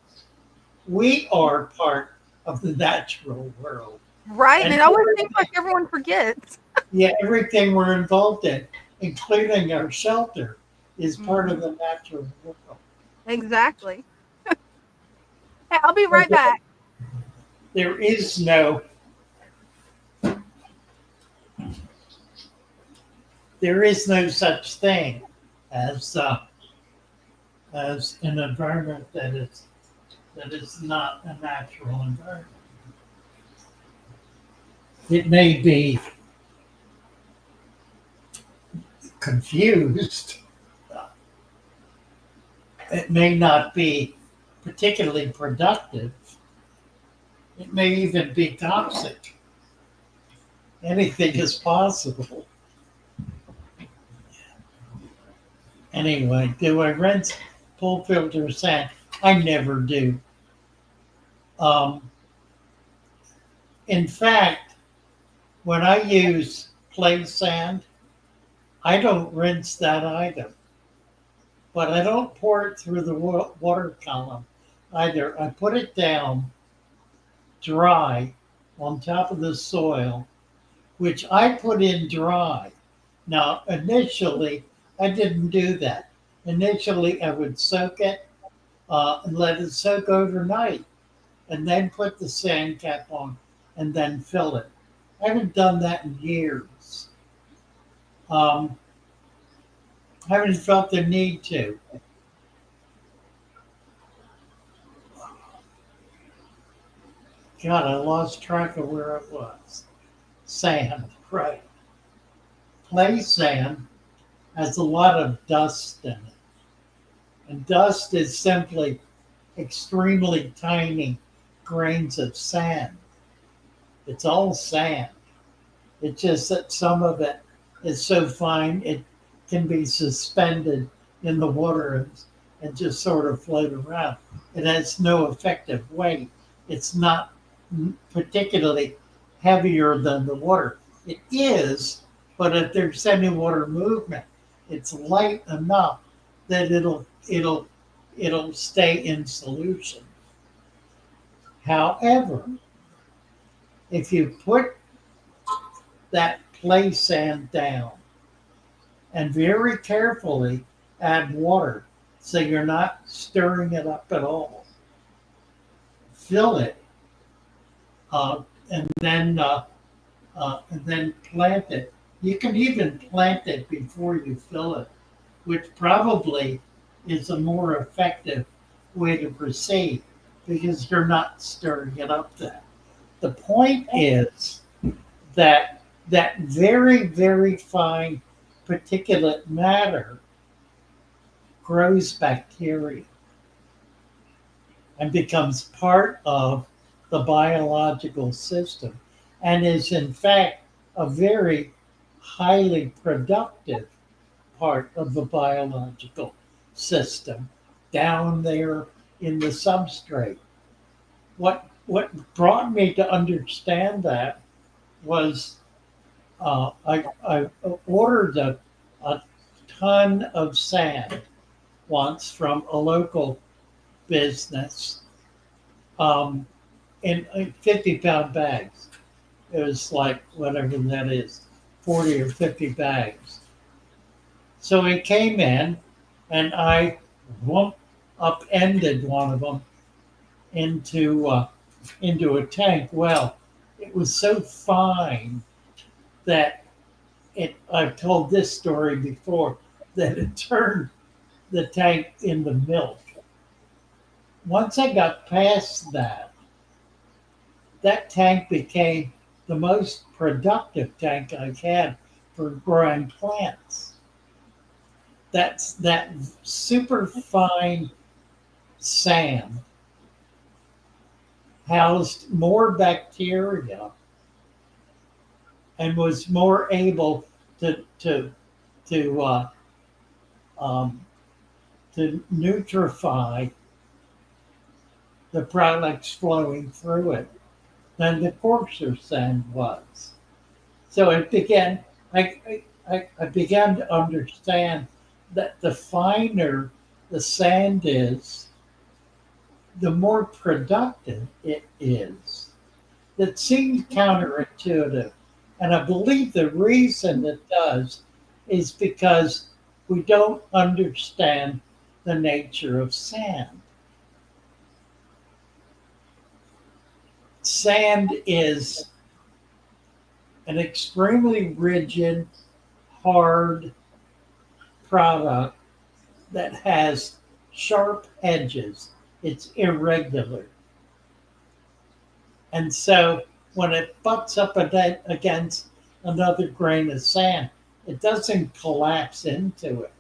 Speaker 2: We are part of the natural world.
Speaker 3: Right? And
Speaker 2: And
Speaker 3: it always seems like everyone forgets.
Speaker 2: yeah, everything we're involved in, including our shelter, is part of
Speaker 3: Mhm.
Speaker 2: the natural world.
Speaker 3: Exactly. Hey, I'll be right back.
Speaker 2: There is no such thing as an environment that is not a natural environment. It may be confused. It may not be particularly productive. It may even be toxic. Anything is possible. Anyway, do I rinse full filter sand? I never do. Um, in fact, when I use clay sand, I don't rinse that either. But I don't pour it through the water column either. I put it down dry on top of the soil, which I put in dry. Now, initially, I didn't do that. Initially, I would soak it and let it soak overnight, and then put the sand cap on and then fill it. I haven't done that in years. I haven't felt the need to. God, I lost track of where it was. Sand, right. Clay sand has a lot of dust in it. And dust is simply extremely tiny grains of sand. It's all sand. It's just that some of it is so fine it can be suspended in the water and just sort of float around. It has no effective weight. It's not particularly heavier than the water. It is, but if there's any water movement, it's light enough that it'll stay in solution. However, if you put that clay sand down and very carefully add water so you're not stirring it up at all, fill it, and then plant it. You can even plant it before you fill it, which probably is a more effective way to proceed because you're not stirring it up then. The point is that that very fine particulate matter grows bacteria and becomes part of the biological system and is in fact a very highly productive part of the biological system down there in the substrate. What brought me to understand that was I ordered a ton of sand once from a local business in 50-pound bags. It was like whatever that is, 40 or 50 bags. So it came in and I upended one of them into a tank. Well, it was so fine that I've told this story before, that it turned the tank into milk. Once I got past that, that tank became the most productive tank I've had for growing plants. That's that super fine sand housed more bacteria and was more able to um, to nutrify the products flowing through it than the coarser sand was. So it began. I began to understand that the finer the sand is, the more productive it is. That seems counterintuitive. And I believe the reason it does is because we don't understand the nature of sand. Sand is an extremely rigid, hard product that has sharp edges. It's irregular. And so when it butts up against another grain of sand, it doesn't collapse into it.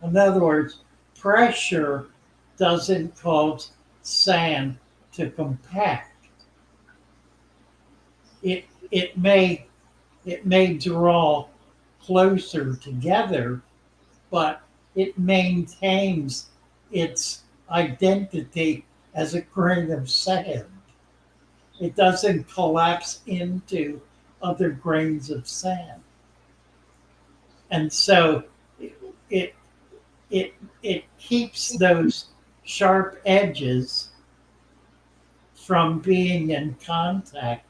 Speaker 2: In other words, pressure doesn't cause sand to compact. It it may it may draw closer together, but it maintains its identity as a grain of sand. It doesn't collapse into other grains of sand. And so it it keeps those sharp edges from being in contact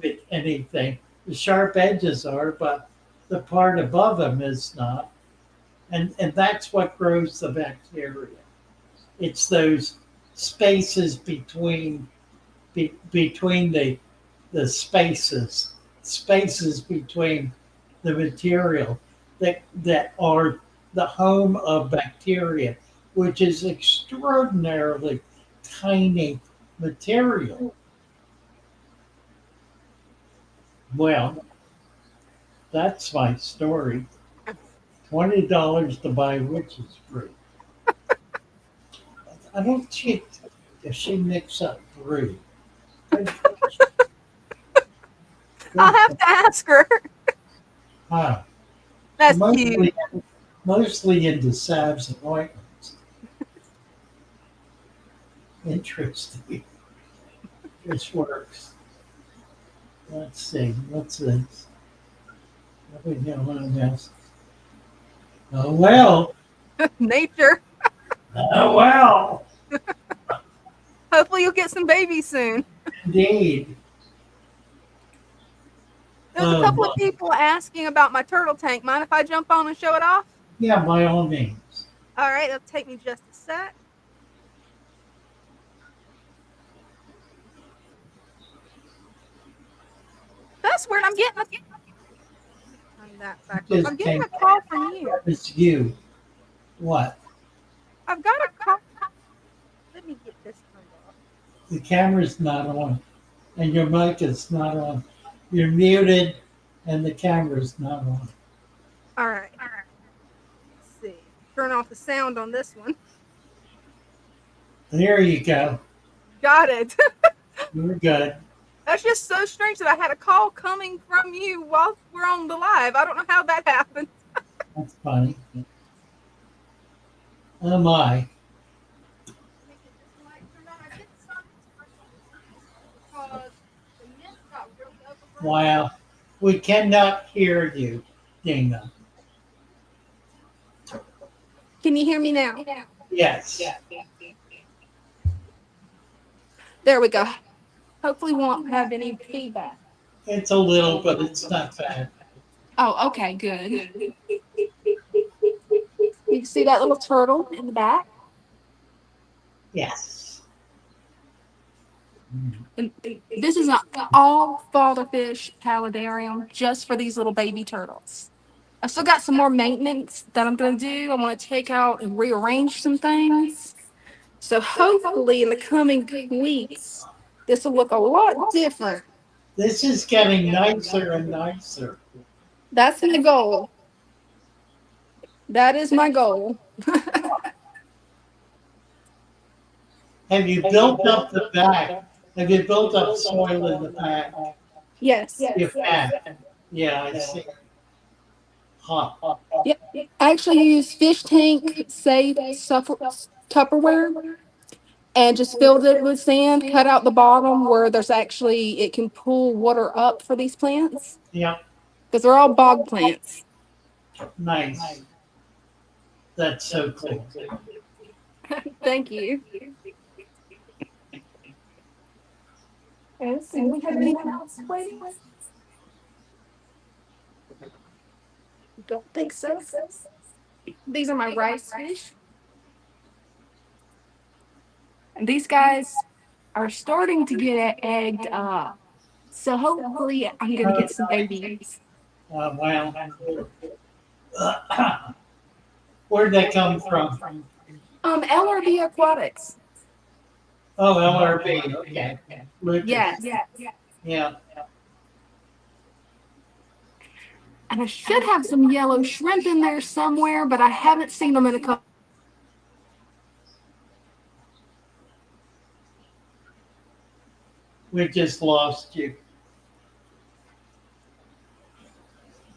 Speaker 2: with anything. The sharp edges are, but the part above them is not. And that's what grows the bacteria. It's those spaces between the spaces between the material that are the home of bacteria, which is extraordinarily tiny material. Well, that's my story. $20 to buy witch's brew. I don't think if she mix up brew.
Speaker 3: I'll have to ask her.
Speaker 2: Huh.
Speaker 3: That's cute.
Speaker 2: Mostly into salves and ointments. Interesting. This works. Let's see. What's this? What we got on this? Oh well.
Speaker 3: Nature.
Speaker 2: Oh well.
Speaker 3: Hopefully you'll get some babies soon.
Speaker 2: Indeed.
Speaker 3: There's a couple of people asking about my turtle tank. Mind if I jump on and show it off?
Speaker 2: Yeah, by all means.
Speaker 3: All right, it'll take me just a sec. That's weird. I'm getting I'm getting a call from you.
Speaker 2: It's you. What?
Speaker 3: I've got a call. Let me get this turned off.
Speaker 2: The camera's not on, and your mic is not on. You're muted, and the camera's not on.
Speaker 3: All right. Let's see. Turn off the sound on this one.
Speaker 2: There you go.
Speaker 3: Got it.
Speaker 2: You're good.
Speaker 3: That's just so strange that I had a call coming from you while we're on the live. I don't know how that happened.
Speaker 2: That's funny. Oh my. Wow. We cannot hear you, Dina.
Speaker 3: Can you hear me now?
Speaker 2: Yes.
Speaker 3: There we go. Hopefully we won't have any feedback.
Speaker 2: It's a little, but it's not bad.
Speaker 3: Oh, okay, good. You can see that little turtle in the back?
Speaker 2: Yes.
Speaker 3: And this is an all Father Fish paludarium just for these little baby turtles. I still got some more maintenance that I'm going to do. I want to take out and rearrange some things. So hopefully in the coming weeks, this will look a lot different.
Speaker 2: This is getting nicer and nicer.
Speaker 3: That's my goal. That is my goal.
Speaker 2: Have you built up the back? Have you built up soil in the back?
Speaker 3: Yes.
Speaker 2: You have. Yeah, I see. Huh.
Speaker 3: Yeah. I actually use fish tank safe Tupperware and just filled it with sand, cut out the bottom where there's actually, it can pull water up for these plants
Speaker 2: Yeah,
Speaker 3: because they're all bog plants.
Speaker 2: nice. That's so cool.
Speaker 3: Thank you. Let's see, we have anyone else waiting? Don't think so. These are my rice fish. And these guys are starting to get egged up. So hopefully I'm gonna get some babies.
Speaker 2: Wow. Where'd they come from?
Speaker 3: LRB Aquatics.
Speaker 2: Oh, LRB. Okay. Lucas.
Speaker 3: Yes.
Speaker 2: Yeah.
Speaker 3: And I should have some yellow shrimp in there somewhere, but I haven't seen them in a couple
Speaker 2: We just lost you.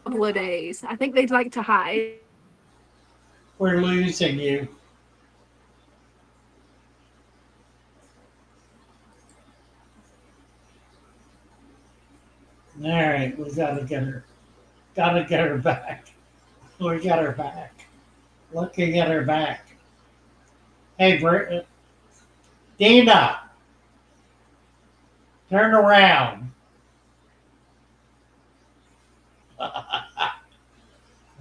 Speaker 3: of days. I think they'd like to hide.
Speaker 2: We're losing you. All right, we gotta get her. Gotta get her back. We got her back. Looking at her back. Hey, Dina, turn around. I'm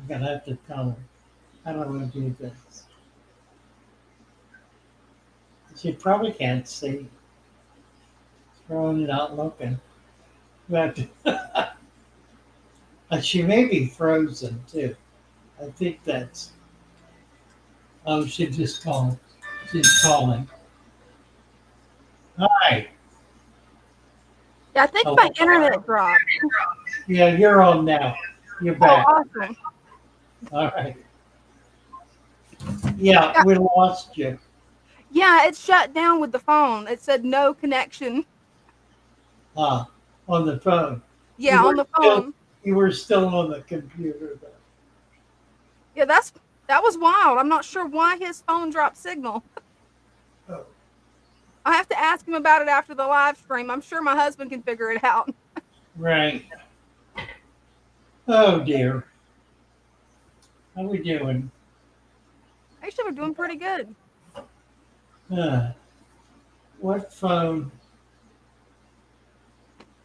Speaker 2: gonna have to tell her. I don't want to do this. She probably can't see. Probably not looking. But she may be frozen too. I think that's. Oh, she just called. She's calling. Hi.
Speaker 3: Yeah, I think
Speaker 2: Oh.
Speaker 3: my internet dropped.
Speaker 2: Yeah, you're on now. You're
Speaker 3: Oh,
Speaker 2: back.
Speaker 3: awesome.
Speaker 2: All right. Yeah, we lost you.
Speaker 3: Yeah, it shut down with the phone. It said no connection.
Speaker 2: On the phone.
Speaker 3: Yeah,
Speaker 2: You
Speaker 3: on the
Speaker 2: were still-
Speaker 3: phone.
Speaker 2: You were still on the computer though.
Speaker 3: Yeah, that was wild. I'm not sure why his phone dropped signal.
Speaker 2: Oh.
Speaker 3: I have to ask him about it after the live stream. I'm sure my husband can figure it out.
Speaker 2: Right. Oh dear. How we doing?
Speaker 3: Actually, we're doing pretty good.
Speaker 2: What phone?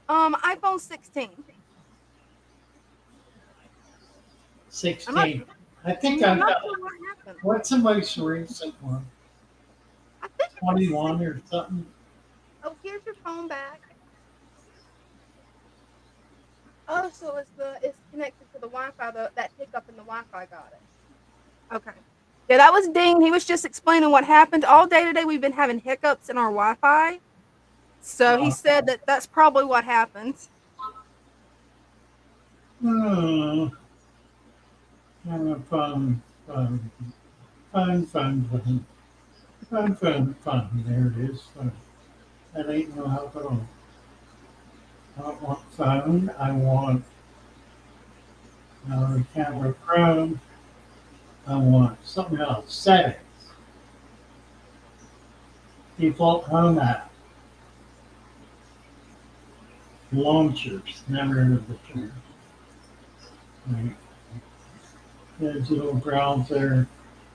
Speaker 3: iPhone 16.
Speaker 2: 16. I think
Speaker 3: I'm
Speaker 2: I've
Speaker 3: not
Speaker 2: got.
Speaker 3: sure what happened.
Speaker 2: What's the most recent one?
Speaker 3: I think it was
Speaker 2: 21 or something?
Speaker 3: Oh, here's your phone back. Oh, so it's connected to the Wi-Fi. That hiccup in the Wi-Fi got it. Okay. Yeah, that was Dean. He was just explaining what happened. All day today, we've been having hiccups in our Wi-Fi. So he said that that's probably what happened.
Speaker 2: Hmm. Fun. There it is. Fun. That ain't no help at all. I don't want phone. I want camera Chrome. I want something else. Settings. Default home app. Launchers. Never heard of the term. Right. Digital browser.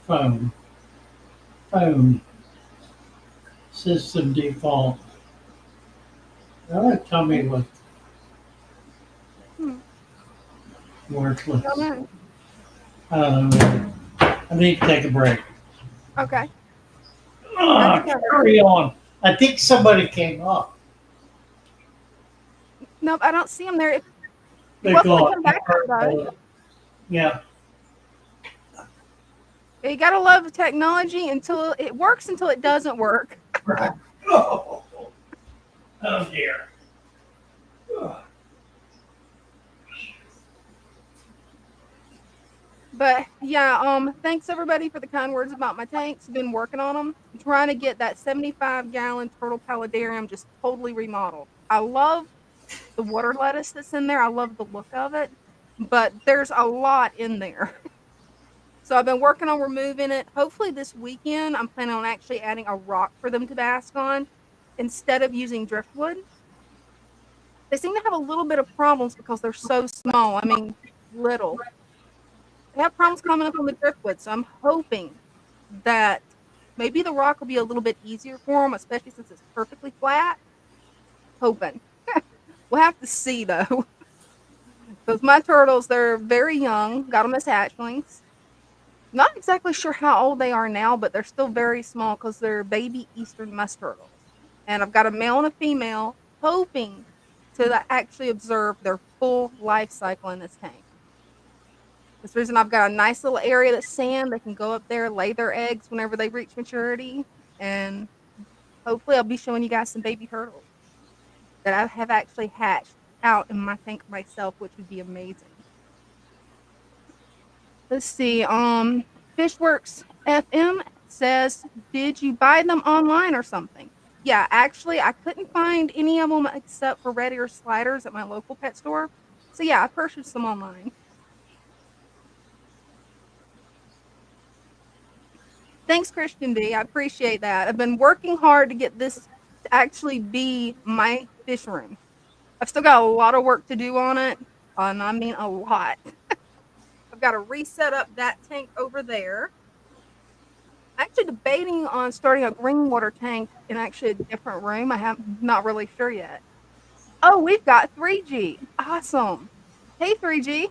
Speaker 2: Phone. System default. Don't tell me what worthless. I don't know. I need to take a break.
Speaker 3: Okay.
Speaker 2: Carry on. I think somebody came up.
Speaker 3: Nope, I don't see him there.
Speaker 2: They
Speaker 3: Hopefully
Speaker 2: go
Speaker 3: come back up, though.
Speaker 2: Yeah.
Speaker 3: You gotta love the technology until it works until it doesn't work.
Speaker 2: Right. Oh. Oh dear.
Speaker 3: But yeah, thanks everybody for the kind words about my tanks. Been working on them. I'm trying to get that 75-gallon turtle paludarium just totally remodeled. I love the water lettuce that's in there. I love the look of it, but there's a lot in there. So I've been working on removing it. Hopefully this weekend, I'm planning on actually adding a rock for them to bask on instead of using driftwood. They seem to have a little bit of problems because they're so small. I mean, little. They have problems coming up on the driftwood, so I'm hoping that maybe the rock will be a little bit easier for them, especially since it's perfectly flat. Hoping. We'll have to see though. Because my turtles, they're very young. Got them as hatchlings. Not exactly sure how old they are now, but they're still very small because they're baby eastern musk turtles. And I've got a male and a female, hoping to actually observe their full life cycle in this tank. This reason I've got a nice little area that's sand. They can go up there, lay their eggs whenever they reach maturity, and hopefully I'll be showing you guys some baby turtles that I have actually hatched out in my tank myself, which would be amazing. Let's see. Fishworks FM says, "Did you buy them online or something?" Yeah, actually, I couldn't find any of them except for red ear sliders at my local pet store. So yeah, I purchased them online. Thanks, Christian D. I appreciate that. I've been working hard to get this to actually be my fish room. I've still got a lot of work to do on it, and I mean a lot. I've got to reset up that tank over there. Actually debating on starting a green water tank in actually a different room. I'm not really sure yet. Oh, we've got 3G. Awesome. Hey, 3G.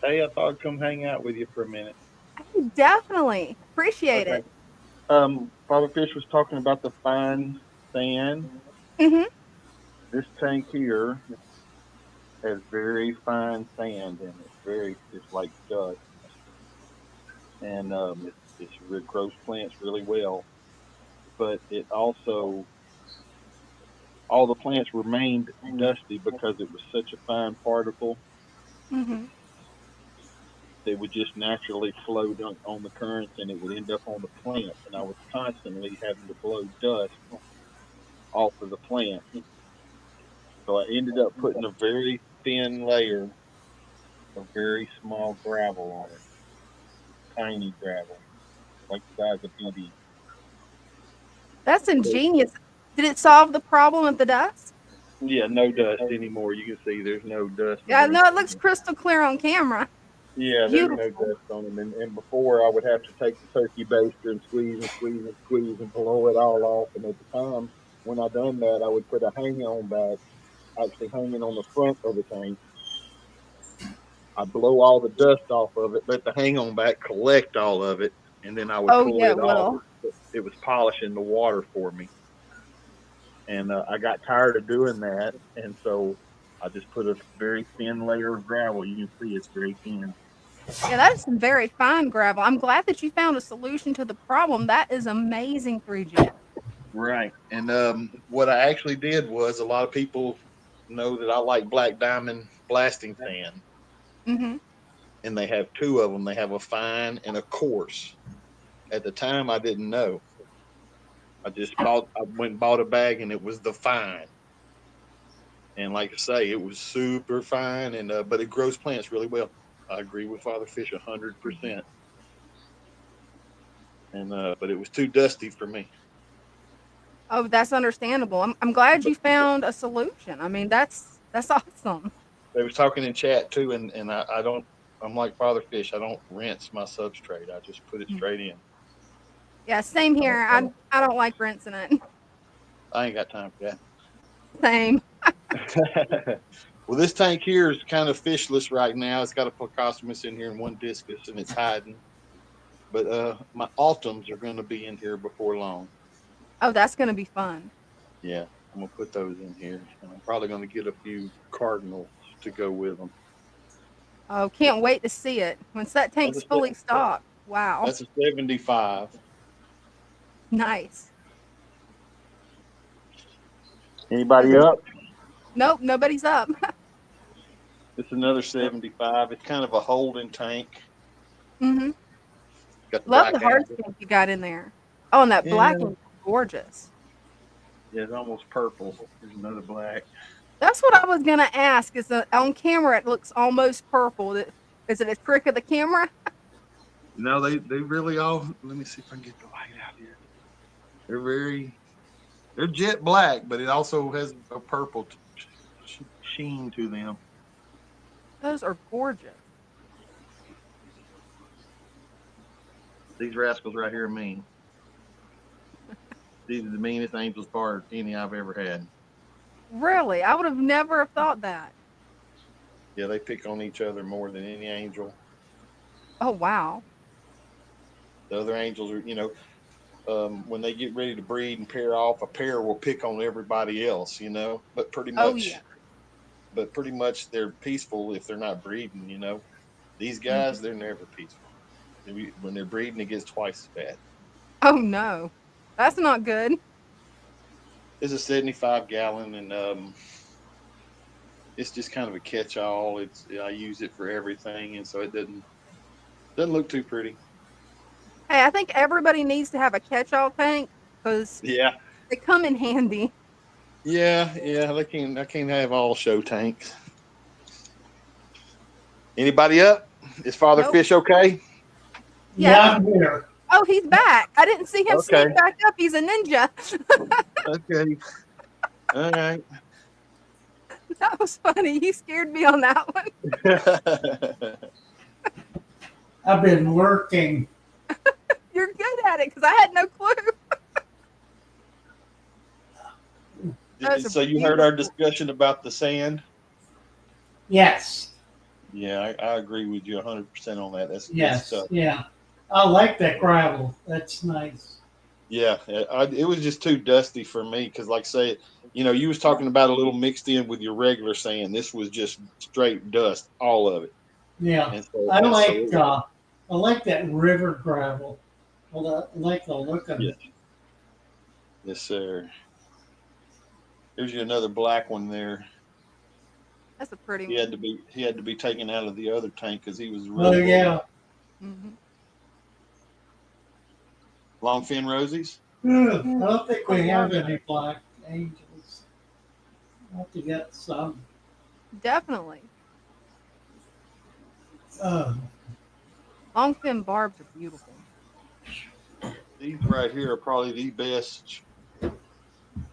Speaker 11: Hey, I thought I'd come hang out with you for a minute.
Speaker 3: Hey, definitely. Appreciate
Speaker 11: Okay.
Speaker 3: it.
Speaker 11: Father Fish was talking about the fine sand.
Speaker 3: Mm-hmm.
Speaker 11: This tank here has very fine sand in it. It's like dust, and it grows plants really well. But it also, all the plants remained dusty because it was such a fine particle.
Speaker 3: Mm-hmm.
Speaker 11: They would just naturally float on the currents, and it would end up on the plants. And I was constantly having to blow dust off of the plant. So I ended up putting a very thin layer of very small gravel on it, tiny gravel, like the size of BB.
Speaker 3: That's
Speaker 11: So
Speaker 3: ingenious. Did it solve the problem of the dust?
Speaker 11: yeah, no dust anymore. You can see there's no dust
Speaker 3: Yeah,
Speaker 11: of
Speaker 3: I know
Speaker 11: anything.
Speaker 3: it looks crystal clear on camera.
Speaker 11: Yeah, there's no
Speaker 3: Beautiful.
Speaker 11: dust on them. And before I would have to take the turkey baster and squeeze and squeeze and squeeze and blow it all off. And at the time when I done that, I would put a hang on back, actually hanging on the front of the tank. I'd blow all the dust off of it, let the hang on back collect all of it, and then I would
Speaker 3: Oh,
Speaker 11: pull
Speaker 3: yeah,
Speaker 11: it
Speaker 3: it
Speaker 11: off.
Speaker 3: will.
Speaker 11: It was polishing the water for me. And I got tired of doing that. And so I just put a very thin layer of gravel. You can see it's very thin.
Speaker 3: Yeah, that is some very fine gravel. I'm glad that you found a solution to the problem. That is amazing, 3G.
Speaker 9: Right. And what I actually did was a lot of people know that I like black diamond blasting sand,
Speaker 3: Mm-hmm.
Speaker 9: and they have two of them. They have a fine and a coarse. At the time, I didn't know. I went and bought a bag, and it was the fine. And like I say, it was super fine, and but it grows plants really well. I agree with Father Fish 100%. And but it was too dusty for me.
Speaker 3: Oh, that's understandable. I'm glad
Speaker 9: But
Speaker 3: you found a solution. I mean, that's awesome.
Speaker 9: they was talking in chat too, and I don't. I'm like Father Fish. I don't rinse my substrate. I just put it straight in.
Speaker 3: Yeah, same
Speaker 9: I don't.
Speaker 3: here.
Speaker 9: I
Speaker 3: I don't like rinsing it.
Speaker 9: I ain't got time for
Speaker 3: Same.
Speaker 9: that. Well, this tank here is kind of fishless right now. It's got a Pocosmus in here and one discus, and it's hiding. But my autumns are going to be in here before long.
Speaker 3: Oh, that's gonna be fun.
Speaker 9: Yeah, I'm gonna put those in here, and I'm probably going to get a few cardinals to go with them.
Speaker 3: Oh, can't wait to see it once that
Speaker 9: That's a
Speaker 3: tank's fully stocked. Wow,
Speaker 9: that's a 75.
Speaker 3: nice.
Speaker 9: Anybody up?
Speaker 3: Nope, nobody's up.
Speaker 9: It's another 75. It's kind of a holding tank.
Speaker 3: Mm-hmm.
Speaker 9: Got the
Speaker 3: Love
Speaker 9: black
Speaker 3: the heart
Speaker 9: angel.
Speaker 3: stamp you got in there. Oh, and that
Speaker 9: Yeah,
Speaker 3: black one's gorgeous.
Speaker 9: yeah, it's almost purple. There's another black.
Speaker 3: That's what I was gonna ask. Is on camera it looks almost purple. Is it a trick of the camera?
Speaker 9: No, they really all. Let me see if I can get the light out here. They're jet black, but it also has a purple sheen to them.
Speaker 3: Those are gorgeous.
Speaker 9: These rascals right here are mean. These are the meanest angels bar any I've ever had.
Speaker 3: Really, I would have never thought that.
Speaker 9: Yeah, they pick on each other more than any angel.
Speaker 3: Oh wow.
Speaker 9: The other angels are, when they get ready to breed and pair off, a pair will pick on everybody else, But
Speaker 3: Oh yeah.
Speaker 9: pretty much they're peaceful if they're not breeding. These
Speaker 3: Mhm.
Speaker 9: guys, they're never peaceful. When they're breeding, it gets twice as bad.
Speaker 3: Oh no, that's not good.
Speaker 9: It's a 75-gallon, and it's just kind of a catch-all. I use it for everything, and so it doesn't look too pretty.
Speaker 3: Hey, I think everybody needs to have a catch-all tank because
Speaker 9: Yeah,
Speaker 3: they come in handy.
Speaker 9: yeah. I can't have all show tanks. Anybody up? Is Father
Speaker 3: Nope.
Speaker 9: Fish okay?
Speaker 3: Yeah.
Speaker 2: Yeah, I'm here.
Speaker 3: Oh, he's back. I didn't see him
Speaker 9: Okay.
Speaker 3: sneak back up. He's a ninja.
Speaker 9: Okay. All right.
Speaker 3: That was funny. He scared me on that one.
Speaker 2: I've been working.
Speaker 3: You're good at it because I had no clue.
Speaker 9: So you heard our discussion about the sand?
Speaker 2: Yes.
Speaker 9: Yeah, I agree with you 100% on that. That's good
Speaker 2: Yes.
Speaker 9: stuff.
Speaker 2: Yeah. I like that gravel. That's nice.
Speaker 9: Yeah, it was just too dusty for me because, like I say, you was talking about a little mixed in with your regular sand. This was just straight dust, all of it.
Speaker 2: Yeah.
Speaker 9: And so,
Speaker 2: I like that river gravel. I like the look of it.
Speaker 9: Yes, sir. Here's you another black one there.
Speaker 3: That's a pretty
Speaker 9: He
Speaker 3: one.
Speaker 9: had to be taken out of the other tank because he was
Speaker 2: Oh
Speaker 9: really
Speaker 2: yeah.
Speaker 3: Mm-hmm.
Speaker 9: Longfin rosies.
Speaker 2: I don't think we have any black angels. I'll have to get some.
Speaker 3: Definitely.
Speaker 2: Uh,
Speaker 3: Longfin barbs are beautiful.
Speaker 9: These right here are probably the best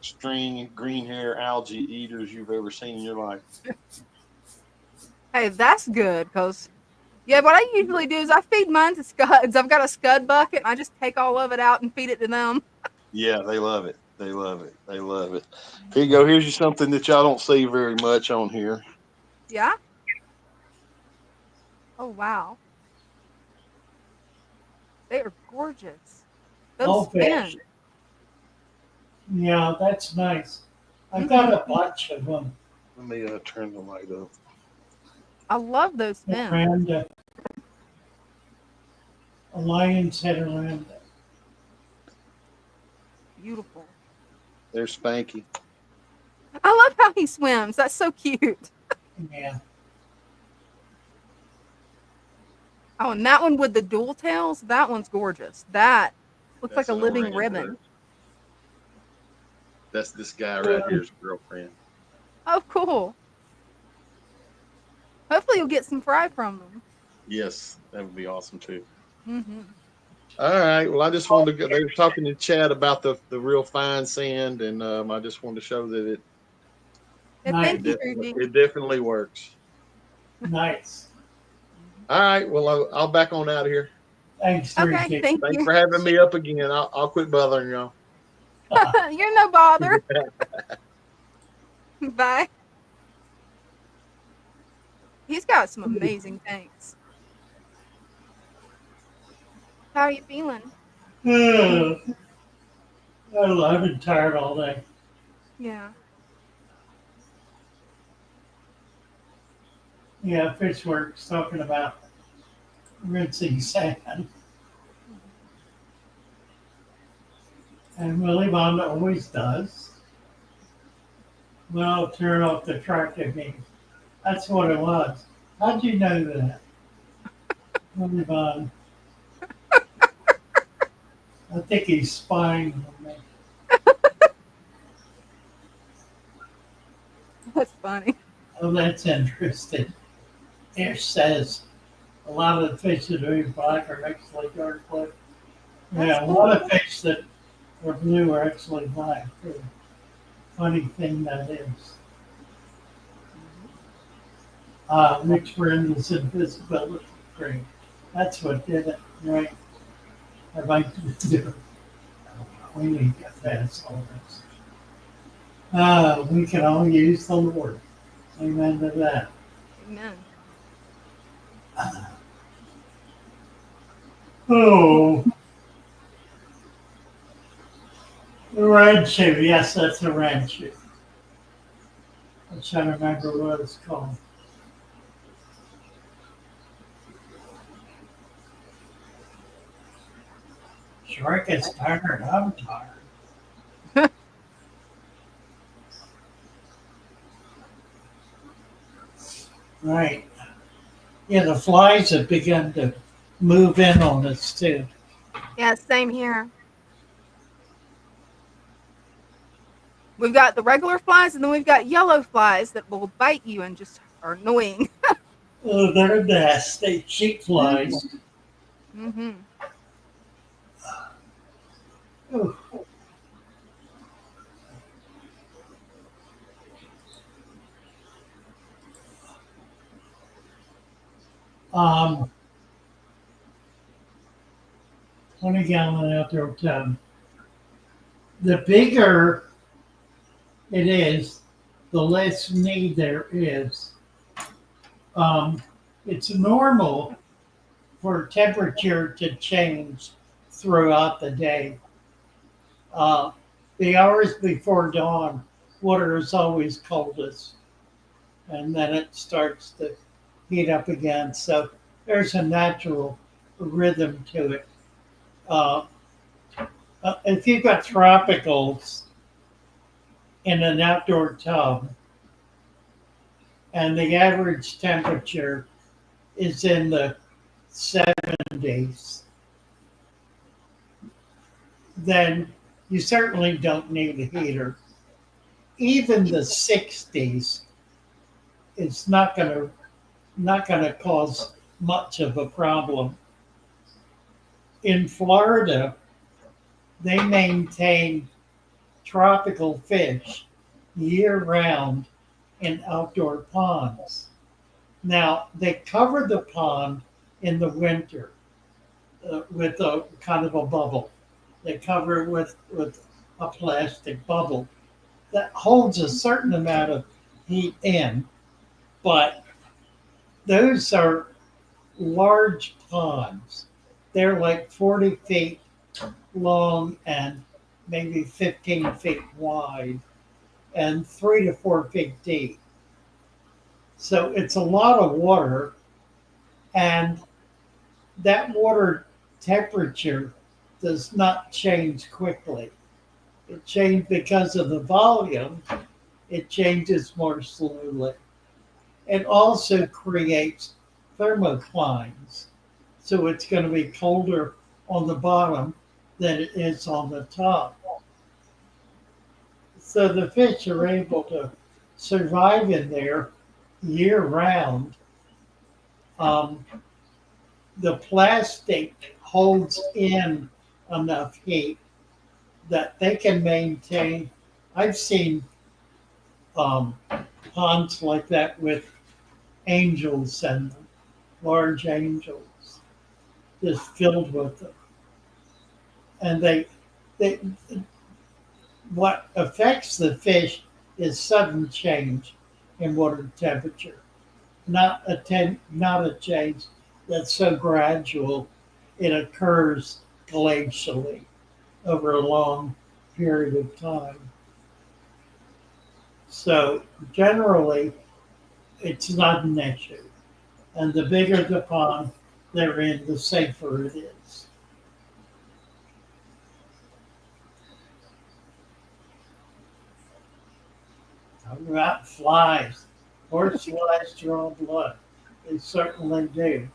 Speaker 9: string green hair algae eaters you've ever seen in your life.
Speaker 3: Hey, that's good because, yeah, what I usually do is I feed mine to scuds. I've got a scud bucket and I just take all of it out and feed it to them.
Speaker 9: Yeah, they love it. They love it. They love it. Here you go. Here's you something that y'all don't see very much on here.
Speaker 3: Yeah? Oh, wow. They are gorgeous. Those
Speaker 2: fish.
Speaker 3: fins.
Speaker 2: Yeah, that's nice. I've got a bunch of them.
Speaker 9: Let me turn the light up.
Speaker 3: I love those fins.
Speaker 2: And a lion's head around it.
Speaker 3: Beautiful.
Speaker 9: They're Spanky.
Speaker 3: I love how he swims. That's so cute.
Speaker 2: Yeah.
Speaker 3: Oh, and that one with the dual tails, that one's gorgeous. That looks like a living ribbon.
Speaker 9: That's this guy right here's girlfriend.
Speaker 3: Oh, cool. Hopefully you'll get some fry from them.
Speaker 9: Yes, that would be awesome too.
Speaker 3: Mm-hmm.
Speaker 9: All right. Well, I just wanted to go. They were talking to Chad about the real fine sand, and I just wanted to show that it definitely works.
Speaker 2: Nice.
Speaker 9: All right. Well, I'll back on out of here.
Speaker 2: Thanks.
Speaker 3: Okay. Thanks
Speaker 9: for having me up again. I'll quit bothering y'all.
Speaker 3: You're no bother. Bye. He's got some amazing tanks. How are you feeling?
Speaker 2: I've been tired all day.
Speaker 3: Yeah.
Speaker 2: Yeah, Fishworks talking about rinsing sand. And Willie Bond always does. Well, turn off the tractor beam. That's what it was. How'd you know that? Move on. I think he's spying on me.
Speaker 3: That's funny.
Speaker 2: Oh, that's interesting. It says a lot of the fish that are black are actually dark blue.
Speaker 3: That's
Speaker 2: Yeah, a
Speaker 3: cool.
Speaker 2: lot of fish that are blue are actually black. Too. Funny thing that is. Which were in this invisibility cream. That's what did it, right? I like to do. We need to get past all this. We can all use the Lord. Amen to that.
Speaker 3: Amen.
Speaker 2: Oh, the red shoe. Yes, that's a red shoe. I'm trying to remember what it's called. Shrek is tired. I'm tired. Right. Yeah, the flies have begun to move in on us too.
Speaker 3: Yeah, same here. We've got the regular flies, and then we've got yellow flies that will bite you and just are annoying.
Speaker 2: Oh, they're nasty. Sheep flies.
Speaker 3: Mm-hmm.
Speaker 2: Oh, um, 20-gallon outdoor tub. The bigger it is, the less need there is. Um, it's normal for temperature to change throughout the day. Uh, the hours before dawn, water is always coldest, and then it starts to heat up again. So there's a natural rhythm to it. Uh, if you've got tropicals in an outdoor tub, and the average temperature is in the 70s, then you certainly don't need a heater. Even the 60s, it's not gonna cause much of a problem. In Florida, they maintain tropical fish year round in outdoor ponds. Now, they cover the pond in the winter with a kind of a bubble. They cover it with a plastic bubble that holds a certain amount of heat in, but those are large ponds. They're like 40 feet long and maybe 15 feet wide and 3 to 4 feet deep. So it's a lot of water, and that water temperature does not change quickly. It changes because of the volume, it changes more slowly. It also creates thermoclines. So it's going to be colder on the bottom than it is on the top. So the fish are able to survive in there year round. Um, the plastic holds in enough heat that they can maintain. I've seen um, ponds like that with angels and large angels just filled with them. And they what affects the fish is sudden change in water temperature, not a change that's so gradual it occurs glacially over a long period of time. So generally, it's not an issue. And the bigger the pond they're in, the safer it is. Talking about flies. Horse flies draw blood. They certainly do.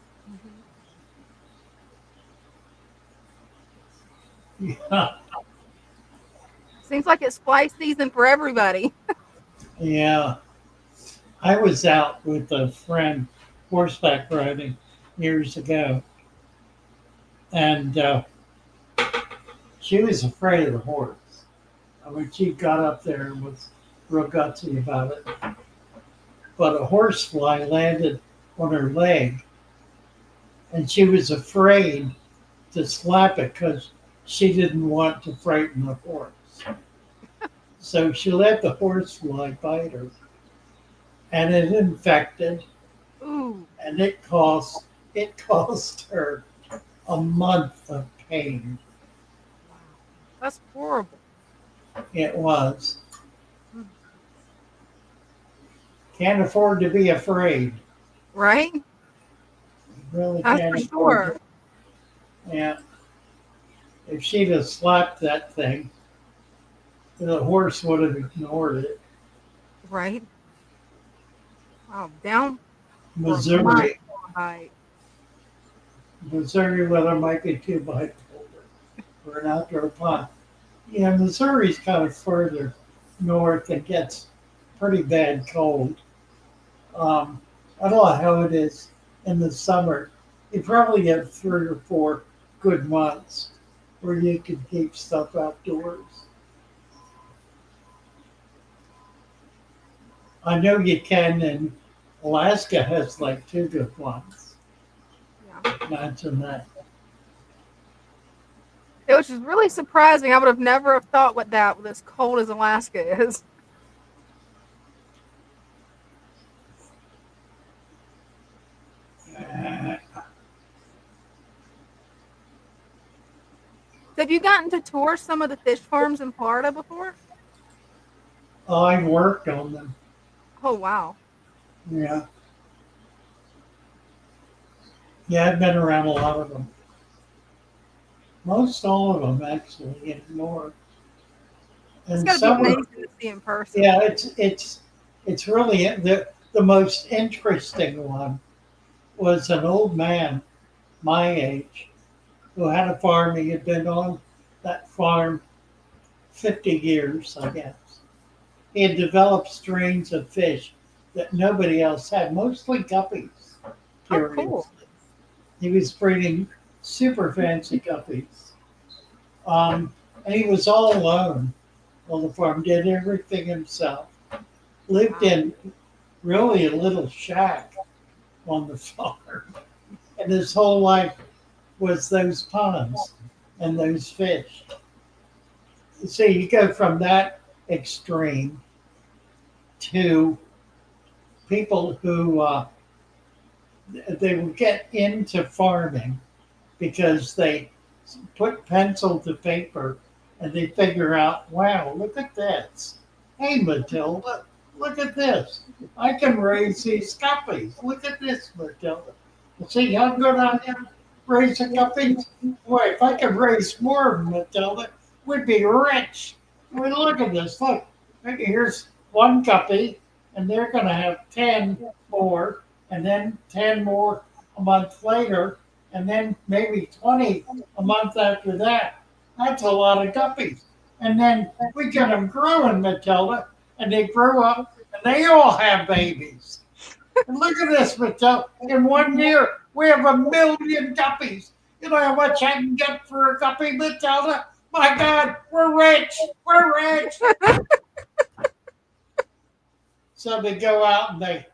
Speaker 2: Yeah.
Speaker 3: Seems like it's fly season for everybody.
Speaker 2: Yeah. I was out with a friend horseback riding years ago, and she was afraid of the horse. I mean, she got up there and was real gutsy about it. But a horsefly landed on her leg, and she was afraid to slap it because she didn't want to frighten the horse. So she let the horsefly bite her, and it infected,
Speaker 3: Ooh,
Speaker 2: and it cost her a month of pain.
Speaker 3: wow. That's horrible.
Speaker 2: It was. Can't afford to be afraid.
Speaker 3: Right?
Speaker 2: You really
Speaker 3: That's
Speaker 2: can't
Speaker 3: for
Speaker 2: afford
Speaker 3: sure.
Speaker 2: it. Yeah. If she'd have slapped that thing, the horse would have ignored it.
Speaker 3: Right? Wow, down for a month.
Speaker 2: Missouri,
Speaker 3: Right.
Speaker 2: Missouri weather might be too bipolar for an outdoor pond. Yeah, Missouri's kind of further north and gets pretty bad cold. I don't know how it is in the summer. You probably have 3 or 4 good months where you can keep stuff outdoors. I know you can, and Alaska has like 2 good ones.
Speaker 3: Yeah.
Speaker 2: Imagine that.
Speaker 3: It was just really surprising. I would have never have thought what that as cold as Alaska is. So have you gotten to tour some of the fish farms in Florida before?
Speaker 2: I worked on them.
Speaker 3: Oh wow.
Speaker 2: Yeah. Yeah, I've been around a lot of them. Most all of them actually in North.
Speaker 3: It's
Speaker 2: And
Speaker 3: gotta be
Speaker 2: some are,
Speaker 3: amazing to see in person.
Speaker 2: yeah, it's really the most interesting one was an old man my age who had a farm. He had been on that farm 50 years, I guess. He had developed strains of fish that nobody else had, mostly guppies.
Speaker 3: Oh,
Speaker 2: Curiously.
Speaker 3: cool.
Speaker 2: He was breeding super fancy guppies. And he was all alone on the farm, did everything himself. Lived
Speaker 3: Wow.
Speaker 2: in really a little shack on the farm. And his whole life was those ponds and those fish. So you go from that extreme to people who they will get into farming because they put pencil to paper and they figure out, wow, look at this. Hey, Matilda, look at this. I can raise these guppies. Look at this, Matilda. You see how good I am raising guppies? Boy, if I could raise more of them, Matilda, we'd be rich. I mean, look at this. Look, here's one guppy, and they're going to have 10 more, and then 10 more a month later, and then maybe 20 a month after that. That's a lot of guppies. And then we get them growing, Matilda, and they grow up, and they all have babies. And look at this, Matilda. In 1 year, we have 1,000,000 guppies. You know how much I can get for a guppy, Matilda? My God, we're rich. We're rich. So they go out and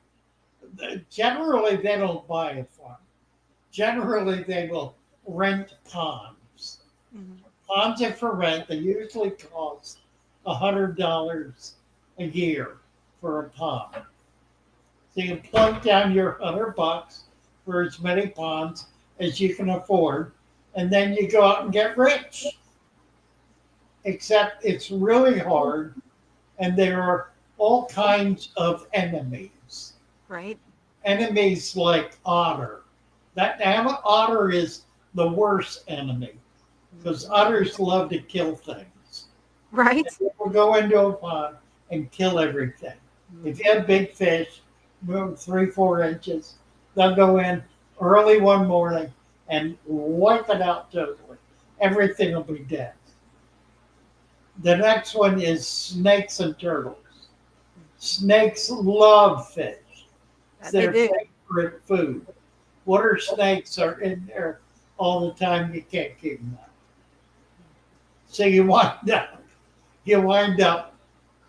Speaker 2: generally they don't buy a farm. Generally they will rent ponds.
Speaker 3: Mhm.
Speaker 2: Ponds are for rent. They usually cost $100 a year for a pond. So you plunk down your $100 for as many ponds as you can afford, and then you go out and get rich. Except it's really hard, and there are all kinds of enemies.
Speaker 3: Right.
Speaker 2: Enemies like otter. That otter is the worst enemy because otters love to kill things.
Speaker 3: Right.
Speaker 2: They will go into a pond and kill everything. If you have big fish, 3-4 inches, they'll go in early one morning and wipe it out totally. Everything will be dead. The next one is snakes and turtles. Snakes love fish. It's
Speaker 3: They
Speaker 2: their
Speaker 3: do.
Speaker 2: favorite food. Water snakes are in there all the time. You can't keep them out. So you wind up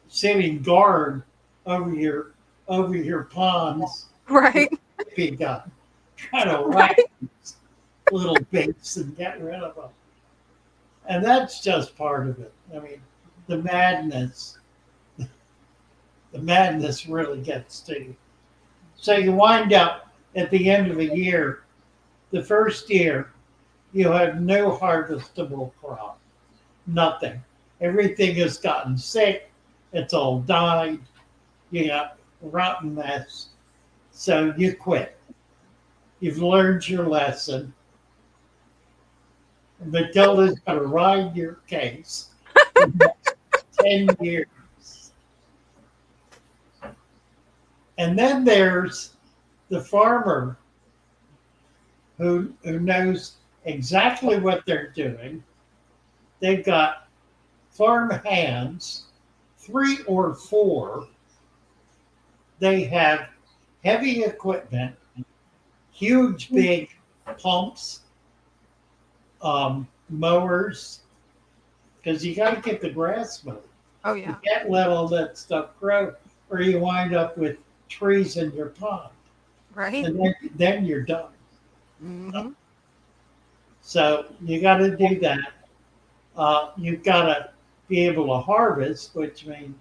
Speaker 2: sitting guard over your ponds with
Speaker 3: Right.
Speaker 2: a big gun, trying to whack these little baits and get rid of them. And that's just part of it. I mean, the madness, the madness really gets to you. So you wind up at the end of a year, the first year, you have no harvestable crop, nothing. Everything has gotten sick, it's all died, you got rotten mess. So you quit. You've learned your lesson. Matilda's going to ride your case for the next 10 years. And then there's the farmer who knows exactly what they're doing. They've got farm hands, 3 or 4. They have heavy equipment, huge big pumps, mowers, because you got to get the grass mowed.
Speaker 3: Oh
Speaker 2: You
Speaker 3: yeah.
Speaker 2: can't let all that stuff grow, or you wind up with trees in your pond,
Speaker 3: Right.
Speaker 2: and then you're done.
Speaker 3: Hmm.
Speaker 2: So you got to do that. You've got to be able to harvest, which means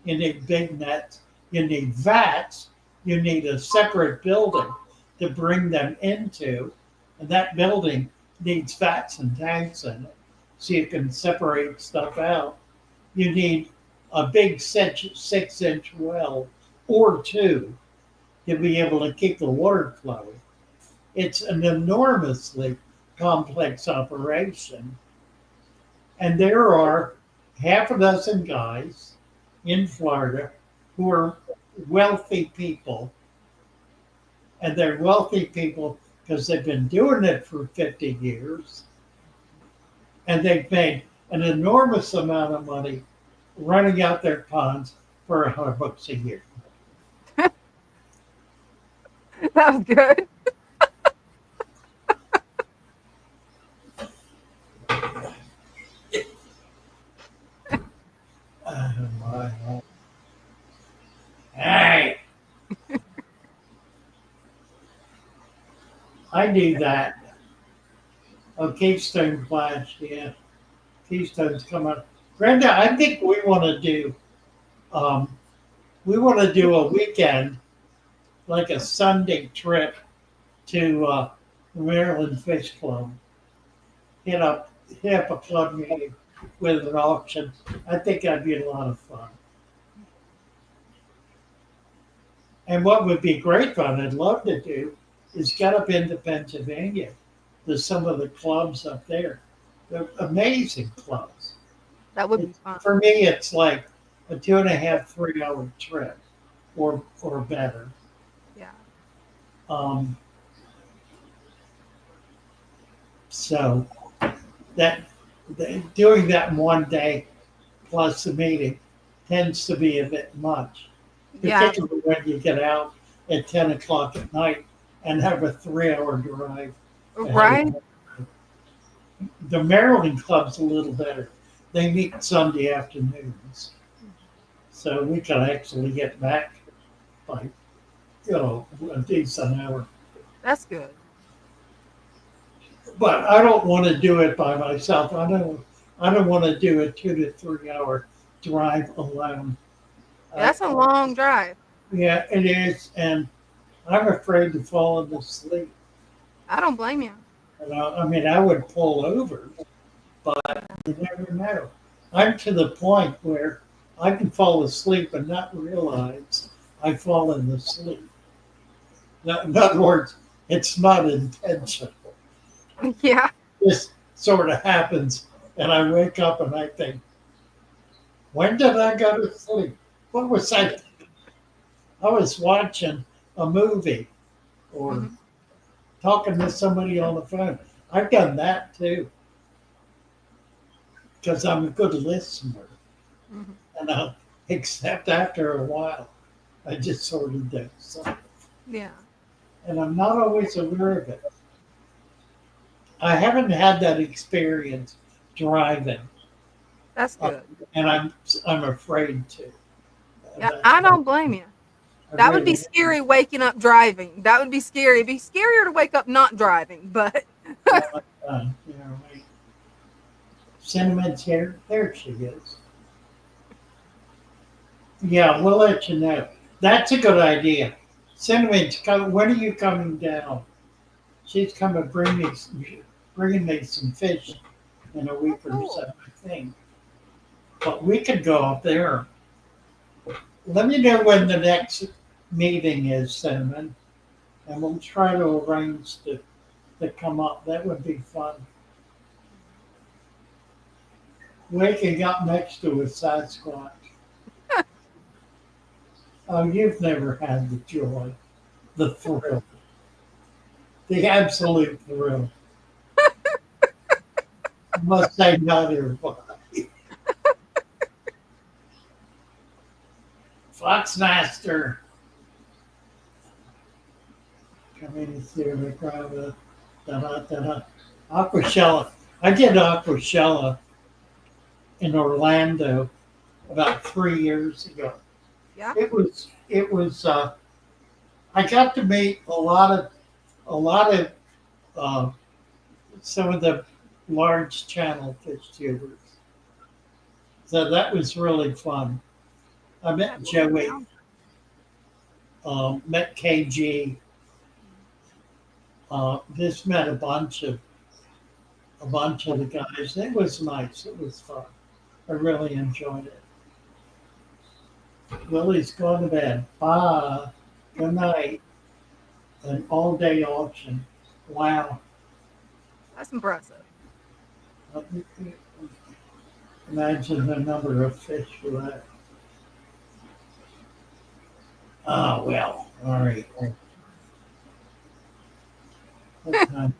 Speaker 2: you need big nets, you need vats, you need a separate building to bring them into, and that building needs vats and tanks in it so you can separate stuff out. You need a big 6-inch well or 2 to be able to keep the water flowing. It's an enormously complex operation. And there are half a dozen guys in Florida who are wealthy people. And they're wealthy people because they've been doing it for 50 years. And they've made an enormous amount of money running out their ponds for $100 a year.
Speaker 3: That was good.
Speaker 2: Oh my. Hey, I do that. Oh, Keystone Flash, yeah. Keystone's coming. Brenda, I think we want to do a weekend, like a Sunday trip to Maryland Fish Club. Hit up, hit up a club meeting with an auction. I think that'd be a lot of fun. And what would be great fun, I'd love to do, is get up into Pennsylvania to some of the clubs up there. They're amazing clubs.
Speaker 3: That would be fun.
Speaker 2: For me, it's like a 2.5, 3 hour trip or better.
Speaker 3: Yeah.
Speaker 2: So doing that in one day plus the meeting tends to be a bit much,
Speaker 3: Yeah.
Speaker 2: particularly when you get out at 10 o'clock at night and have a 3 hour drive.
Speaker 3: Right.
Speaker 2: The Maryland club's a little better. They meet Sunday afternoons. So we can actually get back by, a decent hour.
Speaker 3: That's good.
Speaker 2: But I don't want to do it by myself. I don't want to do a 2 to 3 hour drive alone.
Speaker 3: That's a long drive.
Speaker 2: Yeah, it is, and I'm afraid to fall asleep.
Speaker 3: I don't blame you.
Speaker 2: I mean, I would pull over, but you never know. I'm to the point where I can fall asleep and not realize I've fallen asleep. In other words, it's not intentional.
Speaker 3: Yeah.
Speaker 2: This sort of happens, and I wake up and I think, when did I go to sleep? What was I? I was watching a movie or
Speaker 3: Mhm.
Speaker 2: talking to somebody on the phone. I've done that too because I'm a good listener.
Speaker 3: Mhm.
Speaker 2: And except after a while, I just sort of do. So,
Speaker 3: Yeah,
Speaker 2: and I'm not always aware of it. I haven't had that experience driving,
Speaker 3: that's
Speaker 2: uh,
Speaker 3: good.
Speaker 2: and I'm afraid to.
Speaker 3: Yeah, I don't blame you.
Speaker 2: I
Speaker 3: That would be
Speaker 2: really
Speaker 3: scary waking up driving. That would be scary. It'd be scarier to wake up not driving, but
Speaker 2: you know, like, Cinnamon's here. There she is. Yeah, we'll let you know. That's a good idea. Cinnamon's coming. When are you coming down? She's coming bringing me some fish in a week or
Speaker 3: cool.
Speaker 2: so, I think. But we could go up there. Let me know when the next meeting is, Cinnamon, and we'll try to arrange to come up. That would be fun. Waking up next to a Sasquatch. Oh, you've never had the joy, the thrill, the absolute thrill. I must say, not everybody. Foxmaster. Come in and see the crowd. Da-da-da-da. Aquashella. I did Aquashella in Orlando about 3 years ago.
Speaker 3: Yeah.
Speaker 2: It was I got to meet a lot of uh, some of the large channel fish tubers. So that was really fun. I met Joey, met KG, just met a bunch of the guys. It was nice. It was fun. I really enjoyed it. Willie's going to bed. Bye. Good night. An all-day auction. Wow.
Speaker 3: That's impressive.
Speaker 2: Imagine the number of fish for that. Oh, well. All right. What time?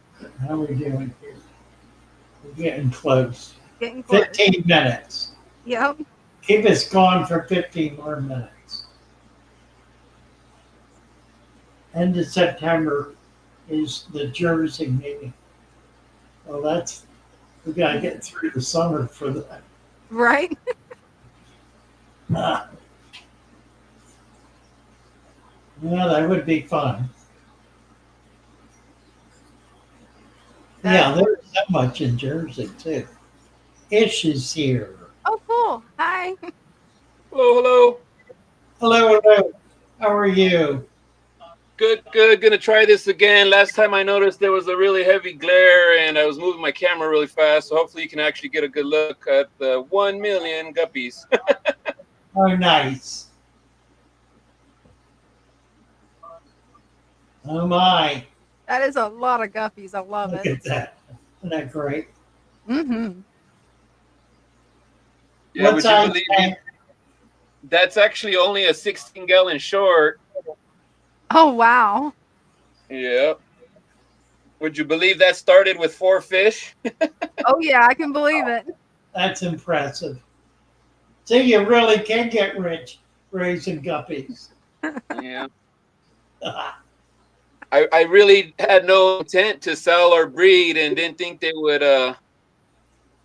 Speaker 2: How are we doing here? We're getting close.
Speaker 3: Getting close.
Speaker 2: 15 minutes.
Speaker 3: Yep.
Speaker 2: Keep us going for 15 more minutes. End of September is the Jersey meeting. Well, we got to get through the summer for that.
Speaker 3: Right.
Speaker 2: Ah, yeah, that would be fun. Yeah, there's so much in Jersey, too. Ish is here.
Speaker 3: Oh, cool. Hi.
Speaker 12: Hello, hello.
Speaker 2: Hello, hello. How are you?
Speaker 12: Good, good. Gonna try this again. Last time I noticed there was a really heavy glare and I was moving my camera really fast. So hopefully you can actually get a good look at the 1 million guppies.
Speaker 2: Oh, nice. Oh, my.
Speaker 3: That is a lot of guppies. I love
Speaker 2: Look
Speaker 3: it.
Speaker 2: at that. Isn't that great?
Speaker 3: Mm-hmm.
Speaker 12: Yeah,
Speaker 2: What
Speaker 12: would you
Speaker 2: size
Speaker 12: believe
Speaker 2: tank?
Speaker 12: that's actually only a 16-gallon short.
Speaker 3: Oh, wow.
Speaker 12: Yeah. Would you believe that started with 4 fish?
Speaker 3: Oh, yeah, I can believe it.
Speaker 2: That's impressive. See, you really can get rich raising guppies.
Speaker 12: Yeah. I really had no intent to sell or breed and didn't think they would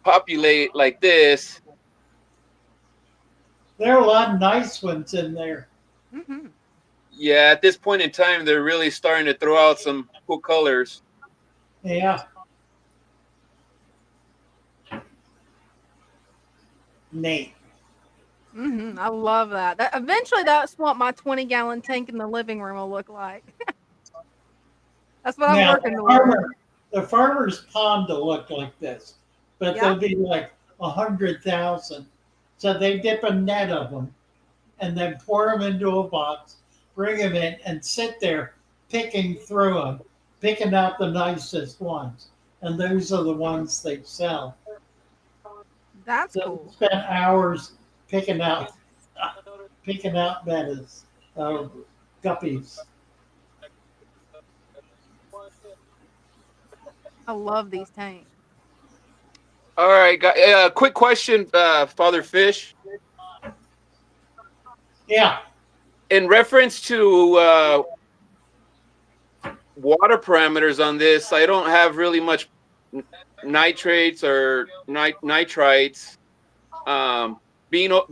Speaker 12: populate like this.
Speaker 2: There are a lot of nice ones in there.
Speaker 3: Mm-hmm.
Speaker 12: Yeah, at this point in time, they're really starting to throw out some cool colors.
Speaker 2: Yeah. Neat.
Speaker 3: Mm-hmm. I love that. Eventually, that's what my 20-gallon tank in the living room will look like. That's what I'm
Speaker 2: Now,
Speaker 3: working towards.
Speaker 2: the farmer's pond will look like this, but
Speaker 3: Yeah.
Speaker 2: there'll be like 100,000. So they dip a net of them and then pour them into a box, bring them in, and sit there picking through them, picking out the nicest ones. And those are the ones they sell.
Speaker 3: That's
Speaker 2: So
Speaker 3: cool.
Speaker 2: spend hours picking out bettas. uh, guppies.
Speaker 3: I love these tanks.
Speaker 12: All right, quick question, Father Fish.
Speaker 2: Yeah.
Speaker 12: In reference to water parameters on this, I don't have really much nitrates or nitrites.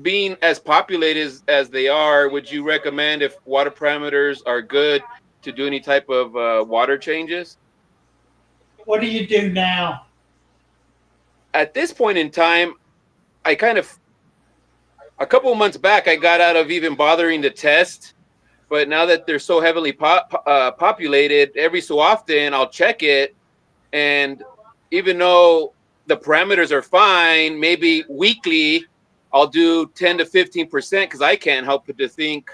Speaker 12: Being as populated as they are, would you recommend, if water parameters are good, to do any type of water changes?
Speaker 2: What do you do now?
Speaker 12: At this point in time, I kind of, a couple of months back, I got out of even bothering to test. But now that they're so heavily populated, every so often I'll check it. And even though the parameters are fine, maybe weekly I'll do 10 to 15% because I can't help but to think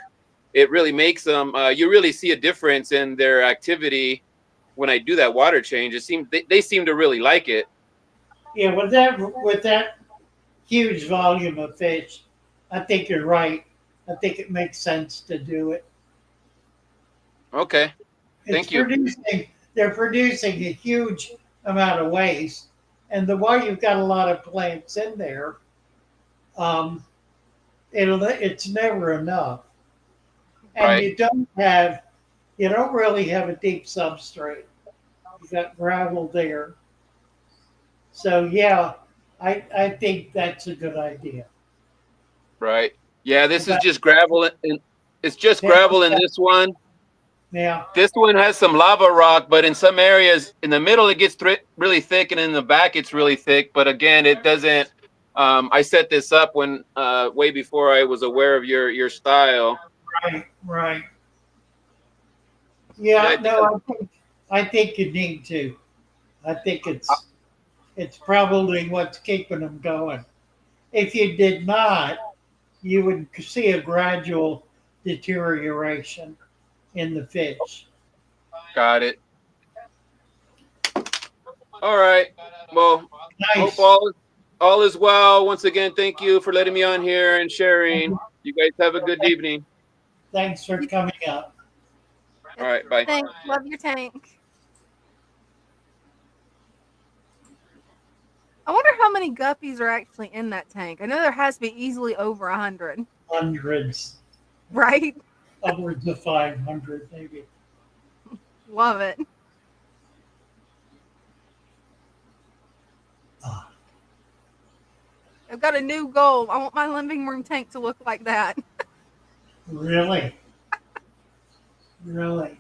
Speaker 12: it really makes them, you really see a difference in their activity when I do that water change. It seems they seem to really like it.
Speaker 2: Yeah, with that huge volume of fish, I think you're right. I think it makes sense to do it.
Speaker 12: Okay,
Speaker 2: It's
Speaker 12: thank you.
Speaker 2: they're producing a huge amount of waste, and the while you've got a lot of plants in there, um, it's never enough, and
Speaker 12: Right.
Speaker 2: you don't really have a deep substrate. You got gravel there, so yeah, I think that's a good idea.
Speaker 12: Right. Yeah, this is
Speaker 2: But
Speaker 12: just gravel, and it's just
Speaker 2: yeah,
Speaker 12: gravel in this one.
Speaker 2: yeah,
Speaker 12: This one has some lava rock, but in some areas, in the middle, it gets really thick, and in the back, it's really thick. But again, it doesn't. I set this up when way before I was aware of your style.
Speaker 2: right, right.
Speaker 12: Yeah,
Speaker 2: Yeah, no, I think you need to. I think it's probably what's keeping them going. If you did not, you would see a gradual deterioration in the fish.
Speaker 12: got it. All right. Well, hope
Speaker 2: Nice.
Speaker 12: all is well. Once again, thank you for letting me on here and sharing. You guys have a good evening.
Speaker 2: Thanks for coming up.
Speaker 12: All right. Bye.
Speaker 3: Thanks. Love your tank. I wonder how many guppies are actually in that tank. I know there has to be easily over 100.
Speaker 2: Hundreds,
Speaker 3: Right?
Speaker 2: upwards of 500 maybe.
Speaker 3: Love it.
Speaker 2: Ah,
Speaker 3: I've got a new goal. I want my living room tank to look like that.
Speaker 2: really? Really?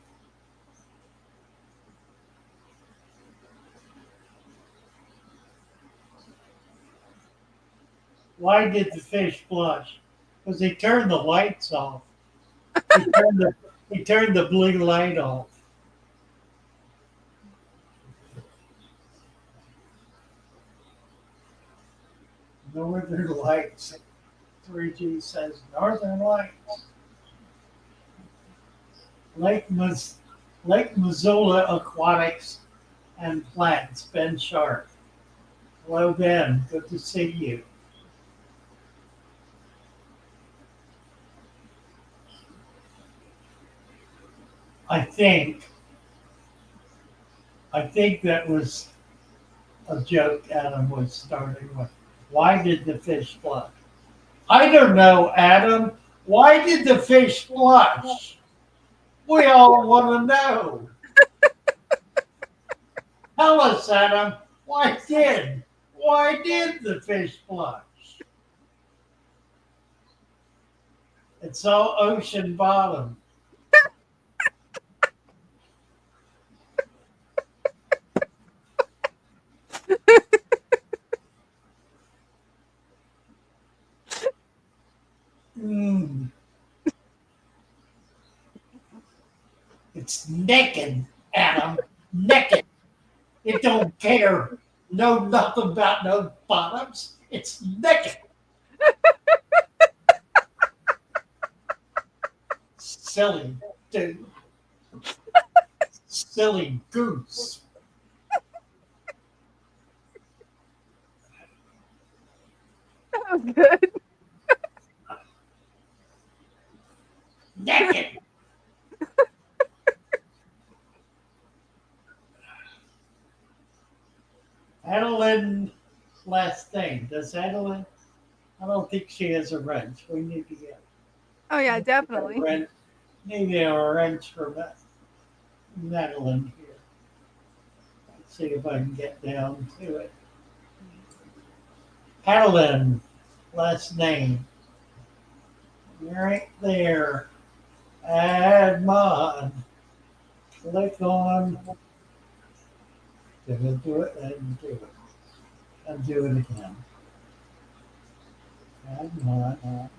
Speaker 2: Why did the fish flush? Because they turned the lights off. They turned the blue light off. Northern Lights. 3G says Northern Lights. Lake Missoula Aquatics and Plants, Ben Sharp. Hello, Ben. Good to see you. I think that was a joke Adam was starting with. Why did the fish flush? I don't know, Adam. Why did the fish flush? We all want to know. Tell us, Adam. Why did the fish flush? It's all ocean bottom. Mm. It's naked, Adam. Naked. It don't care. Know nothing about no bottoms. It's naked. Silly dude. Silly goose.
Speaker 3: That was good.
Speaker 2: Naked. Adeline, last thing. Does Adeline? I don't think she has a wrench. We need to get
Speaker 3: Oh yeah,
Speaker 2: a
Speaker 3: definitely.
Speaker 2: wrench. Maybe a wrench for Madeline here. Let's see if I can get down to it. Adeline, last name. Right there. Add mod. Click on. Did it do it? And do it. And do it again. Add mod.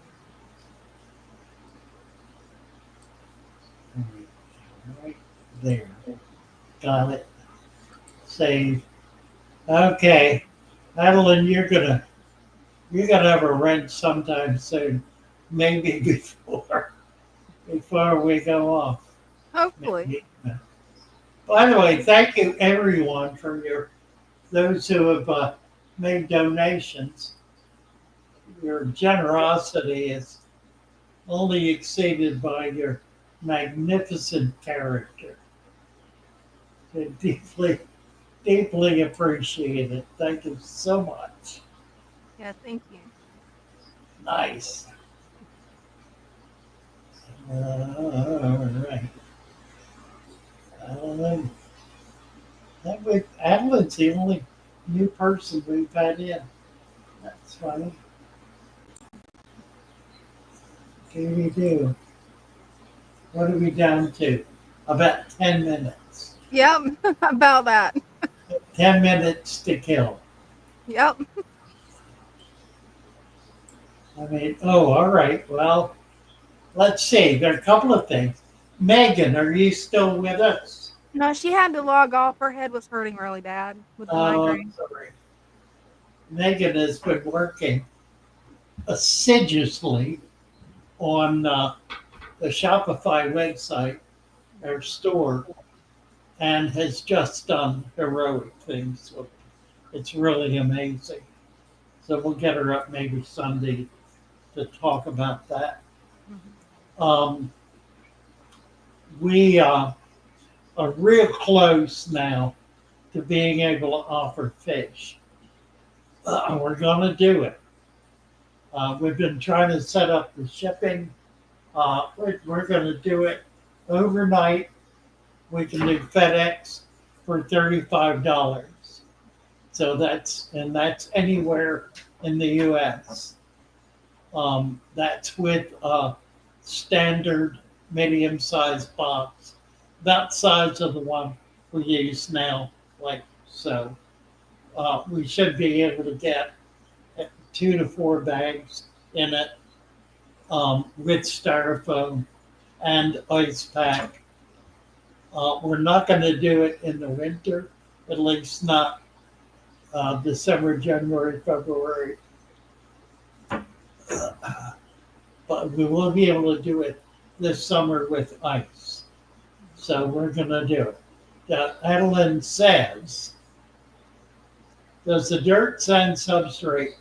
Speaker 2: Right there. Got it. Save. Okay. Madeline, you're gonna have a wrench sometime soon. Maybe before we go off.
Speaker 3: Hopefully.
Speaker 2: Maybe. By the way, thank you everyone for those who have made donations. Your generosity is only exceeded by your magnificent character. I deeply appreciate it. Thank you so much.
Speaker 3: Yeah, thank you.
Speaker 2: Nice. All right. Adeline's the only new person we've had in. That's funny. Katie do. What are we down to? About 10 minutes.
Speaker 3: Yep, about that.
Speaker 2: 10 minutes to kill.
Speaker 3: Yep.
Speaker 2: I mean, oh, all right. Well, let's see. There are a couple of things. Megan, are you still with us?
Speaker 3: No, she had to log off. Her head was hurting really bad with the migraine.
Speaker 2: Sorry. Megan has been working assiduously on the Shopify website, our store, and has just done heroic things. So it's really amazing. So we'll get her up maybe Sunday to talk about that. We are real close now to being able to offer fish. We're going to do it. We've been trying to set up the shipping. We're going to do it overnight. We can do FedEx for $35. So that's anywhere in the U.S. That's with a standard medium-sized box, that size of the one we use now, like so. We should be able to get 2 to 4 bags in it with styrofoam and ice pack. We're not going to do it in the winter, at least not December, January, February. But we will be able to do it this summer with ice. So we're going to do it. Adeline says, does the dirt sand substrate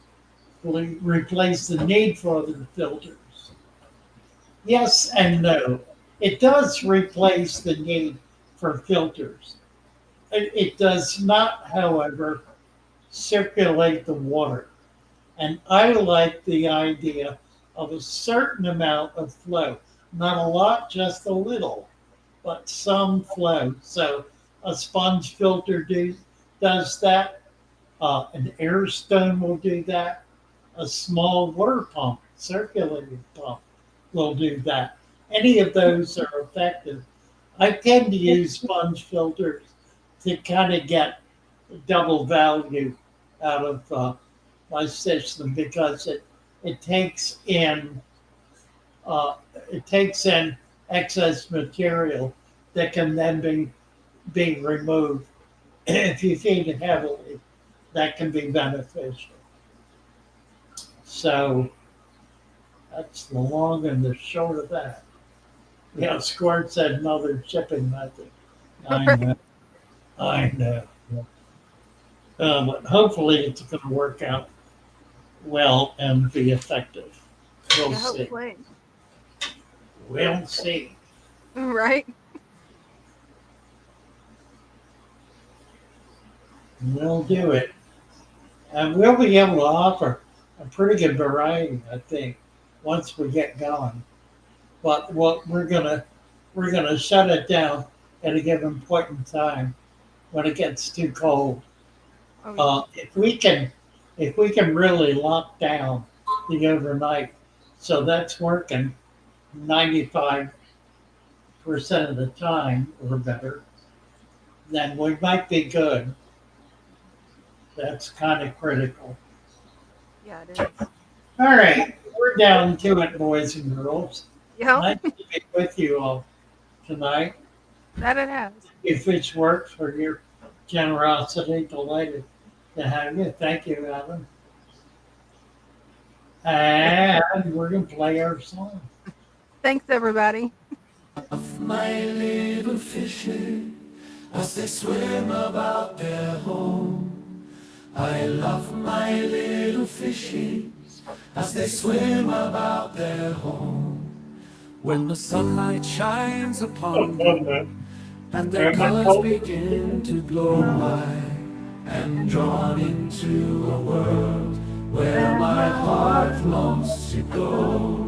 Speaker 2: replace the need for the filters? Yes and no. It does replace the need for filters. It does not, however, circulate the water. And I like the idea of a certain amount of flow. Not a lot, just a little, but some flow. So a sponge filter does that. An air stone will do that. A small water pump, circulating pump, will do that. Any of those are effective. I tend to use sponge filters to kind of get double value out of my system because it takes in excess material that can then be removed. If you feed it heavily, that can be beneficial. So that's the long and the short of that. Yeah, Squirt said another shipping method. I know. But hopefully it's going to work out well and be effective. We'll see.
Speaker 3: Hopefully.
Speaker 2: We'll see.
Speaker 3: Right?
Speaker 2: We'll do it. And we'll be able to offer a pretty good variety, I think, once we get going. But what we're gonna shut it down at a given point in time when it gets too cold.
Speaker 3: Oh, yeah.
Speaker 2: If we can really lock down the overnight, so that's working 95% of the time or better, then we might be good. That's kind of critical.
Speaker 3: Yeah, it is.
Speaker 2: All right, we're down to it, boys and girls.
Speaker 3: Yeah,
Speaker 2: Nice to be with you all tonight.
Speaker 3: that it has.
Speaker 2: If it's worked for your generosity, delighted to have you. Thank you, Alan. And we're going to play our song.
Speaker 3: Thanks, everybody.
Speaker 1: Of my little fishes as they swim about their home. I love my little fishes as they swim about their home. When the sunlight shines upon them and their colors begin to glow, I am drawn into a world where my heart longs to go.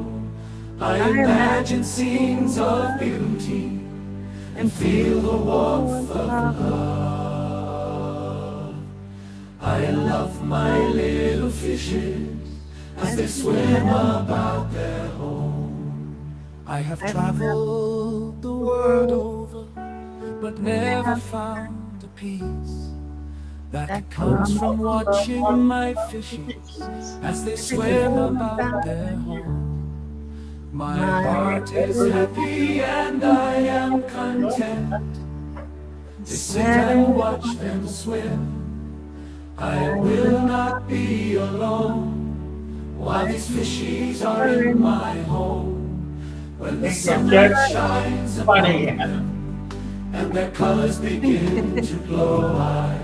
Speaker 1: I imagine scenes of beauty and feel the warmth of love. I love my little fishes as they swim about their home. I have traveled the world over, but never found a peace that comes from watching my fishes as they swim about their home. My heart is happy and I am content to sit and watch them swim. I will not be alone while these fishies are in my home. When the sunlight shines upon them and their colors begin to glow, I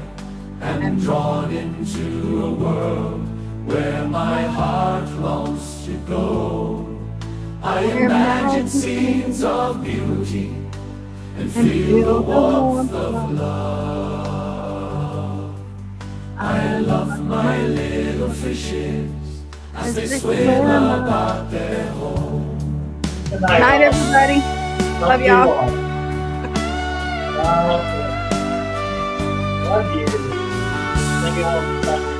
Speaker 1: am drawn into a world where my heart longs to go. I imagine scenes of beauty and feel the warmth of love. I love my little fishes as they swim about their home.
Speaker 3: Good night, everybody. Love y'all.
Speaker 2: Love you. Love you.